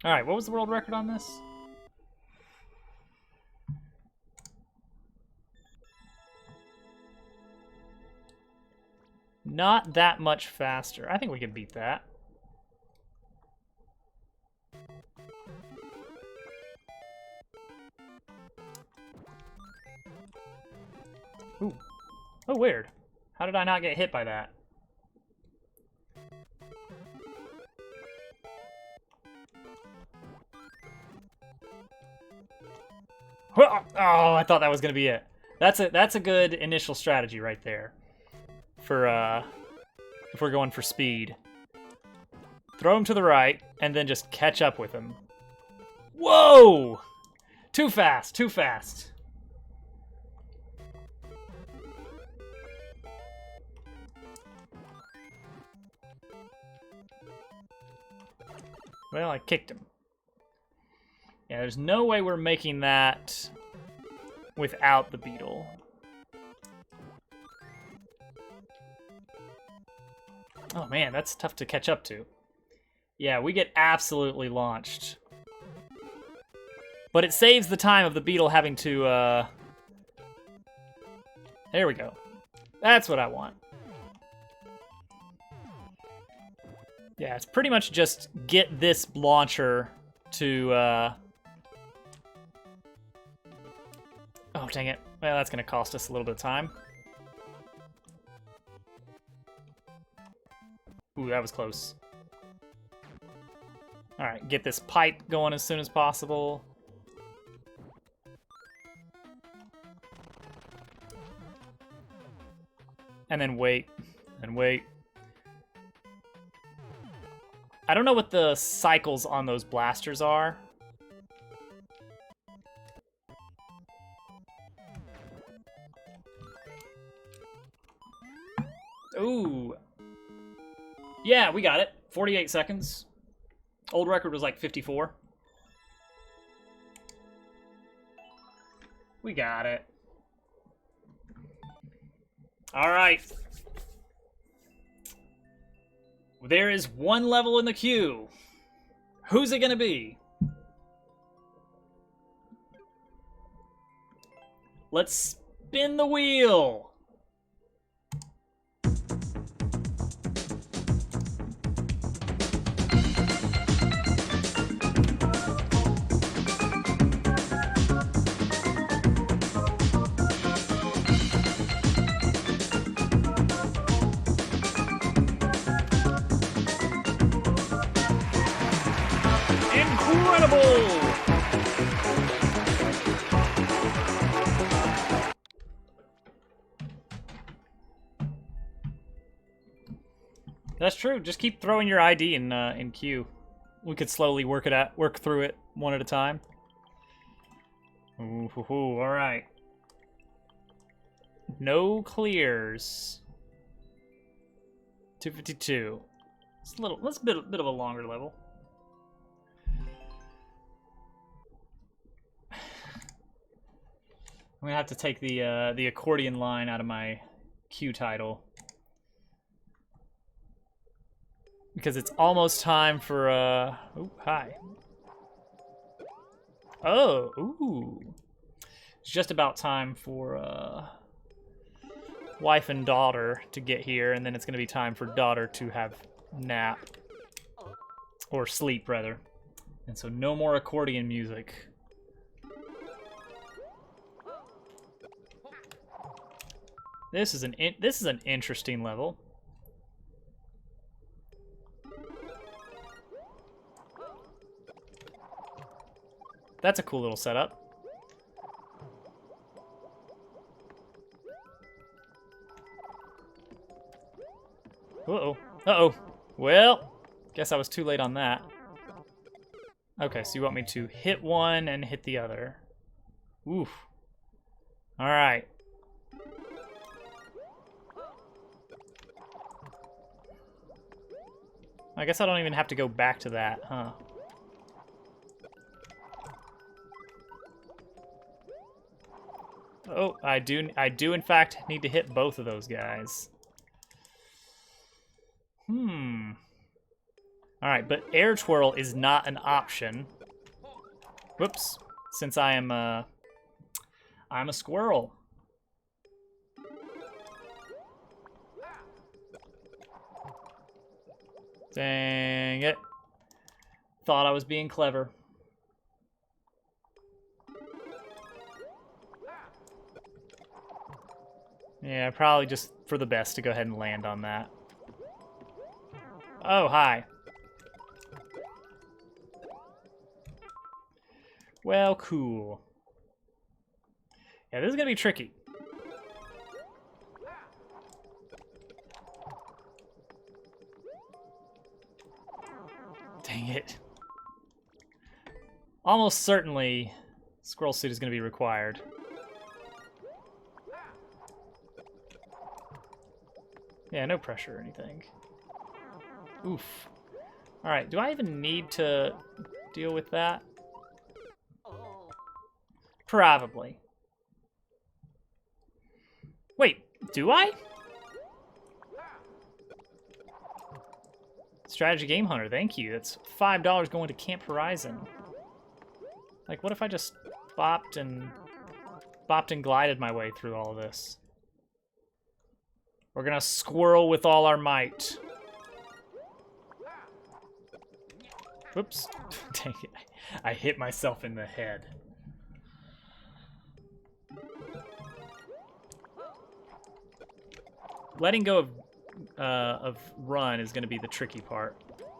Alright, what was the world record on this? Not that much faster. I think we can beat that. Ooh. Oh, weird. How did I not get hit by that? Oh, I thought that was gonna be it. That's a good initial strategy right there. For if we're going for speed. Throw him to the right and then just catch up with him. Whoa! Too fast, too fast. Well, I kicked him. Yeah, there's no way we're making that without the beetle. Oh man, that's tough to catch up to. Yeah, we get absolutely launched. But it saves the time of the beetle having to, There we go. That's what I want. Yeah, it's pretty much just get this launcher to, Oh, dang it. Well, that's gonna cost us a little bit of time. Ooh, that was close. Alright, get this pipe going as soon as possible. And then wait. And wait. I don't know what the cycles on those blasters are. Ooh. Yeah, we got it. 48 seconds. Old record was like 54. We got it. All right. There is one level in the queue. Who's it gonna be? Let's spin the wheel. Incredible! That's true. Just keep throwing your ID in queue. We could slowly work through it one at a time. Ooh, all right. No clears. 252. It's a bit of a longer level. I'm gonna have to take the accordion line out of my queue title because it's almost time for oh, hi. Oh, ooh. It's just about time for wife and daughter to get here, and then it's gonna be time for daughter to have nap or sleep rather. And so no more accordion music. This is an interesting level. That's a cool little setup. Uh-oh. Uh-oh. Well, guess I was too late on that. Okay, so you want me to hit one and hit the other. Oof. All right. I guess I don't even have to go back to that, huh? Oh, I do in fact need to hit both of those guys. Alright, but air twirl is not an option. Whoops. Since I'm a squirrel. Dang it. Thought I was being clever. Yeah, probably just for the best to go ahead and land on that. Oh, hi. Well, cool. Yeah, this is gonna be tricky. Dang it. Almost certainly, squirrel suit is gonna be required. Yeah, no pressure or anything. Oof. Alright, do I even need to deal with that? Probably. Wait, do I? Strategy Game Hunter, thank you. That's $5 going to Camp Horizon. Like, what if I just bopped and glided my way through all of this? We're gonna squirrel with all our might. Whoops. Dang it. I hit myself in the head. Letting go of run is gonna be the tricky part.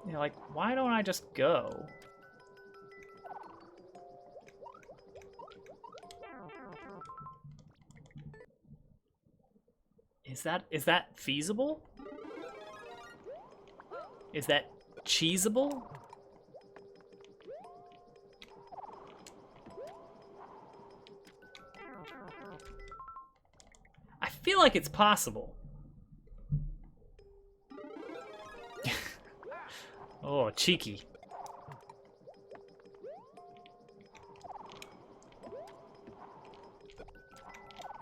You know, like, why don't I just go? Is that feasible? Is that cheesable? I feel like it's possible. Oh, cheeky.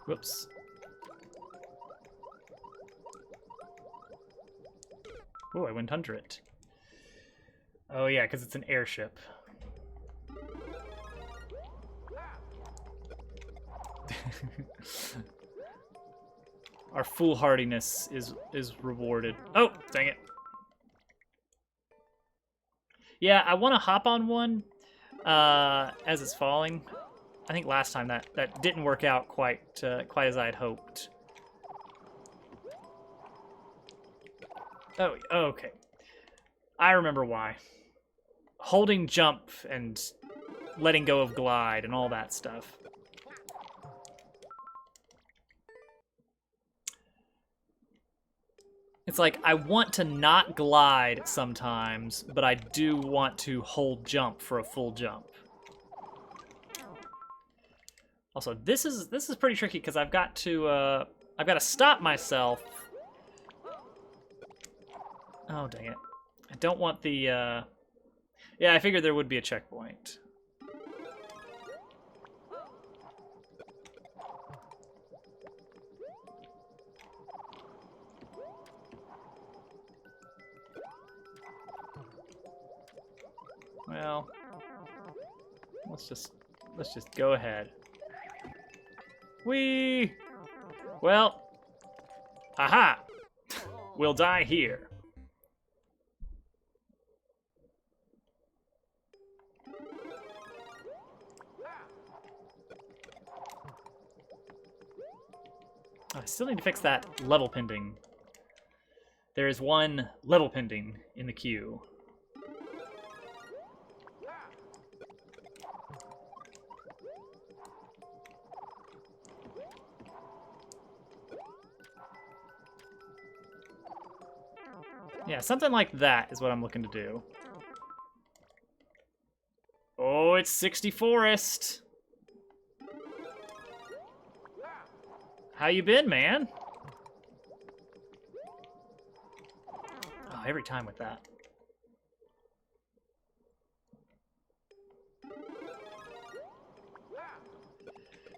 Whoops. Oh, I went under it. Oh yeah, because it's an airship. Our foolhardiness is rewarded. Oh, dang it. Yeah, I want to hop on one as it's falling. I think last time that didn't work out quite as I had hoped. Oh, okay. I remember why. Holding jump and letting go of glide and all that stuff. It's like, I want to not glide sometimes, but I do want to hold jump for a full jump. Also, this is pretty tricky because I've got to stop myself. Oh, dang it. I don't want the, Yeah, I figured there would be a checkpoint. Well, let's just go ahead. Whee! Well, aha! We'll die here. I still need to fix that level pending. There is one level pending in the queue. Yeah, something like that is what I'm looking to do. Oh, it's 60 Forest. How you been, man? Oh, every time with that.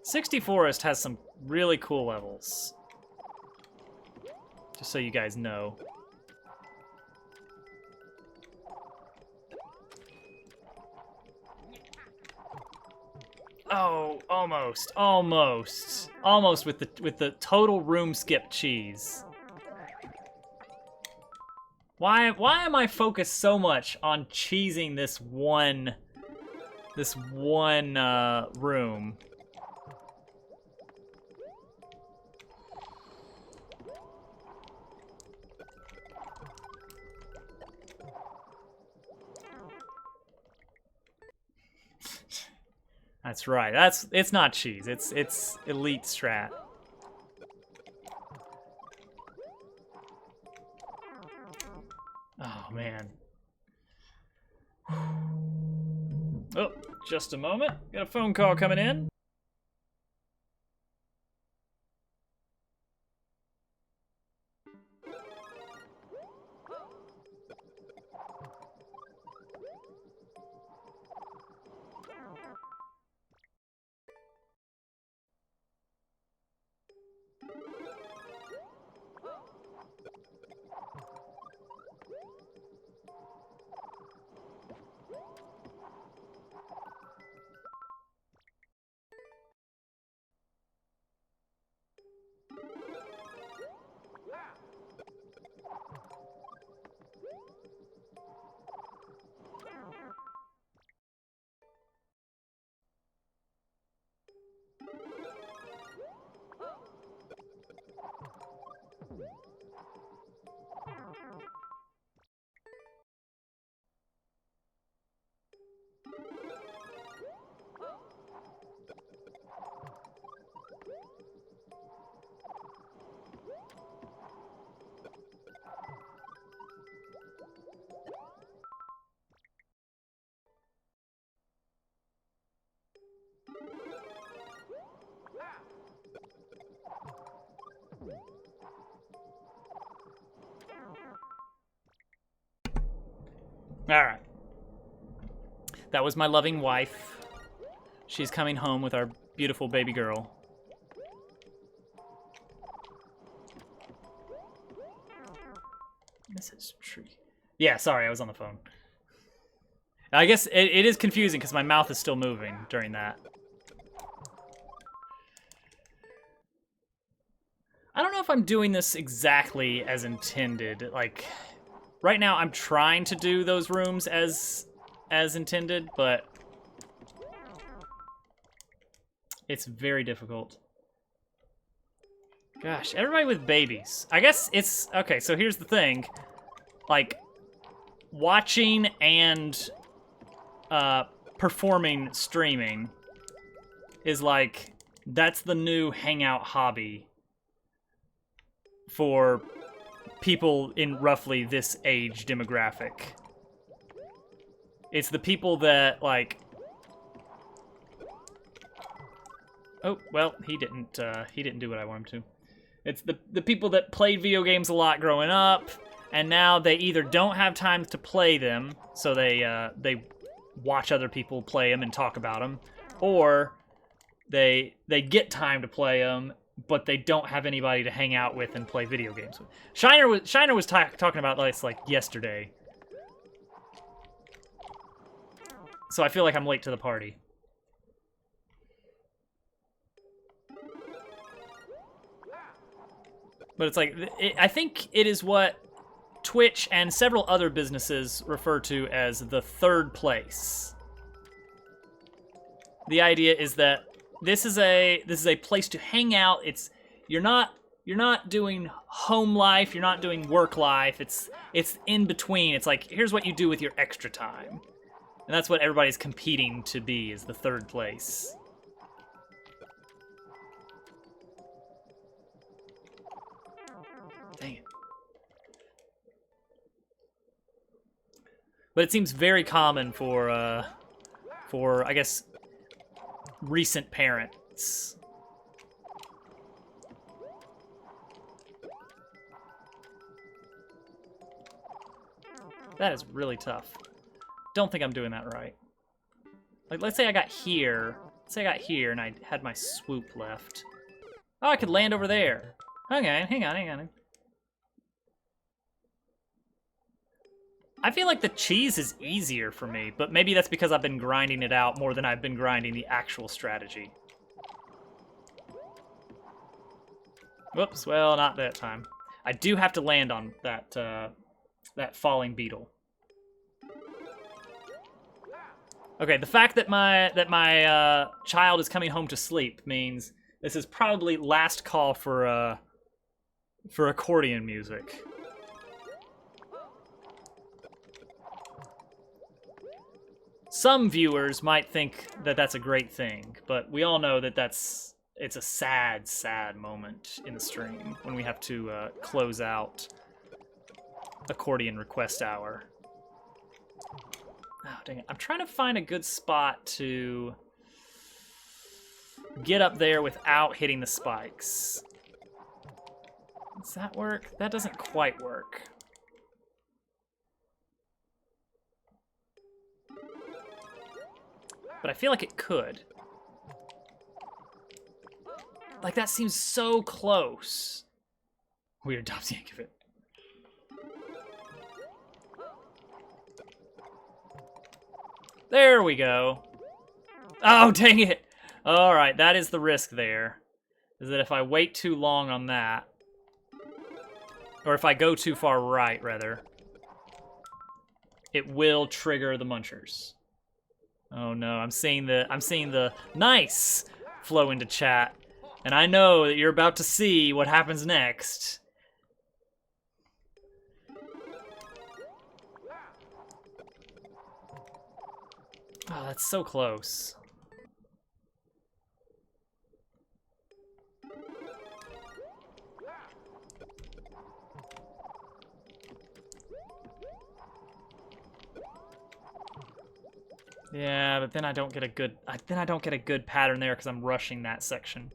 '60 Forest has some really cool levels. Just so you guys know. Oh, almost with the total room skip cheese. Why am I focused so much on cheesing this one room? That's right. It's not cheese. It's elite strat. Oh man. Oh, just a moment. Got a phone call coming in. All right. That was my loving wife. She's coming home with our beautiful baby girl. This is tree. Yeah, sorry, I was on the phone. I guess it is confusing because my mouth is still moving during that. I don't know if I'm doing this exactly as intended. Like, right now I'm trying to do those rooms as intended, but it's very difficult. Gosh, everybody with babies. I guess it's, okay, so here's the thing. Like, watching and performing streaming is like, that's the new hangout hobby for people in roughly this age demographic. It's the people that, like... Oh, well, he didn't do what I want him to. It's the people that played video games a lot growing up, and now they either don't have time to play them, so they watch other people play them and talk about them, or they get time to play them, but they don't have anybody to hang out with and play video games with. Shiner was talking about this like yesterday, so I feel like I'm late to the party. But it's like, I think it is what Twitch and several other businesses refer to as the third place. The idea is that this is a place to hang out. It's you're not doing home life, you're not doing work life. It's in between. It's like, here's what you do with your extra time. And that's what everybody's competing to be, is the third place. Dang it. But it seems very common for I guess, recent parents. That is really tough. Don't think I'm doing that right. Like, let's say I got here. Let's say I got here and I had my swoop left. Oh, I could land over there. Okay, hang on. I feel like the cheese is easier for me, but maybe that's because I've been grinding it out more than I've been grinding the actual strategy. Whoops, well, not that time. I do have to land on that, that falling beetle. Okay, the fact that my child is coming home to sleep means this is probably last call for accordion music. Some viewers might think that that's a great thing, but we all know that it's a sad, sad moment in the stream when we have to close out accordion request hour. Oh, dang it. I'm trying to find a good spot to get up there without hitting the spikes. Does that work? That doesn't quite work. But I feel like it could. Like, that seems so close. Weird Dobbs yank of it. There we go. Oh, dang it. All right, that is the risk there. Is that if I wait too long on that, or if I go too far right, rather, it will trigger the munchers. Oh no, I'm seeing the nice flow into chat, and I know that you're about to see what happens next. Oh, that's so close. Yeah, but then I don't get a good pattern there because I'm rushing that section.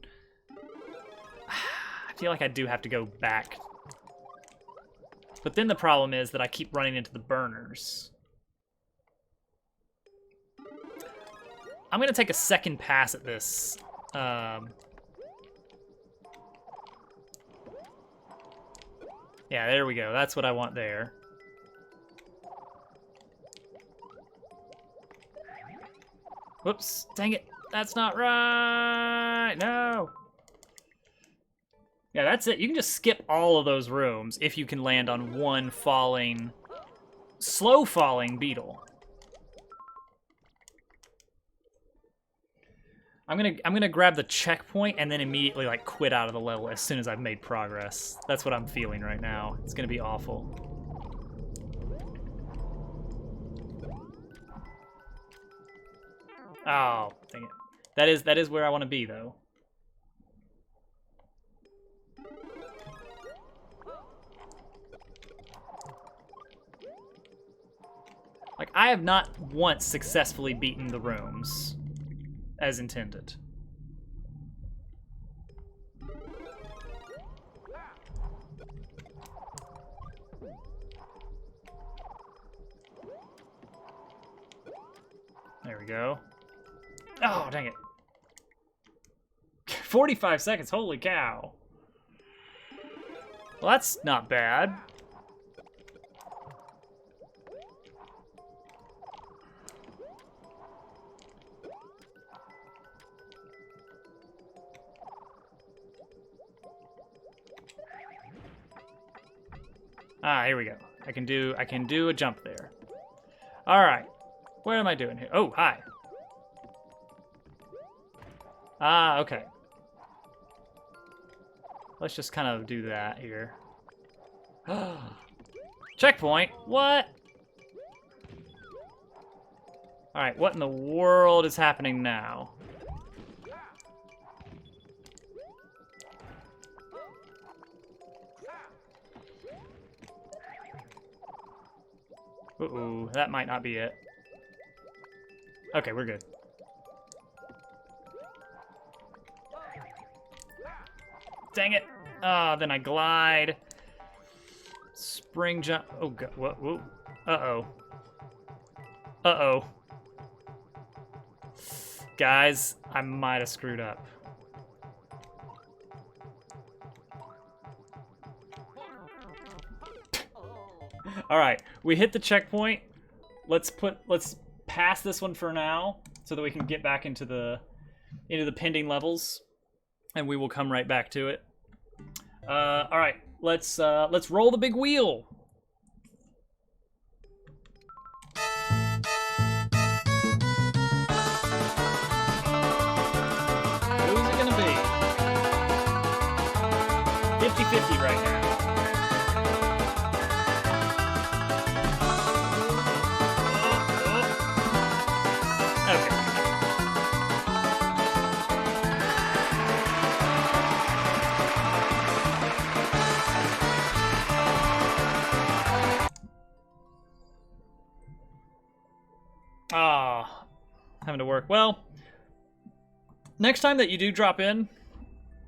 I feel like I do have to go back. But then the problem is that I keep running into the burners. I'm gonna take a second pass at this. Yeah, there we go. That's what I want there. Whoops, dang it. That's not right. No. Yeah, that's it. You can just skip all of those rooms if you can land on one falling, slow falling beetle. I'm gonna grab the checkpoint and then immediately like quit out of the level as soon as I've made progress. That's what I'm feeling right now. It's gonna be awful. Oh, dang it. That is where I want to be though. Like, I have not once successfully beaten the rooms as intended. There we go. Oh, dang it. 45 seconds, holy cow. Well, that's not bad. Ah, here we go. I can do a jump there. All right. What am I doing here? Oh, hi. Ah, okay. Let's just kind of do that here. Checkpoint? What? All right, what in the world is happening now? Uh-oh, that might not be it. Okay, we're good. Dang it. Oh, then I glide. Spring jump. Oh, God. Whoa. Uh-oh. Uh-oh. Guys, I might have screwed up. All right, we hit the checkpoint. Let's pass this one for now, so that we can get back into the pending levels, and we will come right back to it. All right, let's roll the big wheel. Who's it gonna be? 50-50 right now. Okay. Ah, having to work. Well, next time that you do drop in,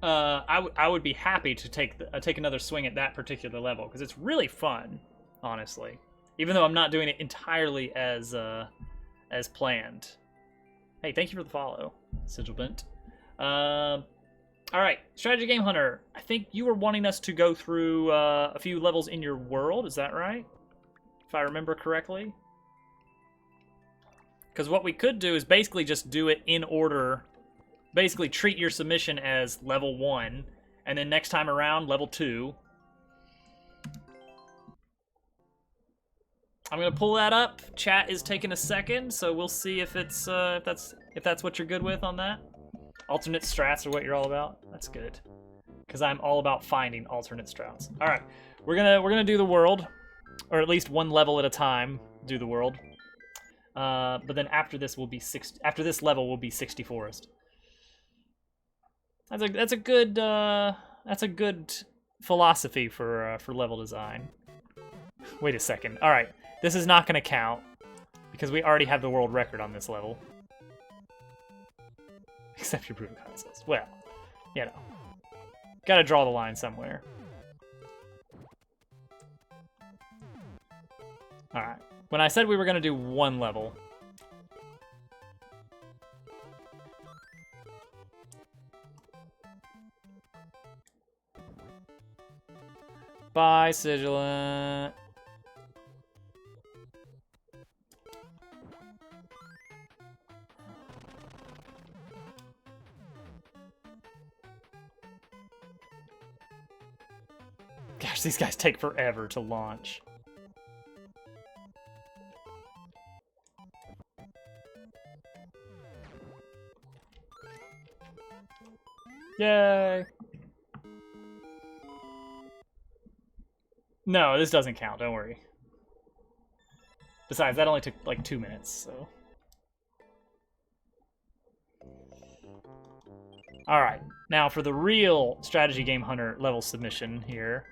I would be happy to take another swing at that particular level, because it's really fun, honestly. Even though I'm not doing it entirely as planned. Hey, thank you for the follow, Sigilbent. All right, Strategy Game Hunter. I think you were wanting us to go through a few levels in your world. Is that right? If I remember correctly. Because what we could do is basically just do it in order. Basically treat your submission as level 1, and then next time around, level 2. I'm gonna pull that up. Chat is taking a second, so we'll see if it's if that's what you're good with on that. Alternate strats are what you're all about. That's good, because I'm all about finding alternate strats. All right, we're gonna do the world, or at least one level at a time. Do the world, but then after this will be after this level will be 60 Forest. That's a good philosophy for level design. Wait a second. All right. This is not going to count, because we already have the world record on this level. Except your Brutal Consoles. Well, you know. Gotta draw the line somewhere. Alright. When I said we were going to do one level... Bye, Sigilant. Gosh, these guys take forever to launch. Yay! No, this doesn't count, don't worry. Besides, that only took like 2 minutes, so... Alright, now for the real Strategy Game Hunter level submission here,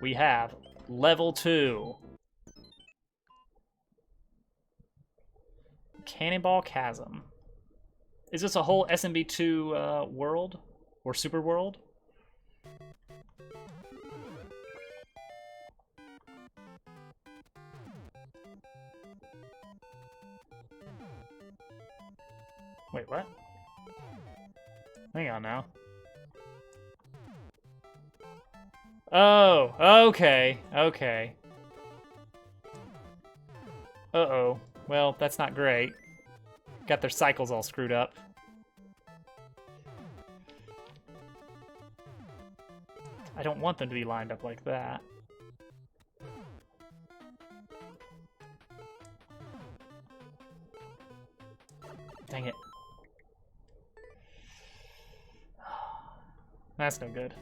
we have level 2. Cannonball Chasm. Is this a whole SMB2 world? Or super world? Wait, what? Hang on now. Oh, okay, okay. Uh-oh. Well, that's not great. Got their cycles all screwed up. I don't want them to be lined up like that. Dang it. That's no good.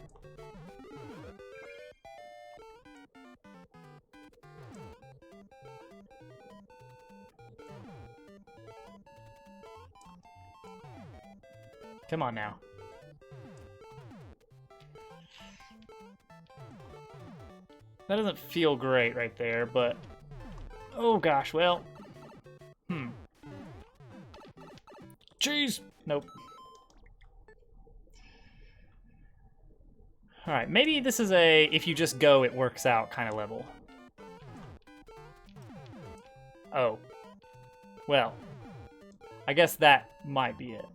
Come on now. That doesn't feel great right there, but... Oh gosh, well... Jeez! Nope. Alright, maybe this is a if you just go, it works out kind of level. Oh. Well. I guess that might be it.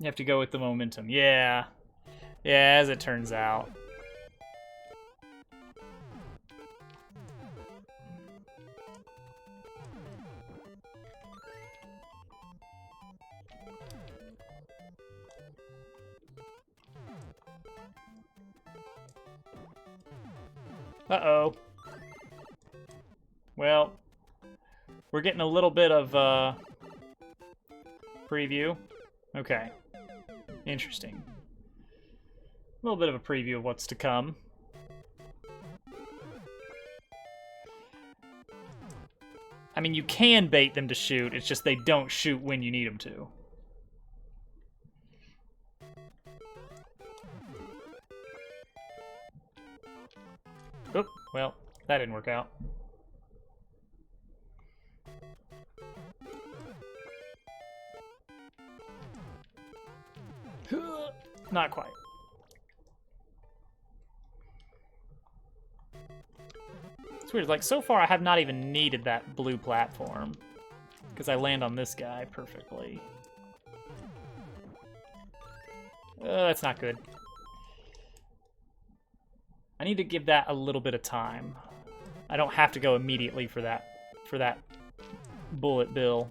You have to go with the momentum. Yeah. Yeah, as it turns out. Uh-oh. Well, we're getting a little bit of preview. Okay. Interesting. A little bit of a preview of what's to come. I mean, you can bait them to shoot, it's just they don't shoot when you need them to. Oop, well, that didn't work out. Not quite. It's weird, like, so far I have not even needed that blue platform, because I land on this guy perfectly. That's not good. I need to give that a little bit of time. I don't have to go immediately for that bullet bill.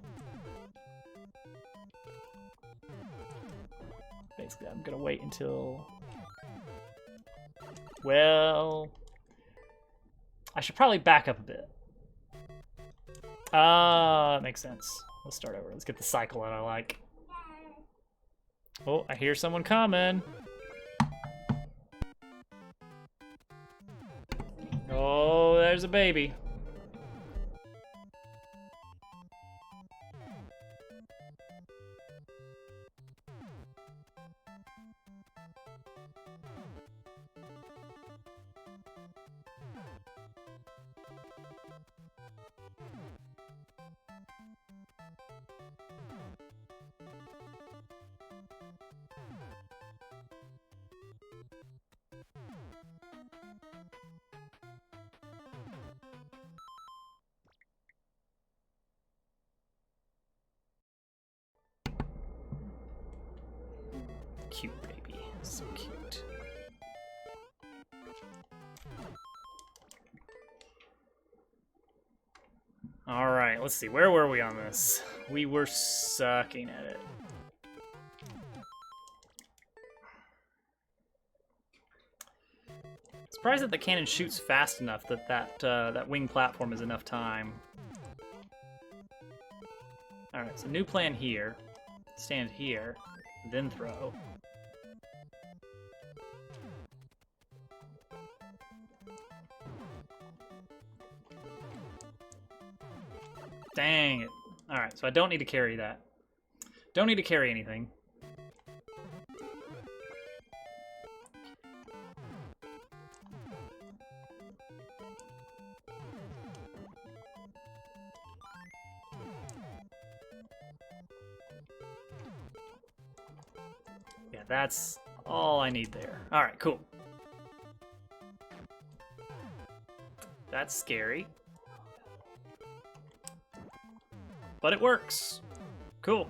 Basically, I'm gonna wait until... Well... I should probably back up a bit. That makes sense. Let's start over. Let's get the cycle that I like. Oh, I hear someone coming. Oh, there's a baby. Cute baby, so cute. All right, let's see. Where were we on this? We were sucking at it. Surprised that the cannon shoots fast enough that that wing platform is enough time. All right, so new plan here. Stand here, then throw. Dang it. Alright, so I don't need to carry that. Don't need to carry anything. Yeah, that's all I need there. Alright, cool. That's scary. But it works. Cool.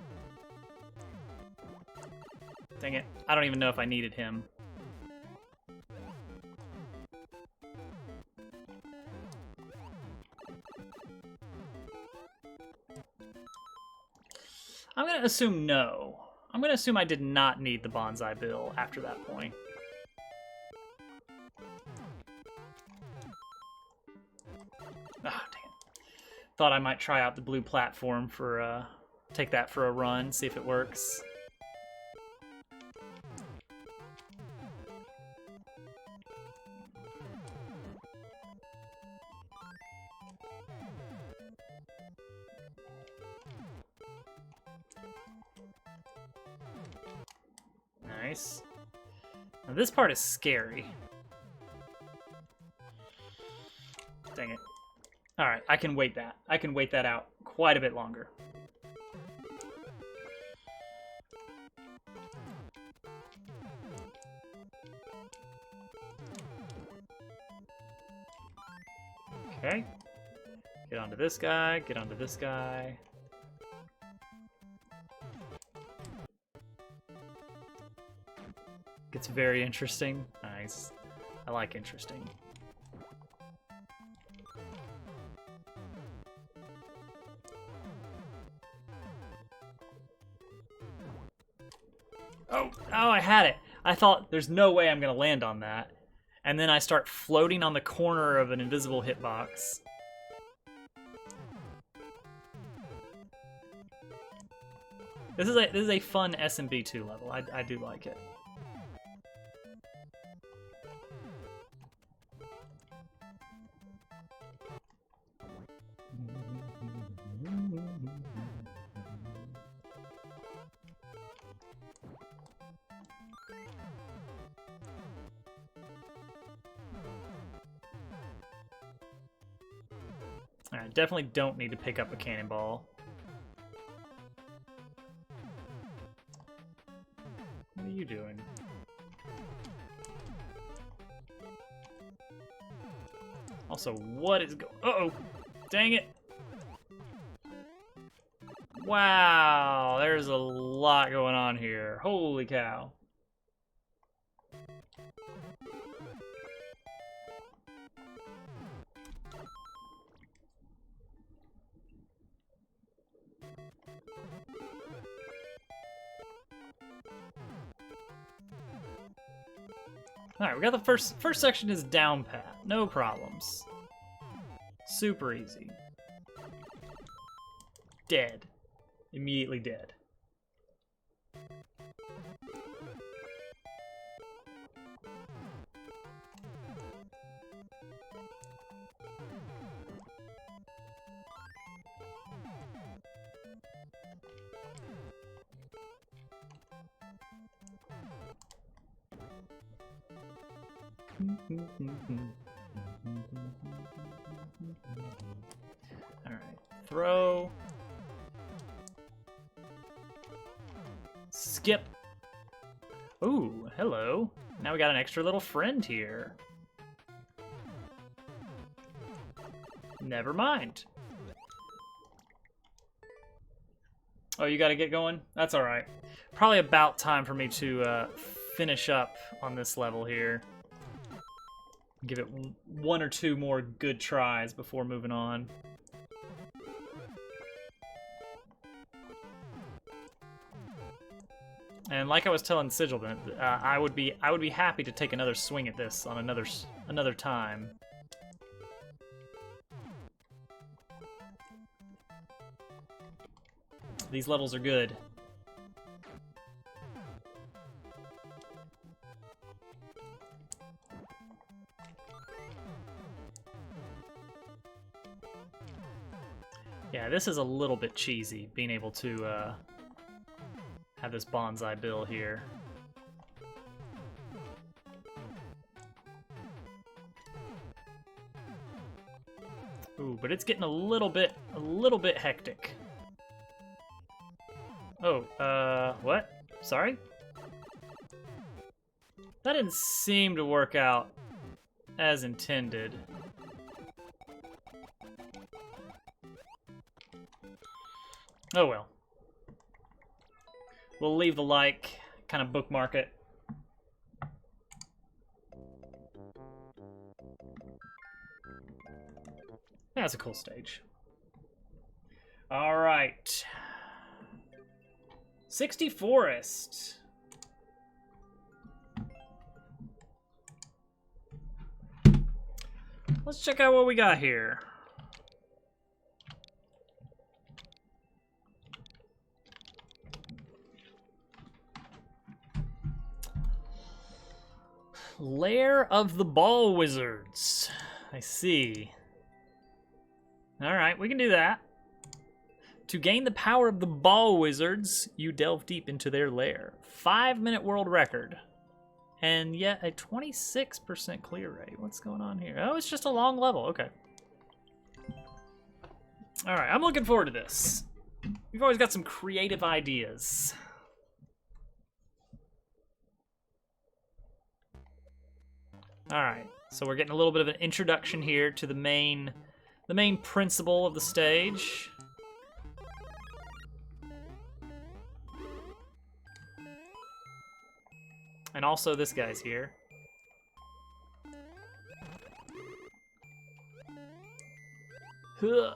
Dang it. I don't even know if I needed him. I'm gonna assume no. I'm gonna assume I did not need the bonsai bill after that point. Ah, dang it. Thought I might try out the blue platform for, take that for a run, see if it works. Nice. Now this part is scary. Dang it. Alright, I can wait that. I can wait that out quite a bit longer. Okay. Get onto this guy, get onto this guy. Gets very interesting. Nice. I like interesting. Oh, I had it. I thought there's no way I'm gonna land on that. And then I start floating on the corner of an invisible hitbox. This is a fun SMM2 level. I do like it. Alright, definitely don't need to pick up a cannonball. What are you doing? Also, what is uh-oh! Dang it! Wow, there's a lot going on here. Holy cow. Alright, we got the first section is down pat. No problems. Super easy. Dead. Immediately dead. Alright, throw. Skip. Ooh, hello. Now we got an extra little friend here. Never mind. Oh, you gotta get going? That's alright. Probably about time for me to finish up on this level here. Give it one or two more good tries before moving on. And like I was telling Sigilbent, I would be happy to take another swing at this on another time. These levels are good. Yeah, this is a little bit cheesy, being able to have this bonsai bill here. Ooh, but it's getting a little bit hectic. Oh, what? Sorry? That didn't seem to work out as intended. Oh well. We'll leave the like, kind of bookmark it. Yeah, it's a cool stage. All right. 60 Forest. Let's check out what we got here. Lair of the Ball Wizards. I see. Alright, we can do that. To gain the power of the Ball Wizards, you delve deep into their lair. 5-minute world record. And yet a 26% clear rate. What's going on here? Oh, it's just a long level. Okay. Alright, I'm looking forward to this. We've always got some creative ideas. Alright, so we're getting a little bit of an introduction here to the main principle of the stage. And also this guy's here. Huh.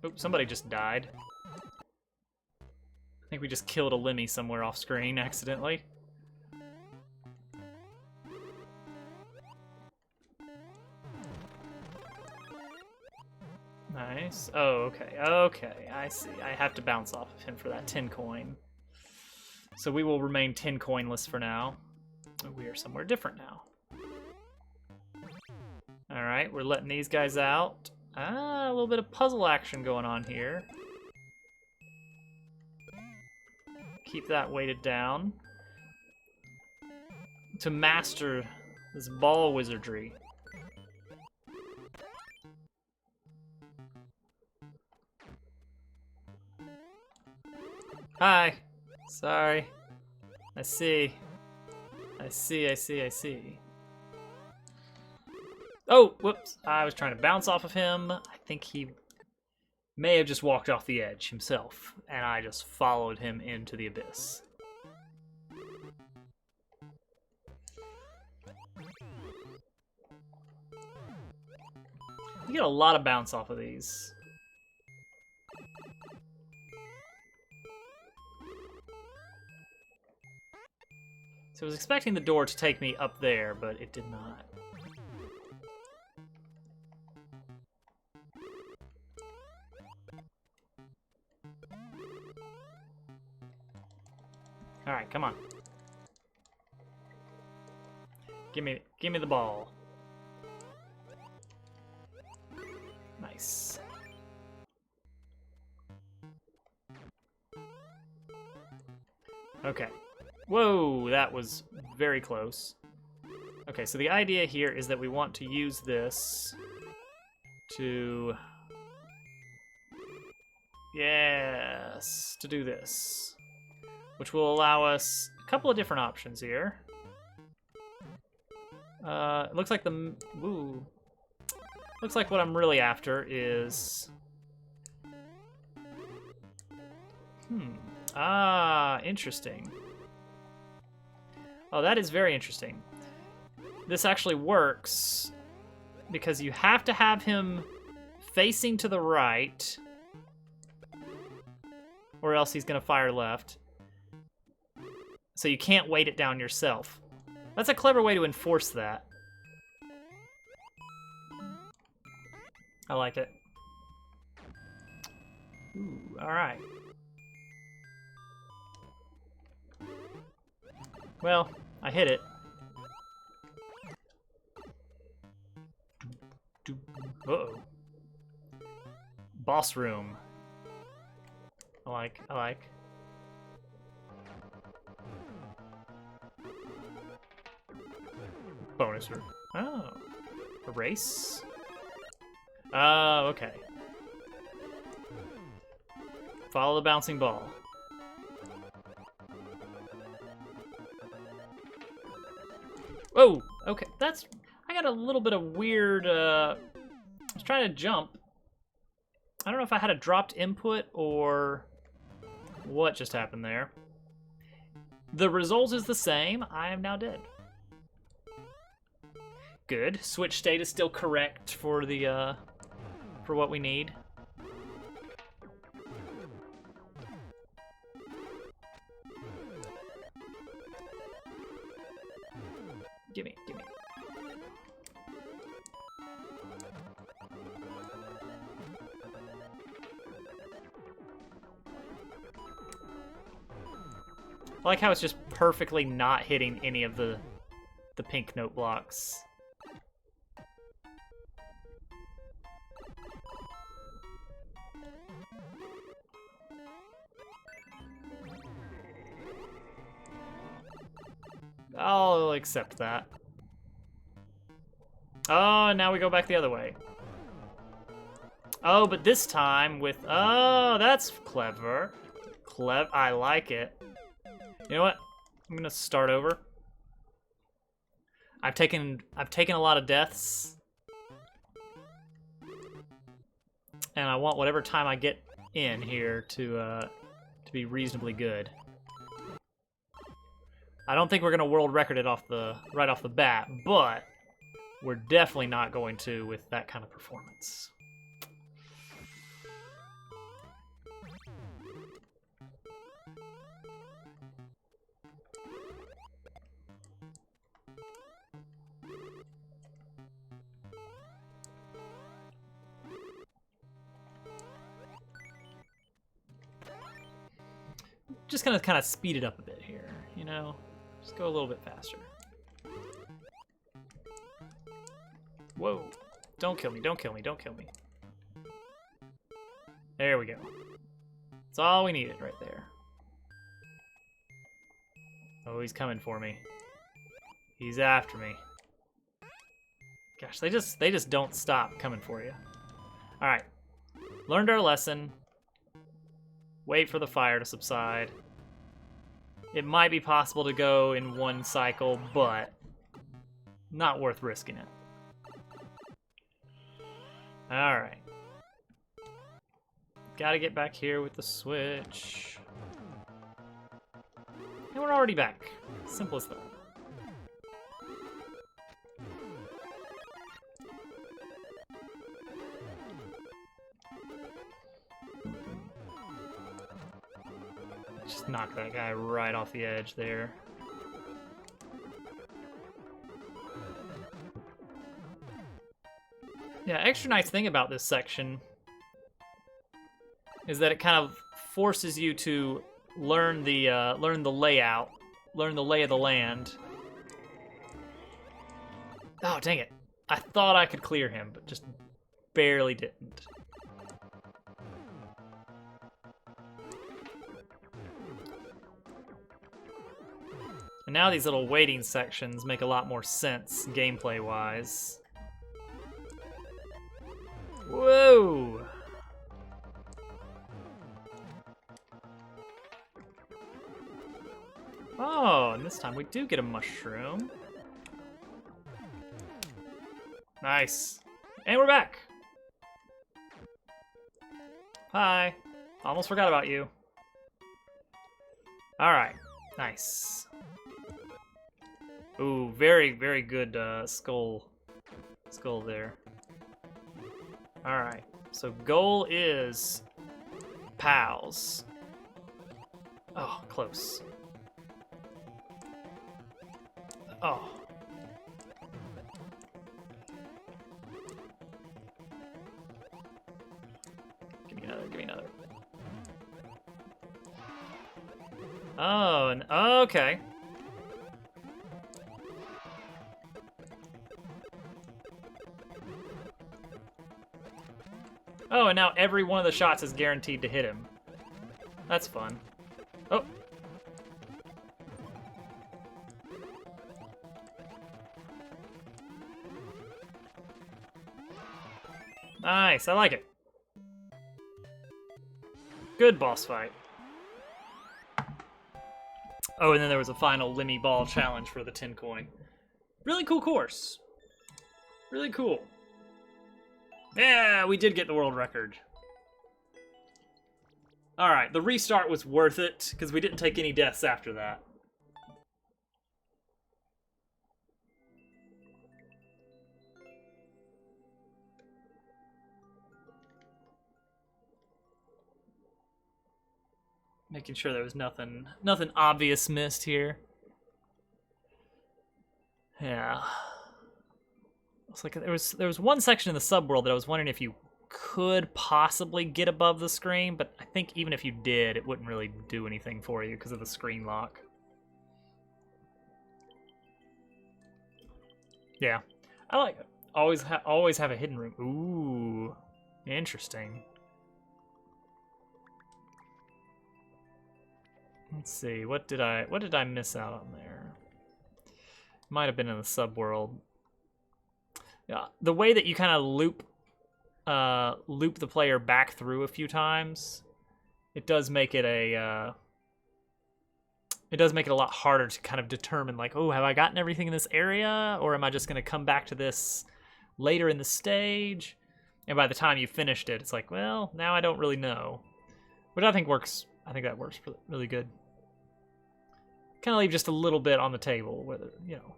Oh, somebody just died. I think we just killed a Lemmy somewhere off screen accidentally. Nice. Oh, okay. Okay, I see. I have to bounce off of him for that 10 coin. So we will remain 10 coinless for now. We are somewhere different now. Alright, we're letting these guys out. Ah, a little bit of puzzle action going on here. Keep that weighted down. To master this ball wizardry. Hi. Sorry. I see. I see. Oh, whoops. I was trying to bounce off of him. I think he may have just walked off the edge himself, and I just followed him into the abyss. You get a lot of bounce off of these. So I was expecting the door to take me up there, but it did not. All right, come on. Give me the ball. Nice. Okay. Whoa, that was very close. Okay, so the idea here is that we want to use this to... Yes, to do this. Which will allow us a couple of different options here. It looks like the... Ooh. Looks like what I'm really after is... Ah, interesting. Oh, that is very interesting. This actually works because you have to have him facing to the right, or else he's going to fire left. So you can't weight it down yourself. That's a clever way to enforce that. I like it. Ooh, all right. Well, I hit it. Uh-oh. Boss room. I like. Bonus room. Oh. Erase? Oh, okay. Follow the bouncing ball. Oh, okay. That's... I got a little bit of weird... I was trying to jump. I don't know if I had a dropped input or what just happened there. The result is the same. I am now dead. Good. Switch state is still correct for the for what we need. Gimme. I like how it's just perfectly not hitting any of the pink note blocks. I'll accept that. Oh, and now we go back the other way. Oh, but this time with... Oh, that's clever. I like it. You know what? I'm gonna start over. I've taken a lot of deaths. And I want whatever time I get in here to be reasonably good. I don't think we're gonna world record it right off the bat, but we're definitely not going to with that kind of performance. Just gonna kind of speed it up a bit here, you know? Just go a little bit faster. Whoa. Don't kill me, don't kill me, don't kill me. There we go. That's all we needed right there. Oh, he's coming for me. He's after me. Gosh, they just don't stop coming for you. All right. Learned our lesson. Wait for the fire to subside. It might be possible to go in one cycle, but not worth risking it. All right. Gotta get back here with the switch. And we're already back. Simple as that. Just knock that guy right off the edge there. Yeah, extra nice thing about this section is that it kind of forces you to learn the layout, learn the lay of the land. Oh, dang it. I thought I could clear him, but just barely didn't. And now these little waiting sections make a lot more sense gameplay-wise. Whoa! Oh, and this time we do get a mushroom. Nice. And we're back. Hi. Almost forgot about you. Alright. Nice. Ooh, very, very good skull there. Alright. So goal is pals. Oh, close. Oh. Give me another, give me another. Oh, and okay. Oh, and now every one of the shots is guaranteed to hit him. That's fun. Oh. Nice, I like it. Good boss fight. Oh, and then there was a final Lemmy Ball challenge for the 10 coin. Really cool course. Really cool. Yeah, we did get the world record. Alright, the restart was worth it, because we didn't take any deaths after that. Making sure there was nothing obvious missed here. Yeah. It's like there was one section in the subworld that I was wondering if you could possibly get above the screen, but I think even if you did, it wouldn't really do anything for you because of the screen lock. Yeah, I like it. Always have a hidden room. Ooh, interesting. Let's see, what did I miss out on there? Might have been in the subworld. Yeah, the way that you kind of loop the player back through a few times, it does make it a lot harder to kind of determine, like, oh, have I gotten everything in this area, or am I just going to come back to this later in the stage? And by the time you finished it, it's like, well, now I don't really know. Which I think works. I think that works really good. kind of leave just a little bit on the table. Whether, you know,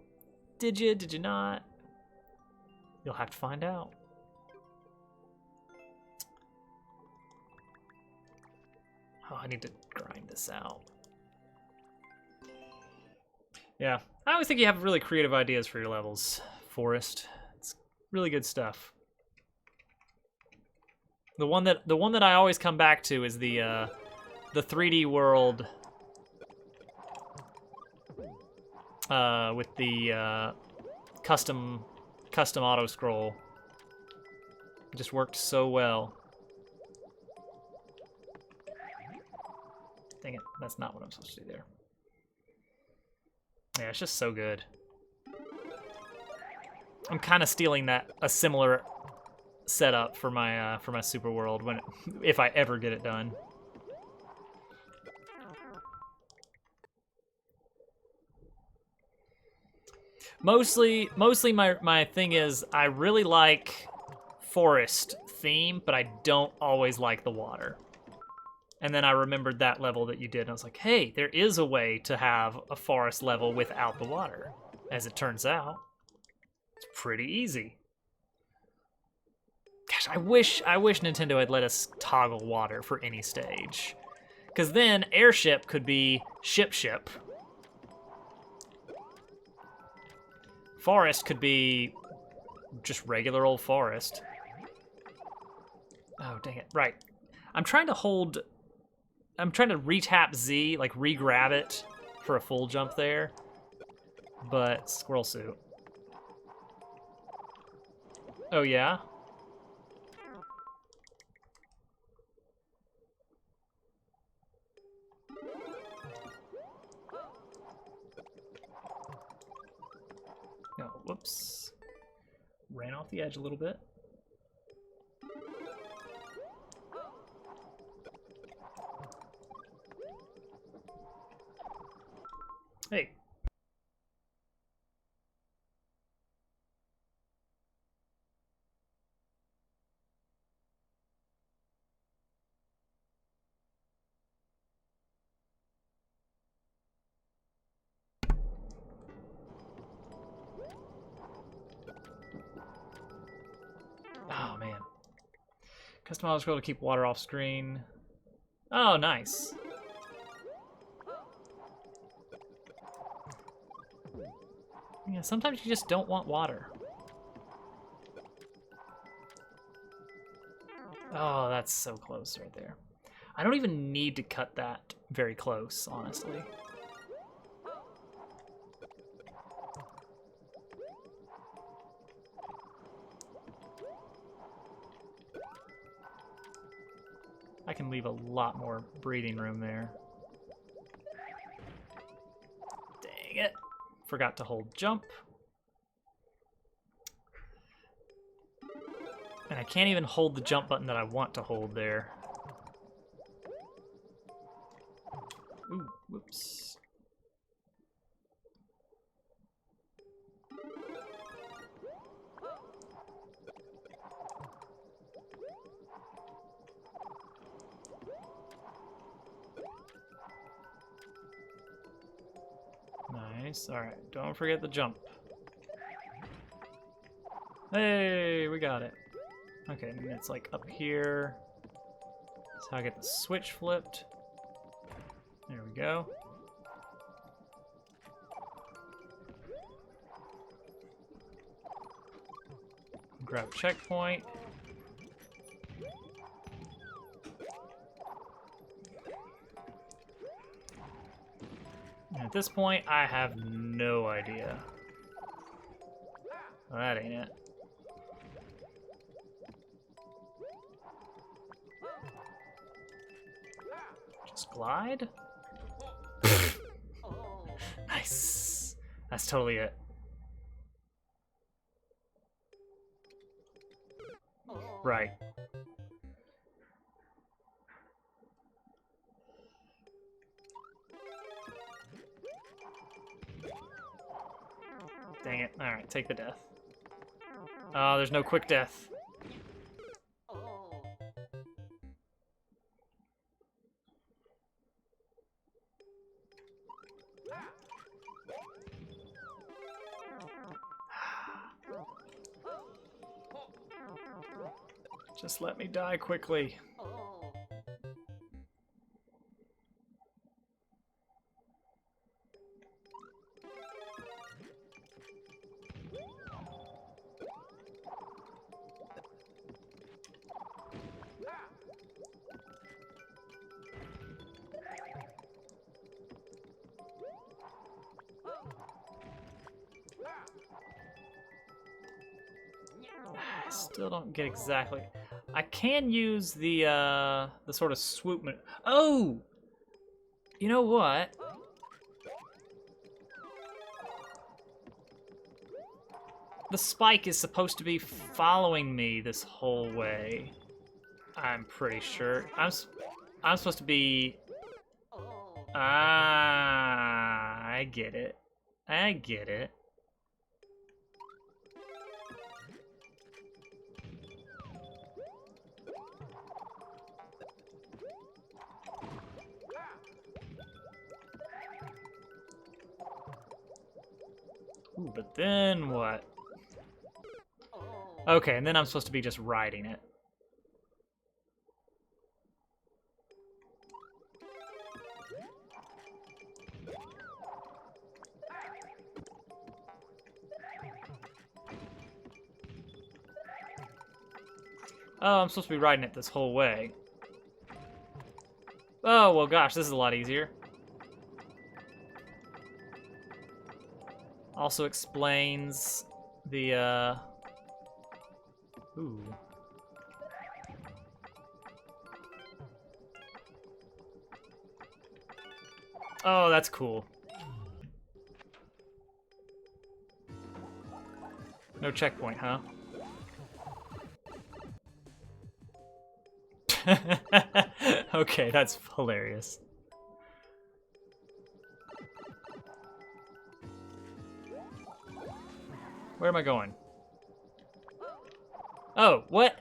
did you not? You'll have to find out. Oh, I need to grind this out. Yeah, I always think you have really creative ideas for your levels, Forest. It's really good stuff. The one that I always come back to is the 3D world with the custom auto scroll. It just worked so well. Dang it, that's not what I'm supposed to do there. Yeah, it's just so good. I'm kind of stealing a similar setup for my super world if I ever get it done. Mostly my thing is I really like forest theme, but I don't always like the water. And then I remembered that level that you did, and I was like, hey, there is a way to have a forest level without the water. As it turns out, it's pretty easy. Gosh, I wish Nintendo had let us toggle water for any stage. Because then airship could be ship. Forest could be just regular old forest. Oh, dang it. Right. I'm trying to re-tap Z, like re-grab it for a full jump there. But squirrel suit. Oh, yeah? No, whoops. Ran off the edge a little bit. Hey. Oh, man. Custom auto scroll to keep water off screen. Oh, nice. Yeah, sometimes you just don't want water. Oh, that's so close right there. I don't even need to cut that very close, honestly. I can leave a lot more breathing room there. Dang it. Forgot to hold jump. And I can't even hold the jump button that I want to hold there. Ooh, whoops. Nice. All right, don't forget the jump. Hey, we got it. Okay, and it's like up here. That's how I get the switch flipped. There we go. Grab a checkpoint. And at this point, I have no idea. Well, that ain't it. Just glide? Nice. That's totally it. Right. Dang it. Alright, take the death. Oh, there's no quick death. Just let me die quickly. I still don't get exactly. I can use the sort of swoop. Oh, you know what? The spike is supposed to be following me this whole way. I'm pretty sure. I'm supposed to be. Ah, I get it. I get it. Ooh, but then what? Okay, and then I'm supposed to be just riding it. Oh, I'm supposed to be riding it this whole way. Oh, well, gosh, this is a lot easier. Also explains the, Ooh. Oh, that's cool. No checkpoint, huh? Okay, that's hilarious. Where am I going? Oh, what?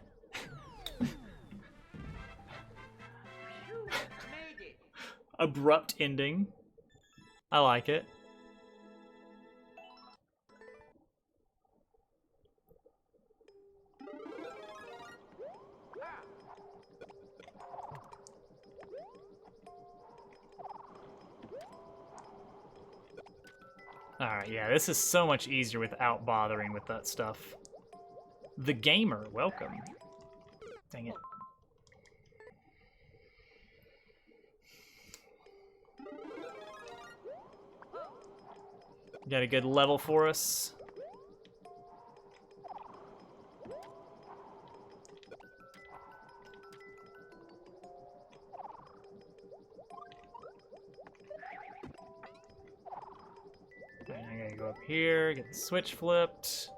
Abrupt ending. I like it. Alright, yeah, this is so much easier without bothering with that stuff. The Gamer, welcome. Dang it. Got a good level for us. Alright, I gotta go up here, get the switch flipped.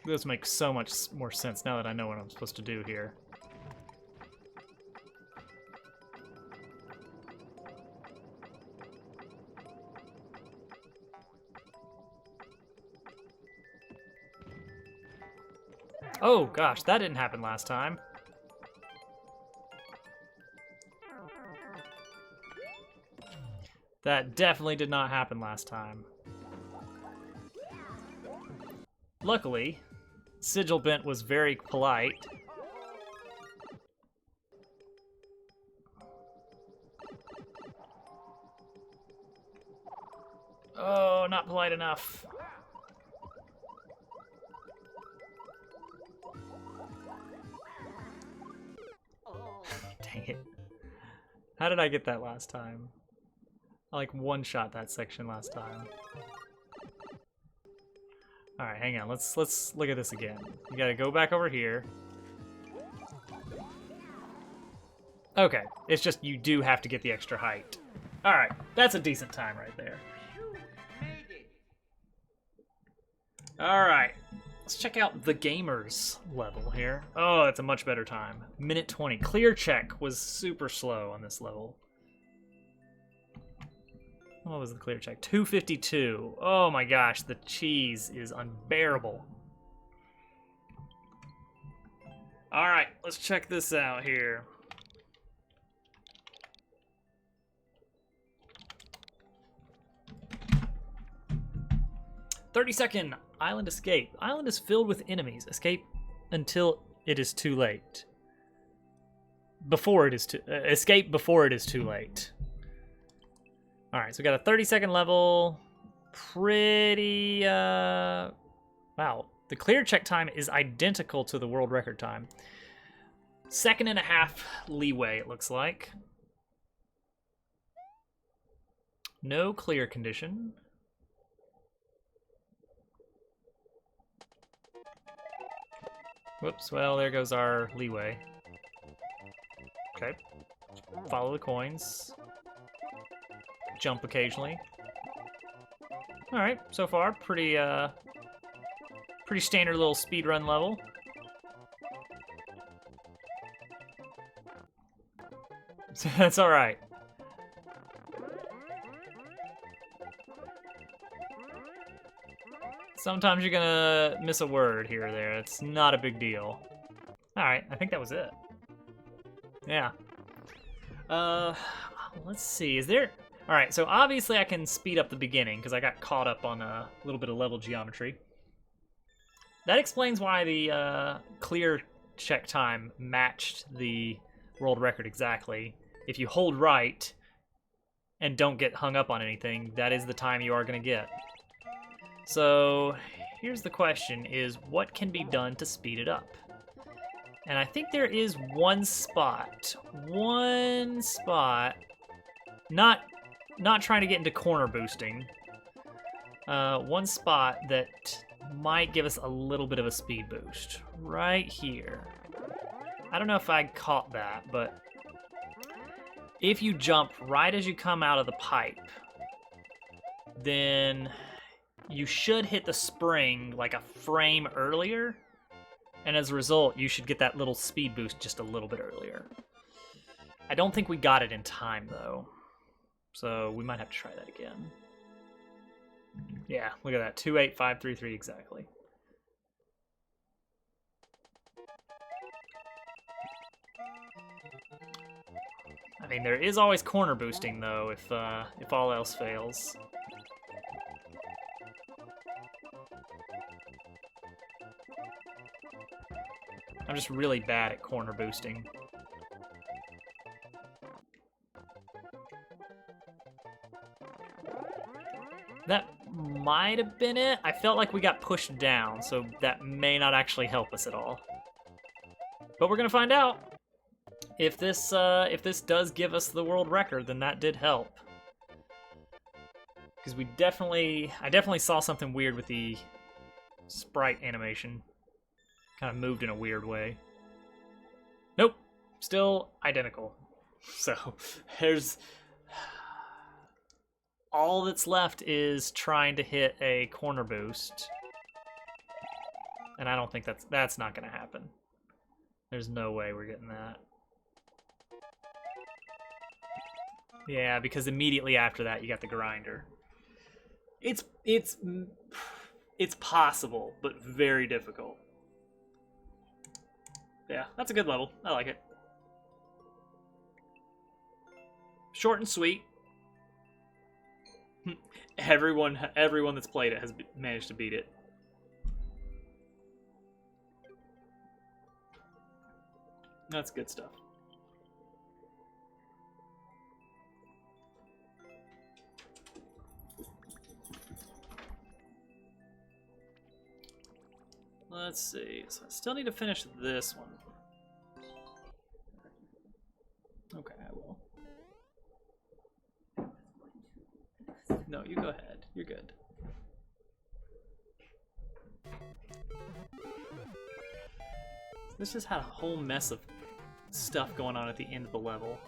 This makes so much more sense now that I know what I'm supposed to do here. Oh gosh, that didn't happen last time. That definitely did not happen last time. Luckily, Sigil Bent was very polite. Oh, not polite enough. Dang it. How did I get that last time? I like one-shot that section last time. Alright, hang on. Let's look at this again. You gotta go back over here. Okay, it's just you do have to get the extra height. Alright, that's a decent time right there. Alright, let's check out the Gamer's level here. Oh, that's a much better time. Minute 20. Clear check was super slow on this level. What was the clear check? 252. Oh my gosh, the cheese is unbearable. All right, let's check this out here. "30-second island escape. Island is filled with enemies. Escape until it is too late. Escape before it is too late." All right, so we got a 30-second level. Pretty, wow. The clear check time is identical to the world record time. 1.5 seconds leeway, it looks like. No clear condition. Whoops, well, there goes our leeway. Okay. Follow the coins. Jump occasionally. Alright, so far, pretty standard little speedrun level. That's alright. Sometimes you're gonna miss a word here or there. It's not a big deal. Alright, I think that was it. Yeah. Let's see, is there... Alright, so obviously I can speed up the beginning, because I got caught up on a little bit of level geometry. That explains why the clear check time matched the world record exactly. If you hold right and don't get hung up on anything, that is the time you are going to get. So here's the question, is what can be done to speed it up? And I think there is one spot, not trying to get into corner boosting, one spot that might give us a little bit of a speed boost, right here. I don't know if I caught that, but if you jump right as you come out of the pipe, then you should hit the spring like a frame earlier, and as a result, you should get that little speed boost just a little bit earlier. I don't think we got it in time, though, so we might have to try that again. Yeah, look at that, 28533 exactly. I mean, there is always corner boosting, though, if all else fails. I'm just really bad at corner boosting. That might have been it. I felt like we got pushed down, so that may not actually help us at all. But we're gonna find out. If this does give us the world record, then that did help. Because I definitely saw something weird with the sprite animation. Kind of moved in a weird way. Nope, still identical. So there's all that's left is trying to hit a corner boost, and I don't think that's not going to happen. There's no way we're getting that. Yeah, because immediately after that you got the grinder. It's possible, but very difficult. Yeah, that's a good level. I like it. Short and sweet. Everyone that's played it has managed to beat it. That's good stuff. Let's see. So I still need to finish this one. Okay, I will. No, you go ahead. You're good. This just had a whole mess of stuff going on at the end of the level.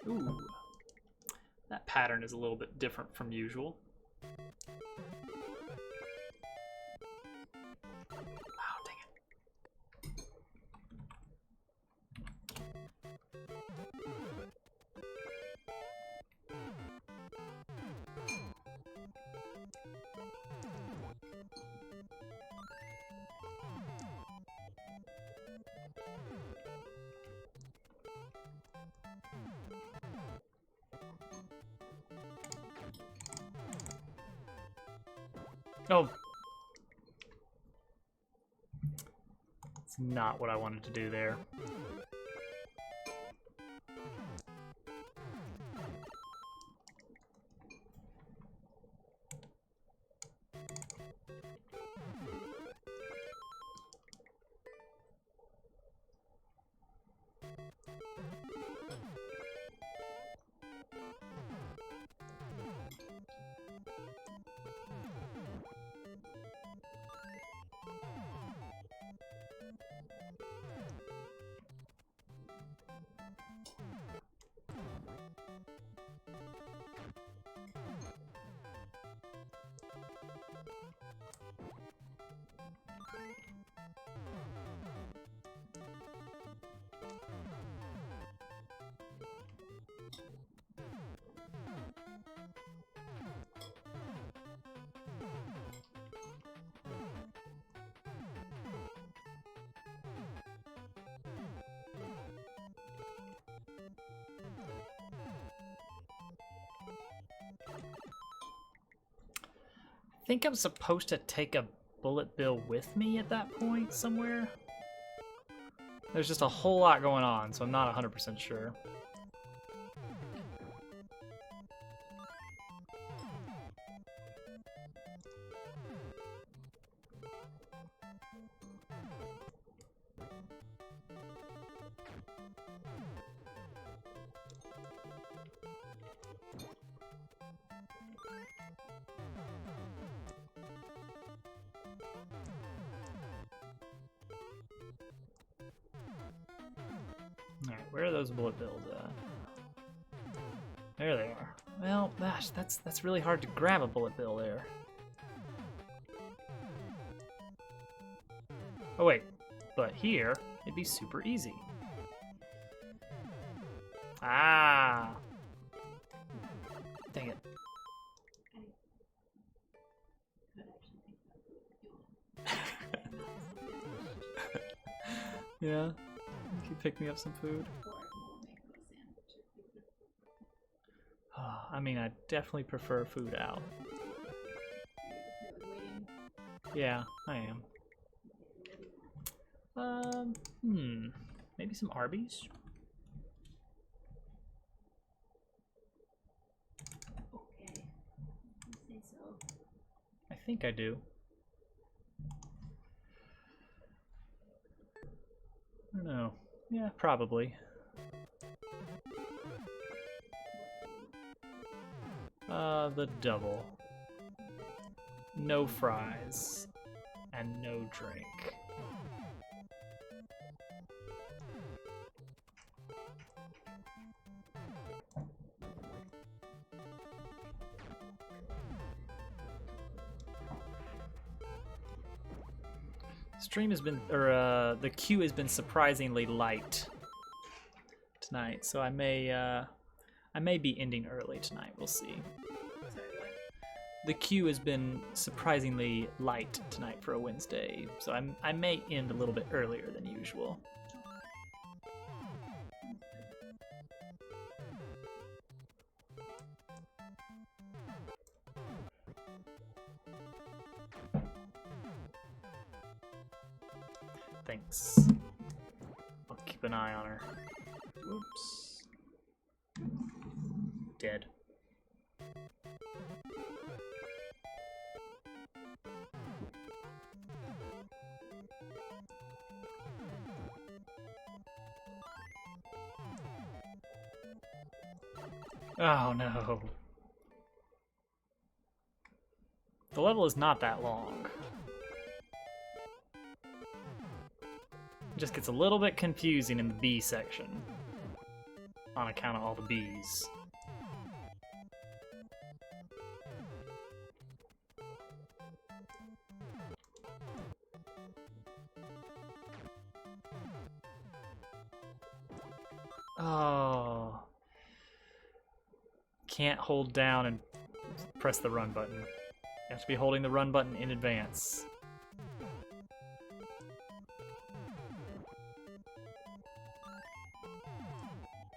Ooh. That pattern is a little bit different from usual. Oh, dang it. Oh. It's not what I wanted to do there. I think I'm supposed to take a bullet bill with me at that point somewhere. There's just a whole lot going on, so I'm not 100% sure. Alright, where are those bullet bills at? There they are. Well, gosh, that's really hard to grab a bullet bill there. Oh wait, but here, it'd be super easy. Ah! Dang it. Yeah? Can you pick me up some food? I mean, I definitely prefer food out. Yeah, I am. Maybe some Arby's? Okay. I say so. I think I do. I don't know. Yeah, probably. The double. No fries. And no drink. Stream has been, or the queue has been surprisingly light tonight, so I may be ending early tonight. We'll see. Sorry, what? The queue has been surprisingly light tonight for a Wednesday, so I may end a little bit earlier than usual. Thanks. I'll keep an eye on her. Whoops. Dead. Oh no. The level is not that long. It just gets a little bit confusing in the B section. on account of all the bees. Oh. Can't hold down and press the run button. You have to be holding the run button in advance.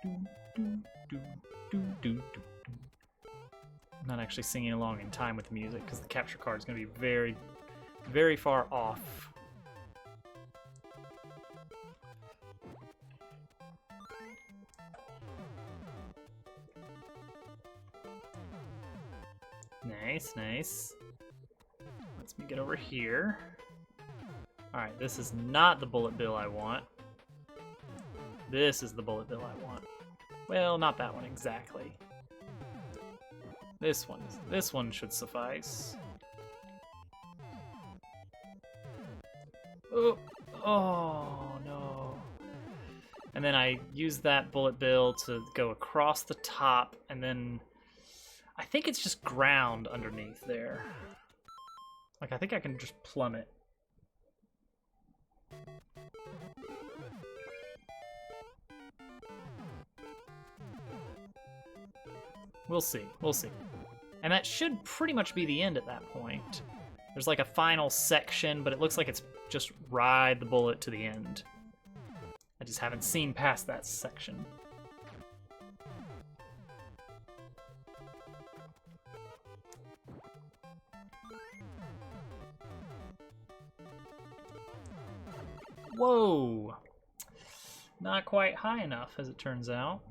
I'm not actually singing along in time with the music because the capture card is going to be very, very far off. Nice, nice. Let's me get over here. Alright, this is not the bullet bill I want. This is the bullet bill I want. Well, not that one exactly. This one should suffice. Oh, oh no. And then I use that bullet bill to go across the top, and then I think it's just ground underneath there. Like, I think I can just plumb it. We'll see, we'll see. And that should pretty much be the end at that point. There's like a final section, but it looks like it's just ride the bullet to the end. I just haven't seen past that section. Whoa! Not quite high enough, as it turns out.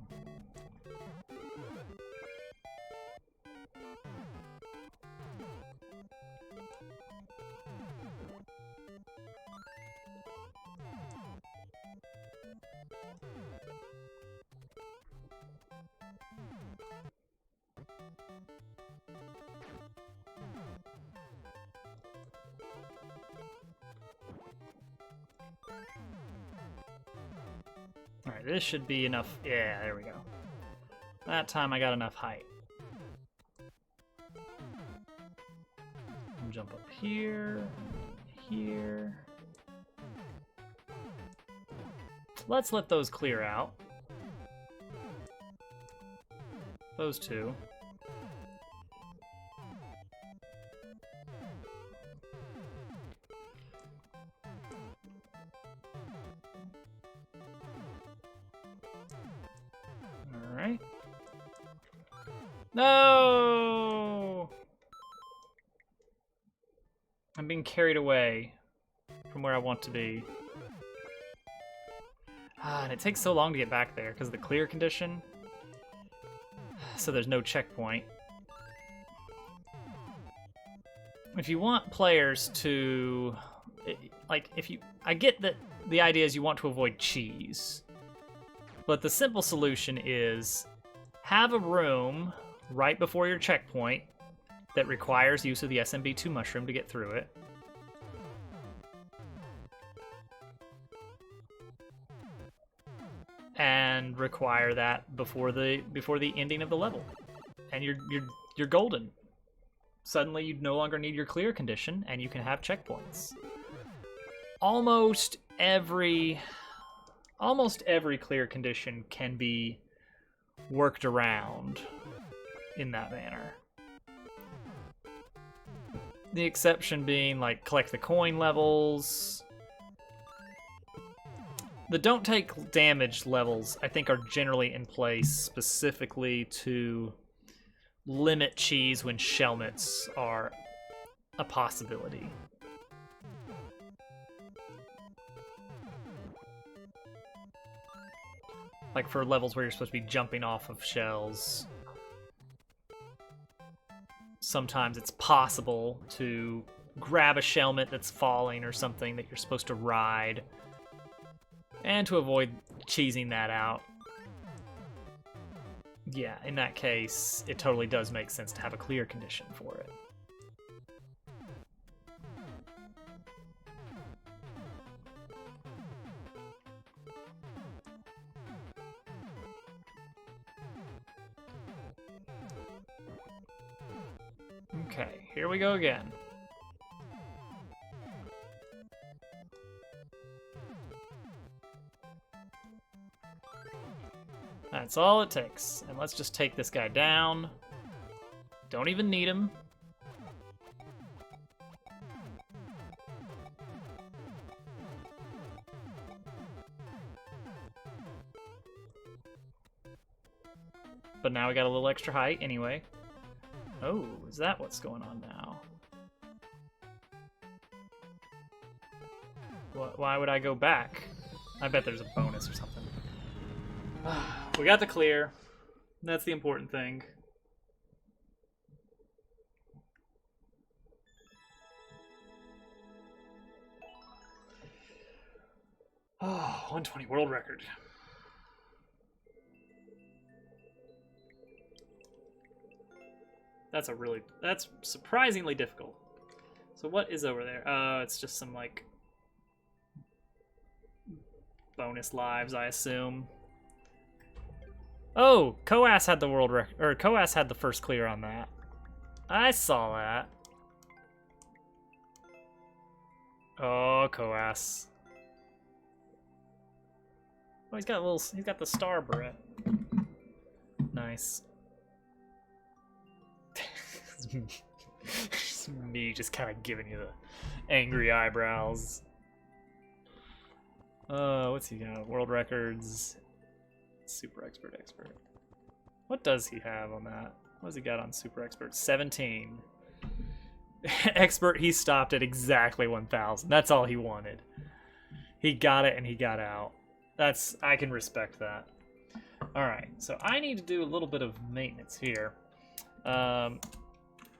Alright, this should be enough. Yeah, there we go. That time I got enough height. Jump up here, here. Let's let those clear out. Those two. Alright. No! I'm being carried away from where I want to be. And it takes so long to get back there because of the clear condition. So there's no checkpoint. If you want players to, like, I get that the idea is you want to avoid cheese. But the simple solution is have a room right before your checkpoint that requires use of the SMM2 mushroom to get through it. And require that before the ending of the level. And you're golden. Suddenly you no longer need your clear condition and you can have checkpoints. Almost every clear condition can be worked around in that manner. The exception being, like, collect the coin levels. The don't take damage levels, I think, are generally in place specifically to limit cheese when shelmets are a possibility. Like for levels where you're supposed to be jumping off of shells, sometimes it's possible to grab a shelmet that's falling or something that you're supposed to ride, and to avoid cheesing that out. Yeah, in that case, it totally does make sense to have a clear condition for it. Okay, here we go again. That's all it takes. And let's just take this guy down. Don't even need him. But now we got a little extra height anyway. Oh, is that what's going on now? Why would I go back? I bet there's a bonus or something. We got the clear. That's the important thing. Oh, 120 world record. That's surprisingly difficult. So what is over there? It's just some, like, bonus lives, I assume. Oh, Coas had the world record, or Coas had the first clear on that. I saw that. Oh, Coas. Oh, he's got the star beret. Nice. It's me just kind of giving you the angry eyebrows. What's he got? World records. Super expert. What does he have on that? What does he got on super expert? 17. Expert, he stopped at exactly 1,000. That's all he wanted. He got it and he got out. I can respect that. Alright, so I need to do a little bit of maintenance here.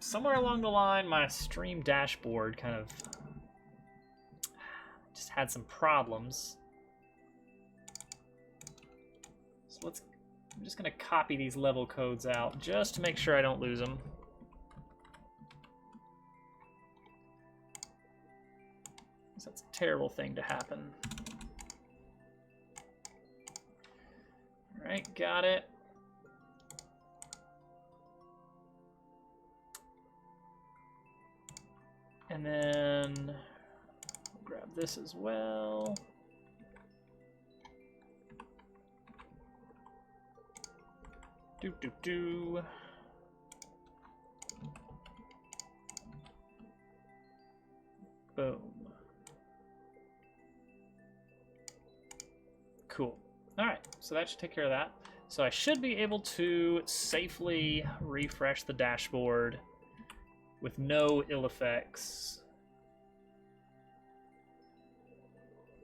Somewhere along the line, my stream dashboard kind of just had some problems. So I'm just gonna copy these level codes out just to make sure I don't lose them. That's a terrible thing to happen. All right, got it. And then I'll grab this as well. Do. Boom. Cool. All right, so that should take care of that. So I should be able to safely refresh the dashboard with no ill effects.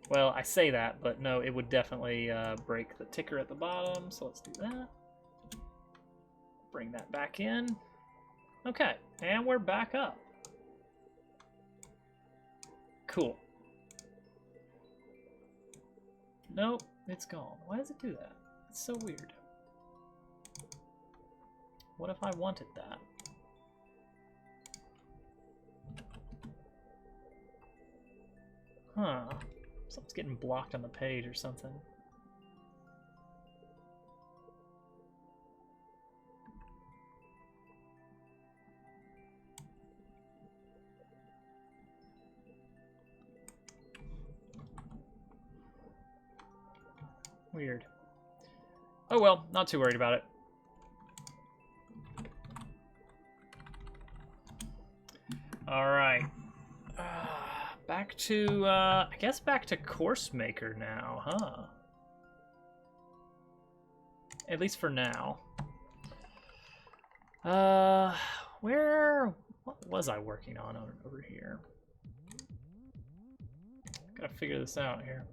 Well, I say that, but no, it would definitely break the ticker at the bottom, so let's do that. Bring that back in. Okay, and we're back up. Cool. Nope, it's gone. Why does it do that? It's so weird. What if I wanted that? Huh. Something's getting blocked on the page or something. Weird. Oh well, not too worried about it. All right. Back to, I guess back to Course Maker now, huh? At least for now. What was I working on over here? Gotta figure this out here.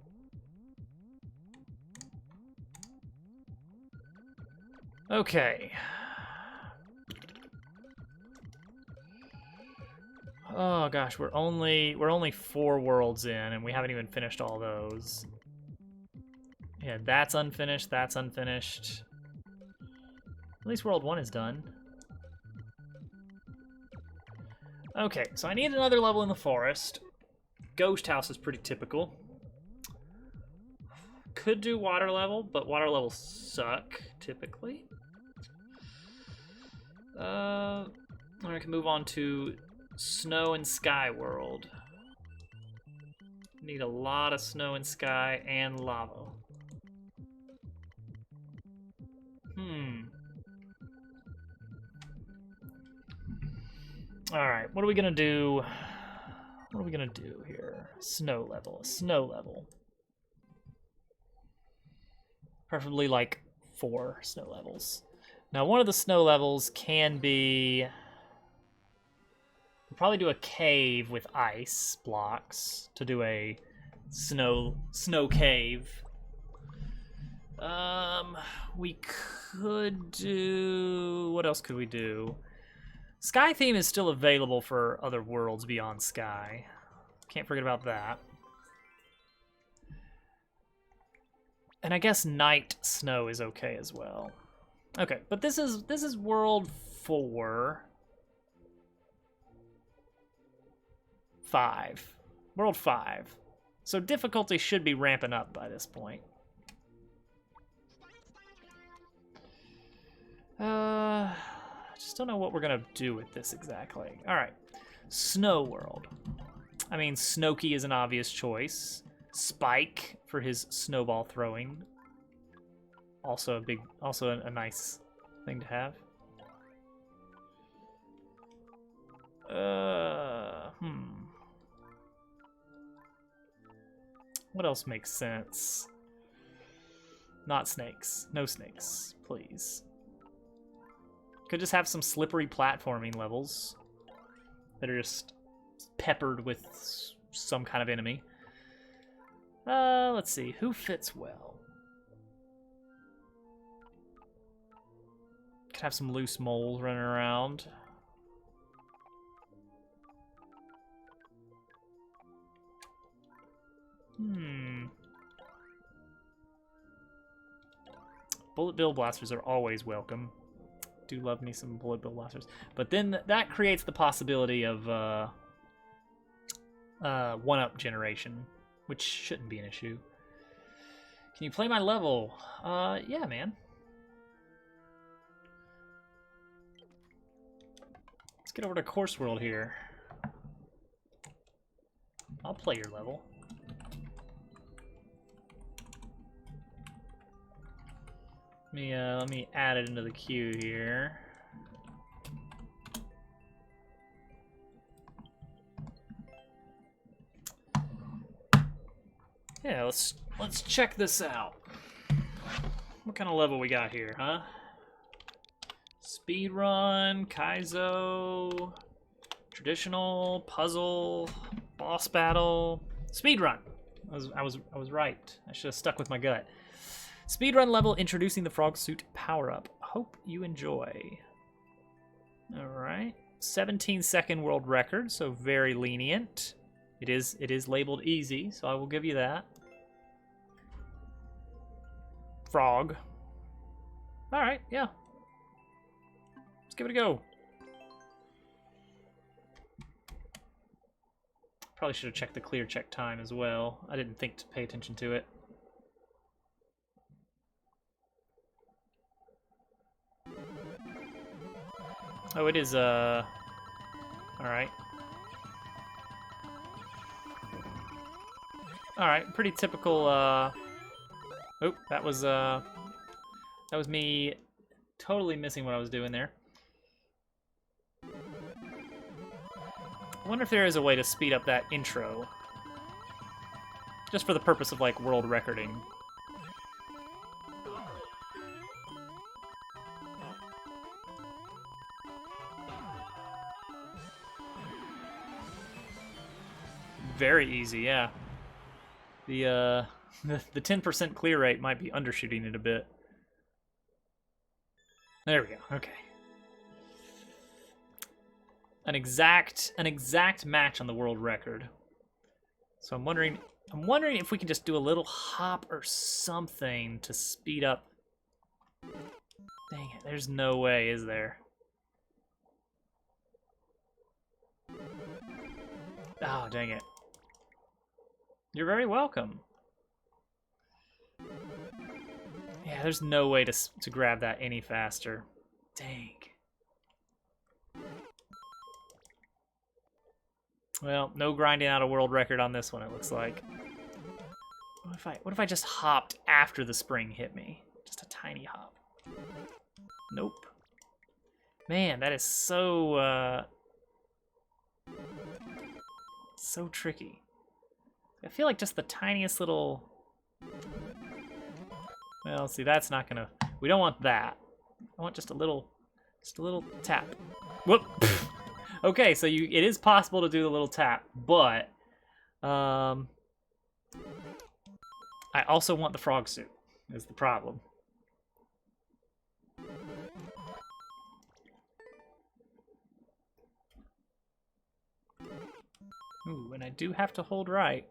Okay. Oh gosh, we're only 4 worlds in, and we haven't even finished all those. Yeah, that's unfinished. That's unfinished. At least World 1 is done. Okay, so I need another level in the forest. Ghost House is pretty typical. Could do water level, but water levels suck typically. And we can move on to Snow and Sky World. Need a lot of snow and sky and lava. Alright, what are we gonna do? What are we gonna do here? Snow level, snow level. Preferably like 4 snow levels. Now one of the snow levels can be... We'll probably do a cave with ice blocks to do a snow cave. We could do... What else could we do? Sky theme is still available for other worlds beyond Sky. Can't forget about that. And I guess night snow is okay as well. Okay, but this is world 4. 5. World 5. So difficulty should be ramping up by this point. I just don't know what we're gonna do with this exactly. All right, Snow World. I mean, Snowky is an obvious choice. Spike for his snowball throwing. Also a nice thing to have. What else makes sense? Not snakes. No snakes, please. Could just have some slippery platforming levels that are just peppered with some kind of enemy. Let's see. Who fits well? Could have some loose moles running around. Bullet bill blasters are always welcome. Do love me some bullet bill blasters. But then that creates the possibility of one-up generation, which shouldn't be an issue. Can you play my level? Yeah, man. Let's get over to Course World here. I'll play your level. Let me add it into the queue here. Yeah, let's check this out. What kind of level we got here, huh? Speedrun, Kaizo, traditional, puzzle, boss battle, speedrun. I was right. I should have stuck with my gut. Speedrun level introducing the frog suit power-up. Hope you enjoy. Alright. 17-second world record, so very lenient. It is labeled easy, so I will give you that. Frog. Alright, yeah. Let's give it a go. Probably should have checked the clear check time as well. I didn't think to pay attention to it. Oh, it is, alright. Alright, pretty typical, Oh, that was me totally missing what I was doing there. I wonder if there is a way to speed up that intro. Just for the purpose of, like, world recording. Very easy, yeah. The 10% clear rate might be undershooting it a bit. There we go. Okay. An exact match on the world record. So I'm wondering if we can just do a little hop or something to speed up. Dang it, there's no way, is there? Oh, dang it. You're very welcome. Yeah, there's no way to grab that any faster. Dang. Well, no grinding out a world record on this one, it looks like. What if I just hopped after the spring hit me? Just a tiny hop. Nope. Man, that is so so tricky. I feel like just the tiniest little... Well, see, that's not gonna... We don't want that. I want just a little tap. Whoop! Okay, so it is possible to do the little tap, but I also want the frog suit, is the problem. Ooh, and I do have to hold right.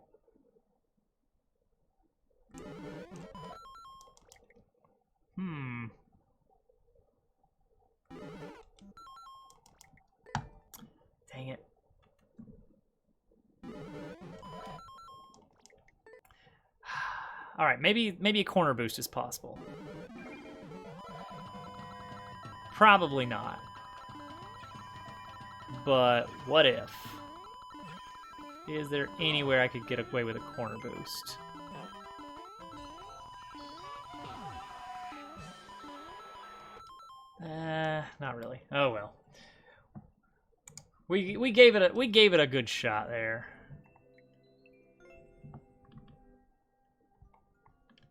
Dang it. All right, maybe a corner boost is possible. Probably not. But what if? Is there anywhere I could get away with a corner boost? Not really. Oh well. We gave it a good shot there.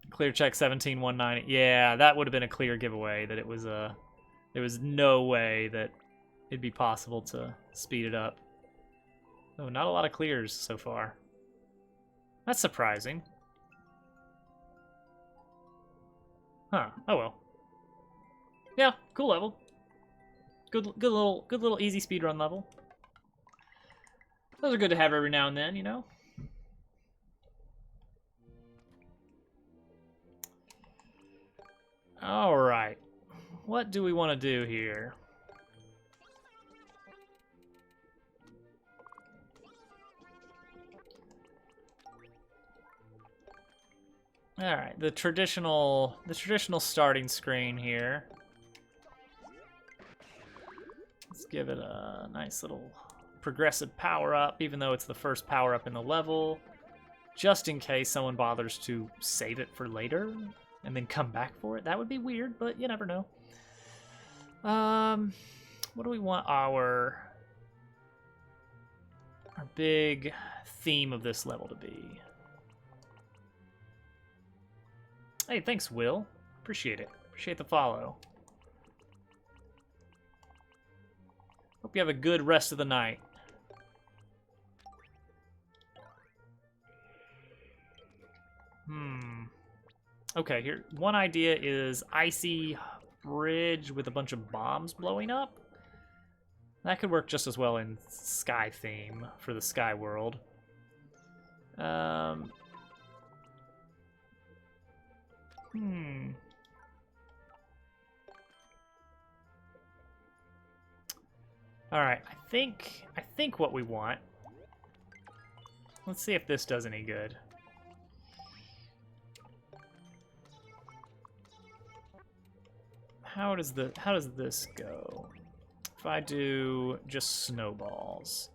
Clear check 17-190. Yeah, that would have been a clear giveaway that it was there was no way that it'd be possible to speed it up. Oh, not a lot of clears so far. That's surprising. Huh. Oh well. Yeah, cool level. Good little easy speedrun level. Those are good to have every now and then, you know? Alright. What do we want to do here? Alright, the traditional starting screen here. Let's give it a nice little progressive power-up, even though it's the first power-up in the level, just in case someone bothers to save it for later and then come back for it. That would be weird, but you never know. What do we want our big theme of this level to be? Hey, thanks, Will. Appreciate it. Appreciate the follow. Hope you have a good rest of the night. Okay, here. One idea is icy bridge with a bunch of bombs blowing up. That could work just as well in sky theme for the sky world. Alright, I think what we want. Let's see if this does any good. How does this go? If I do just snowballs.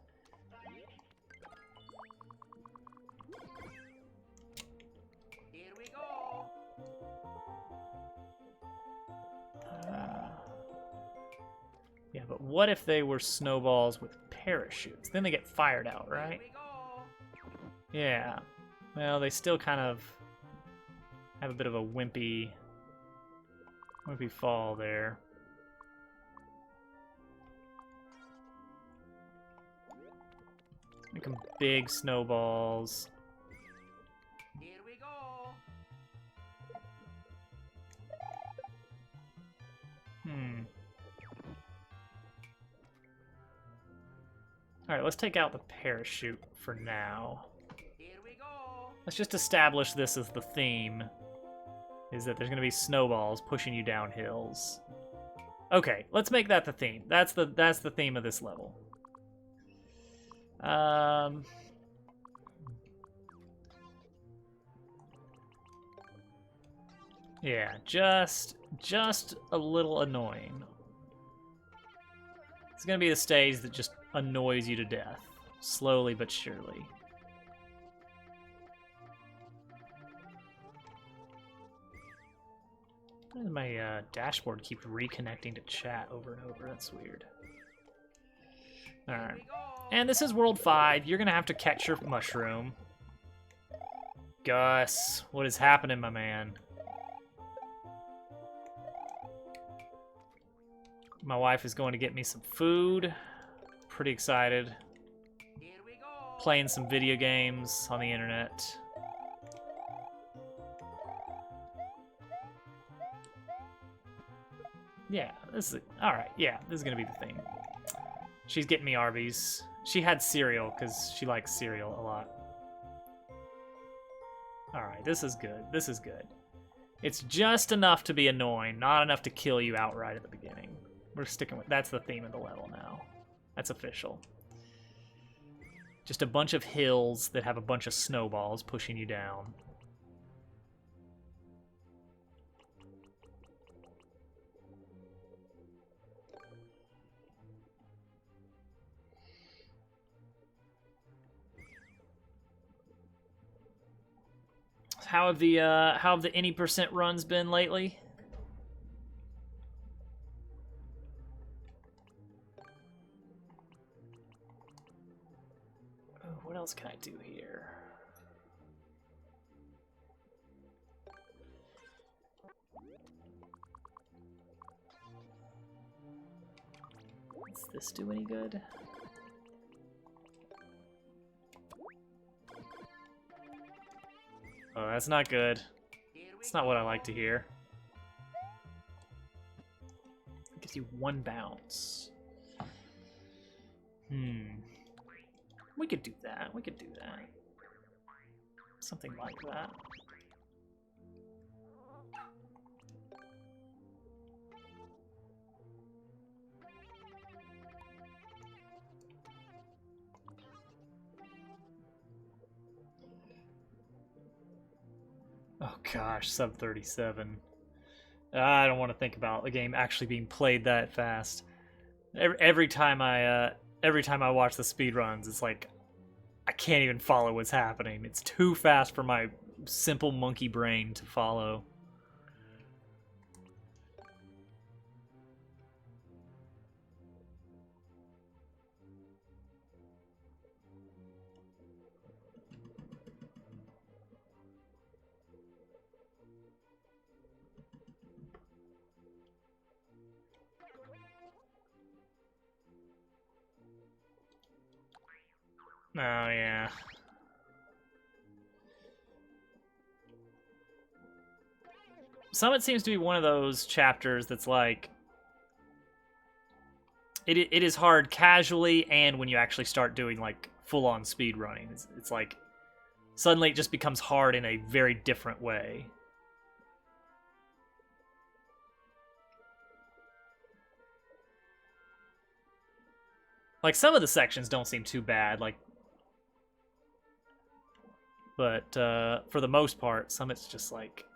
Here we go. Yeah, but what if they were snowballs with parachutes? Then they get fired out, right? Yeah. Well, they still kind of have a bit of a wimpy fall there. Make them big snowballs. Here we go. Alright, let's take out the parachute for now. Here we go. Let's just establish this as the theme. Is that there's going to be snowballs pushing you down hills. Okay, let's make that the theme. That's the theme of this level. Yeah, just a little annoying. It's going to be the stage that just annoys you to death. Slowly but surely. Why does my dashboard keep reconnecting to chat over and over? That's weird. Alright. And this is World 5. You're gonna have to catch your mushroom. Gus, what is happening, my man? My wife is going to get me some food. Pretty excited. Here we go. Playing some video games on the internet. Yeah, this is alright. Yeah, this is gonna be the thing. She's getting me Arby's. She had cereal because she likes cereal a lot. Alright, this is good. This is good. It's just enough to be annoying, not enough to kill you outright at the beginning. We're sticking with that's the theme of the level now. That's official. Just a bunch of hills that have a bunch of snowballs pushing you down. How have the any percent runs been lately? Oh, what else can I do here? Does this do any good? Oh, that's not good. It's not what I like to hear. It gives you 1 bounce. We could do that. We could do that. Something like that. Oh gosh, sub 37. I don't want to think about the game actually being played that fast. Every time I watch the speedruns, it's like I can't even follow what's happening. It's too fast for my simple monkey brain to follow. Oh, yeah. Summit seems to be one of those chapters that's like... It is hard casually and when you actually start doing, like, full-on speed running. It's like... Suddenly it just becomes hard in a very different way. Like, some of the sections don't seem too bad, like... But for the most part, Summit's just like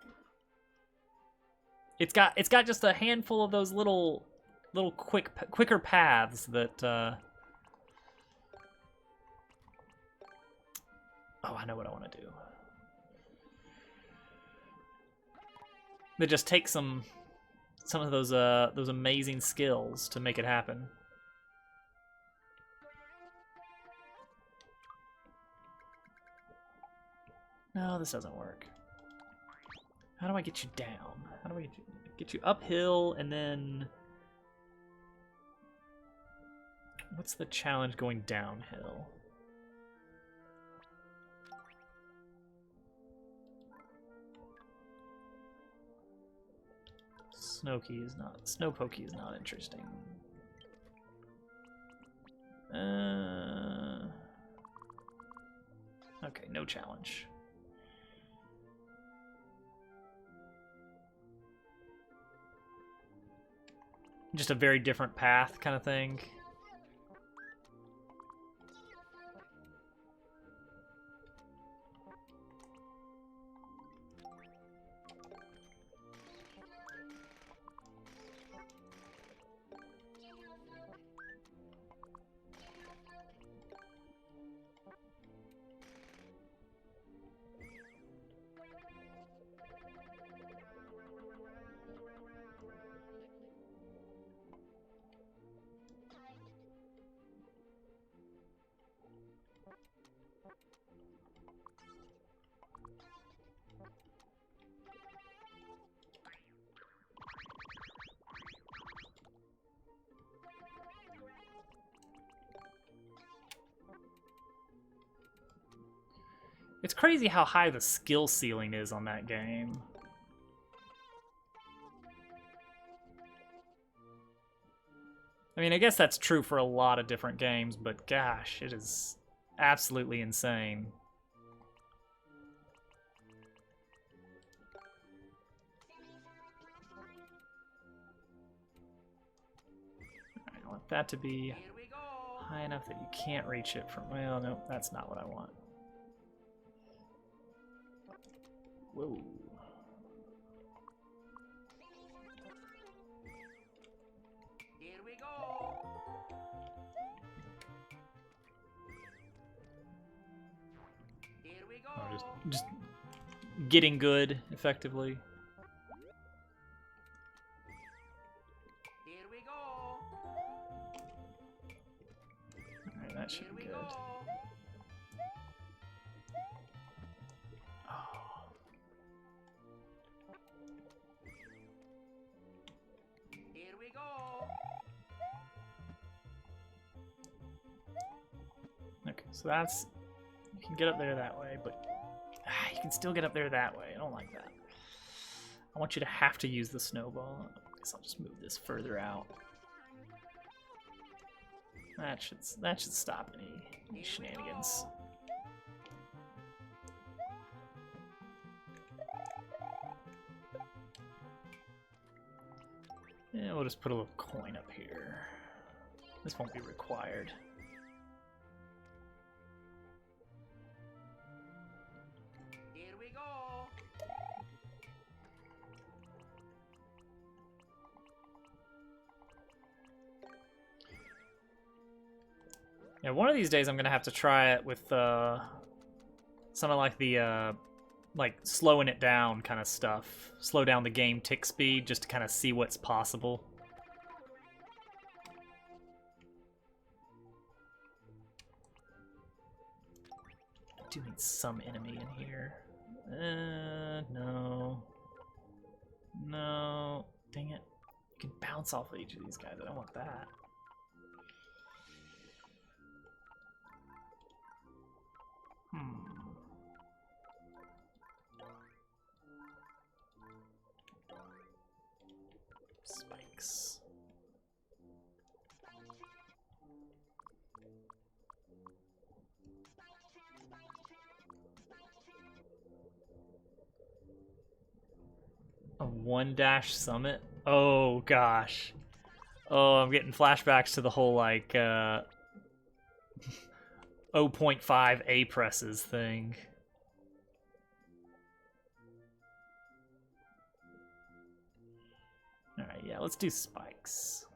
it's got just a handful of those little quicker paths that oh, I know what I want to do. They just take some of those amazing skills to make it happen. No, this doesn't work. How do I get you down? How do I get you uphill and then... What's the challenge going downhill? Snowpokey is not interesting. Okay, no challenge. Just a very different path kind of thing. crazy how high the skill ceiling is on that game. I mean, I guess that's true for a lot of different games, but gosh, it is absolutely insane. I want that to be Here we go. high enough that you can't reach it from... Well, no, that's not what I want. Whoa. Here we go. Here we go. Oh, just getting good, effectively. Here we go. Alright, that should Here be we good. go. Oh. Here we go. Okay, so that's... You can get up there that way, but... you can still get up there that way. I don't like that. I want you to have to use the snowball. I guess I'll just move this further out. That should stop any shenanigans. Yeah, we'll just put a little coin up here. This won't be required. Here we go. Yeah, one of these days I'm gonna have to try it with something like the like slowing it down kind of stuff. Slow down the game tick speed just to kind of see what's possible. I do need some enemy in here. No. No. Dang it. You can bounce off of each of these guys. I don't want that. Spikes. A 1-dash summit? Oh gosh. Oh, I'm getting flashbacks to the whole like 0.5 A presses thing. Alright, yeah, let's do spikes.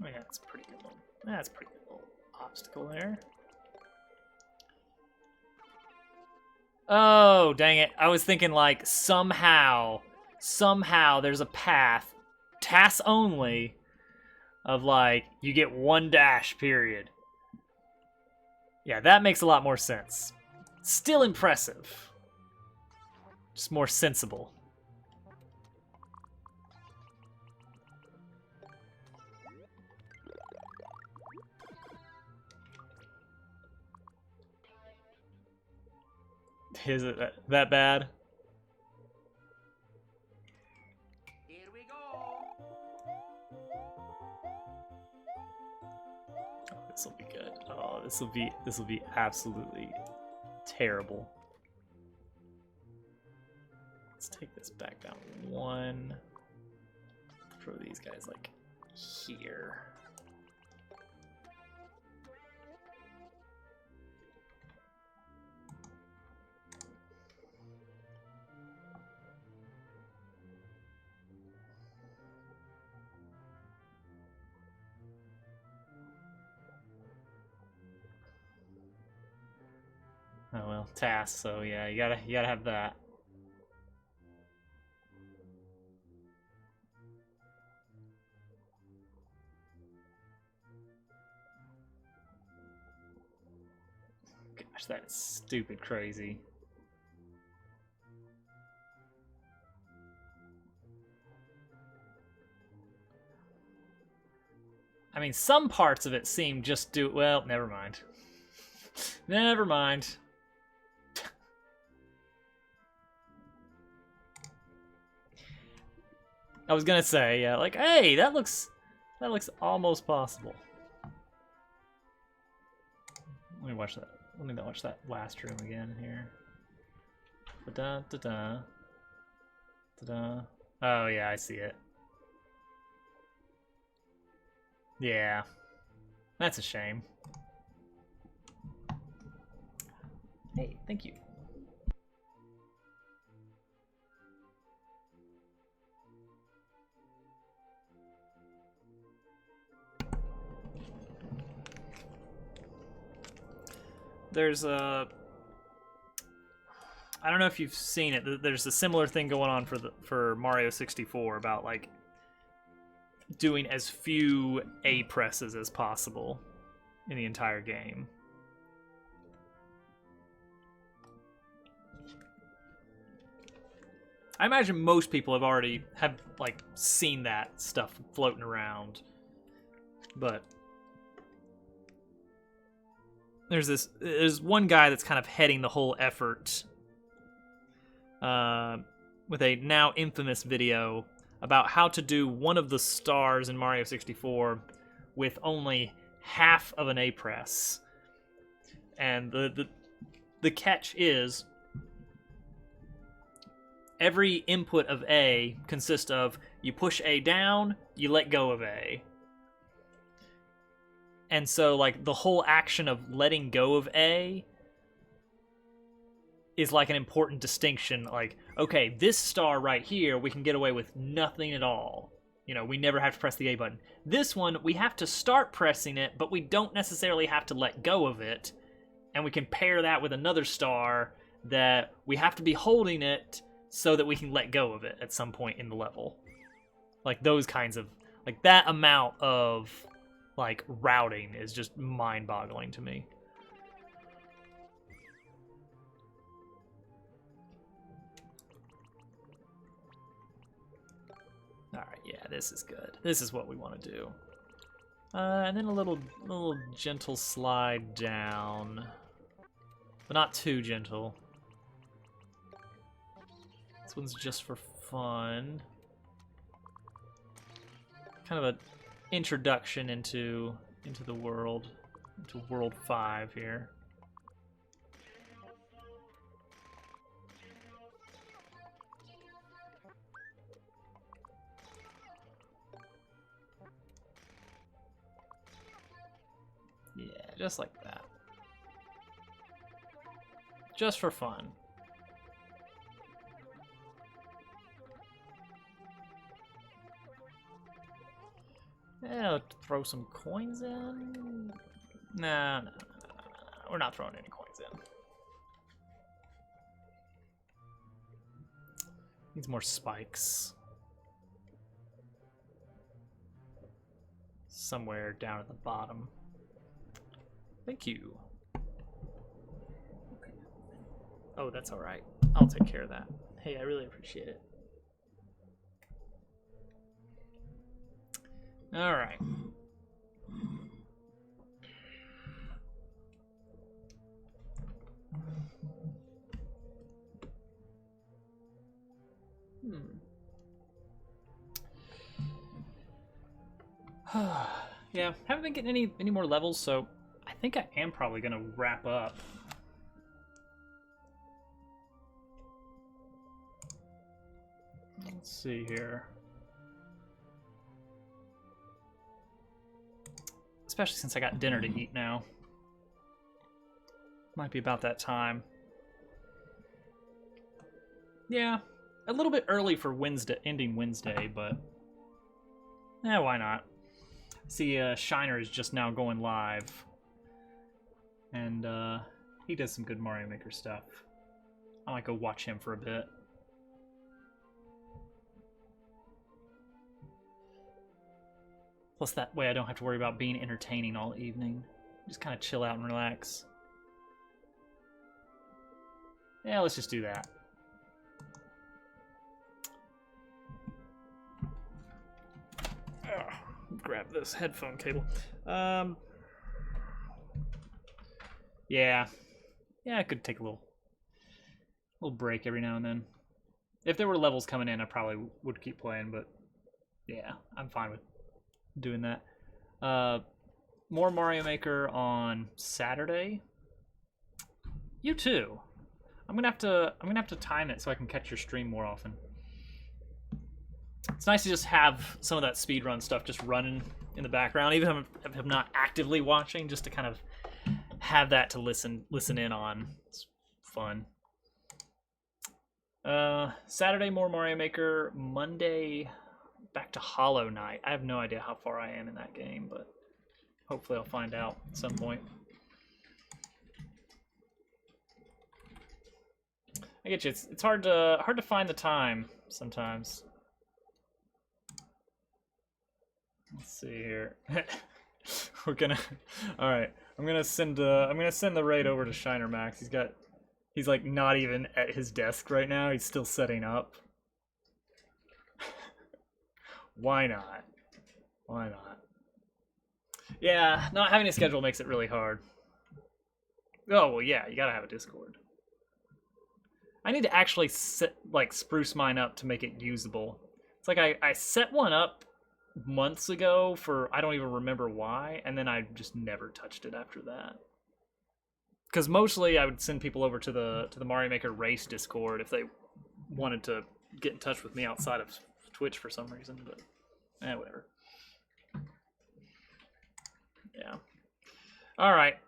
Oh yeah, that's a pretty good one. That's a pretty good little obstacle there. Oh, dang it. I was thinking like somehow there's a path, TAS only, of like you get 1 dash period. Yeah, that makes a lot more sense. Still impressive. Just more sensible. Is it that bad? Here we go. This will be good. Oh, this will be absolutely terrible. Let's take this back down 1. Throw these guys like here. know, task. So yeah, you gotta have that. Gosh, that is stupid crazy. I mean, some parts of it seem just well, never mind. Never mind. I was gonna say, yeah, like, hey, that looks almost possible. Let me watch that. Let me watch that last room again here. Da da da da da. Oh yeah, I see it. Yeah, that's a shame. Hey, thank you. There's a... I don't know if you've seen it. There's a similar thing going on for Mario 64 about like doing as few A presses as possible in the entire game. I imagine most people have like seen that stuff floating around, but there's one guy that's kind of heading the whole effort with a now infamous video about how to do one of the stars in Mario 64 with only half of an A press. And the catch is every input of A consists of you push A down, you let go of A. And so, like, the whole action of letting go of A is like an important distinction. Like, okay, this star right here, we can get away with nothing at all. You know, we never have to press the A button. This one, we have to start pressing it, but we don't necessarily have to let go of it. And we can pair that with another star that we have to be holding it so that we can let go of it at some point in the level. Like, those kinds of... Like, that amount of... like, routing is just mind-boggling to me. Alright, yeah, this is good. This is what we want to do. And then a little gentle slide down. But not too gentle. This one's just for fun. Kind of a introduction into the world, into World 5 here. Yeah, just like that. Just for fun. Yeah, throw some coins in? No. We're not throwing any coins in. Needs more spikes. Somewhere down at the bottom. Thank you. Oh, that's alright. I'll take care of that. Hey, I really appreciate it. All right. Yeah, haven't been getting any more levels, so I think I am probably gonna wrap up. Let's see here. Especially since I got dinner to eat now. Might be about that time. Yeah, a little bit early for Wednesday, ending Wednesday, but yeah, why not? See, Shiner is just now going live, and He does some good Mario Maker stuff. I might go watch him for a bit. Plus that way I don't have to worry about being entertaining all evening. Just kind of chill out and relax. Yeah, let's just do that. Grab this headphone cable. Yeah, I could take a little break every now and then. If there were levels coming in, I probably would keep playing, but yeah, I'm fine with doing that. More Mario Maker on Saturday. You too. I'm gonna have to time it so I can catch your stream more often. It's nice to just have some of that speedrun stuff just running in the background, even if I'm not actively watching, just to kind of have that to listen in on. It's fun. Saturday, more Mario Maker. Monday, back to Hollow Knight. I have no idea how far I am in that game, but hopefully I'll find out at some point. I get you. It's hard to find the time sometimes. Let's see here. We're gonna. All right. I'm gonna send the raid over to Shiner Max. He's like not even at his desk right now. He's still setting up. Why not? Why not? Yeah, not having a schedule makes it really hard. Oh well, yeah. You gotta have a Discord. I need to actually spruce mine up to make it usable. It's like I set one up months ago for I don't even remember why, and then I just never touched it after that. Because mostly I would send people over to the Mario Maker Race Discord if they wanted to get in touch with me outside of Twitch for some reason, but whatever. Yeah. All right.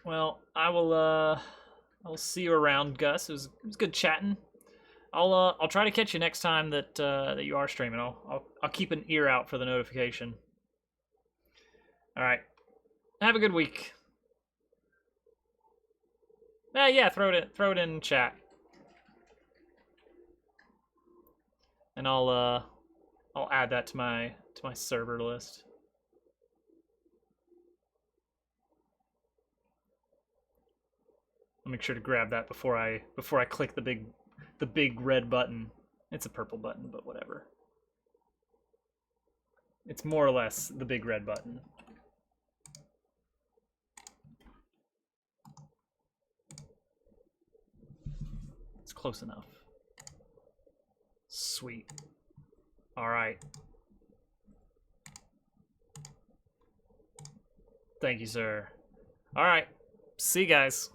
Well, I'll see you around, Gus. It was good chatting. I'll try to catch you next time that you are streaming. I'll keep an ear out for the notification. All right. Have a good week. Yeah, throw it in chat. And I'll add that to my server list. I'll make sure to grab that before I click the big red button. It's a purple button, but whatever. It's more or less the big red button. It's close enough. Sweet. All right. Thank you, sir. All right. See you guys.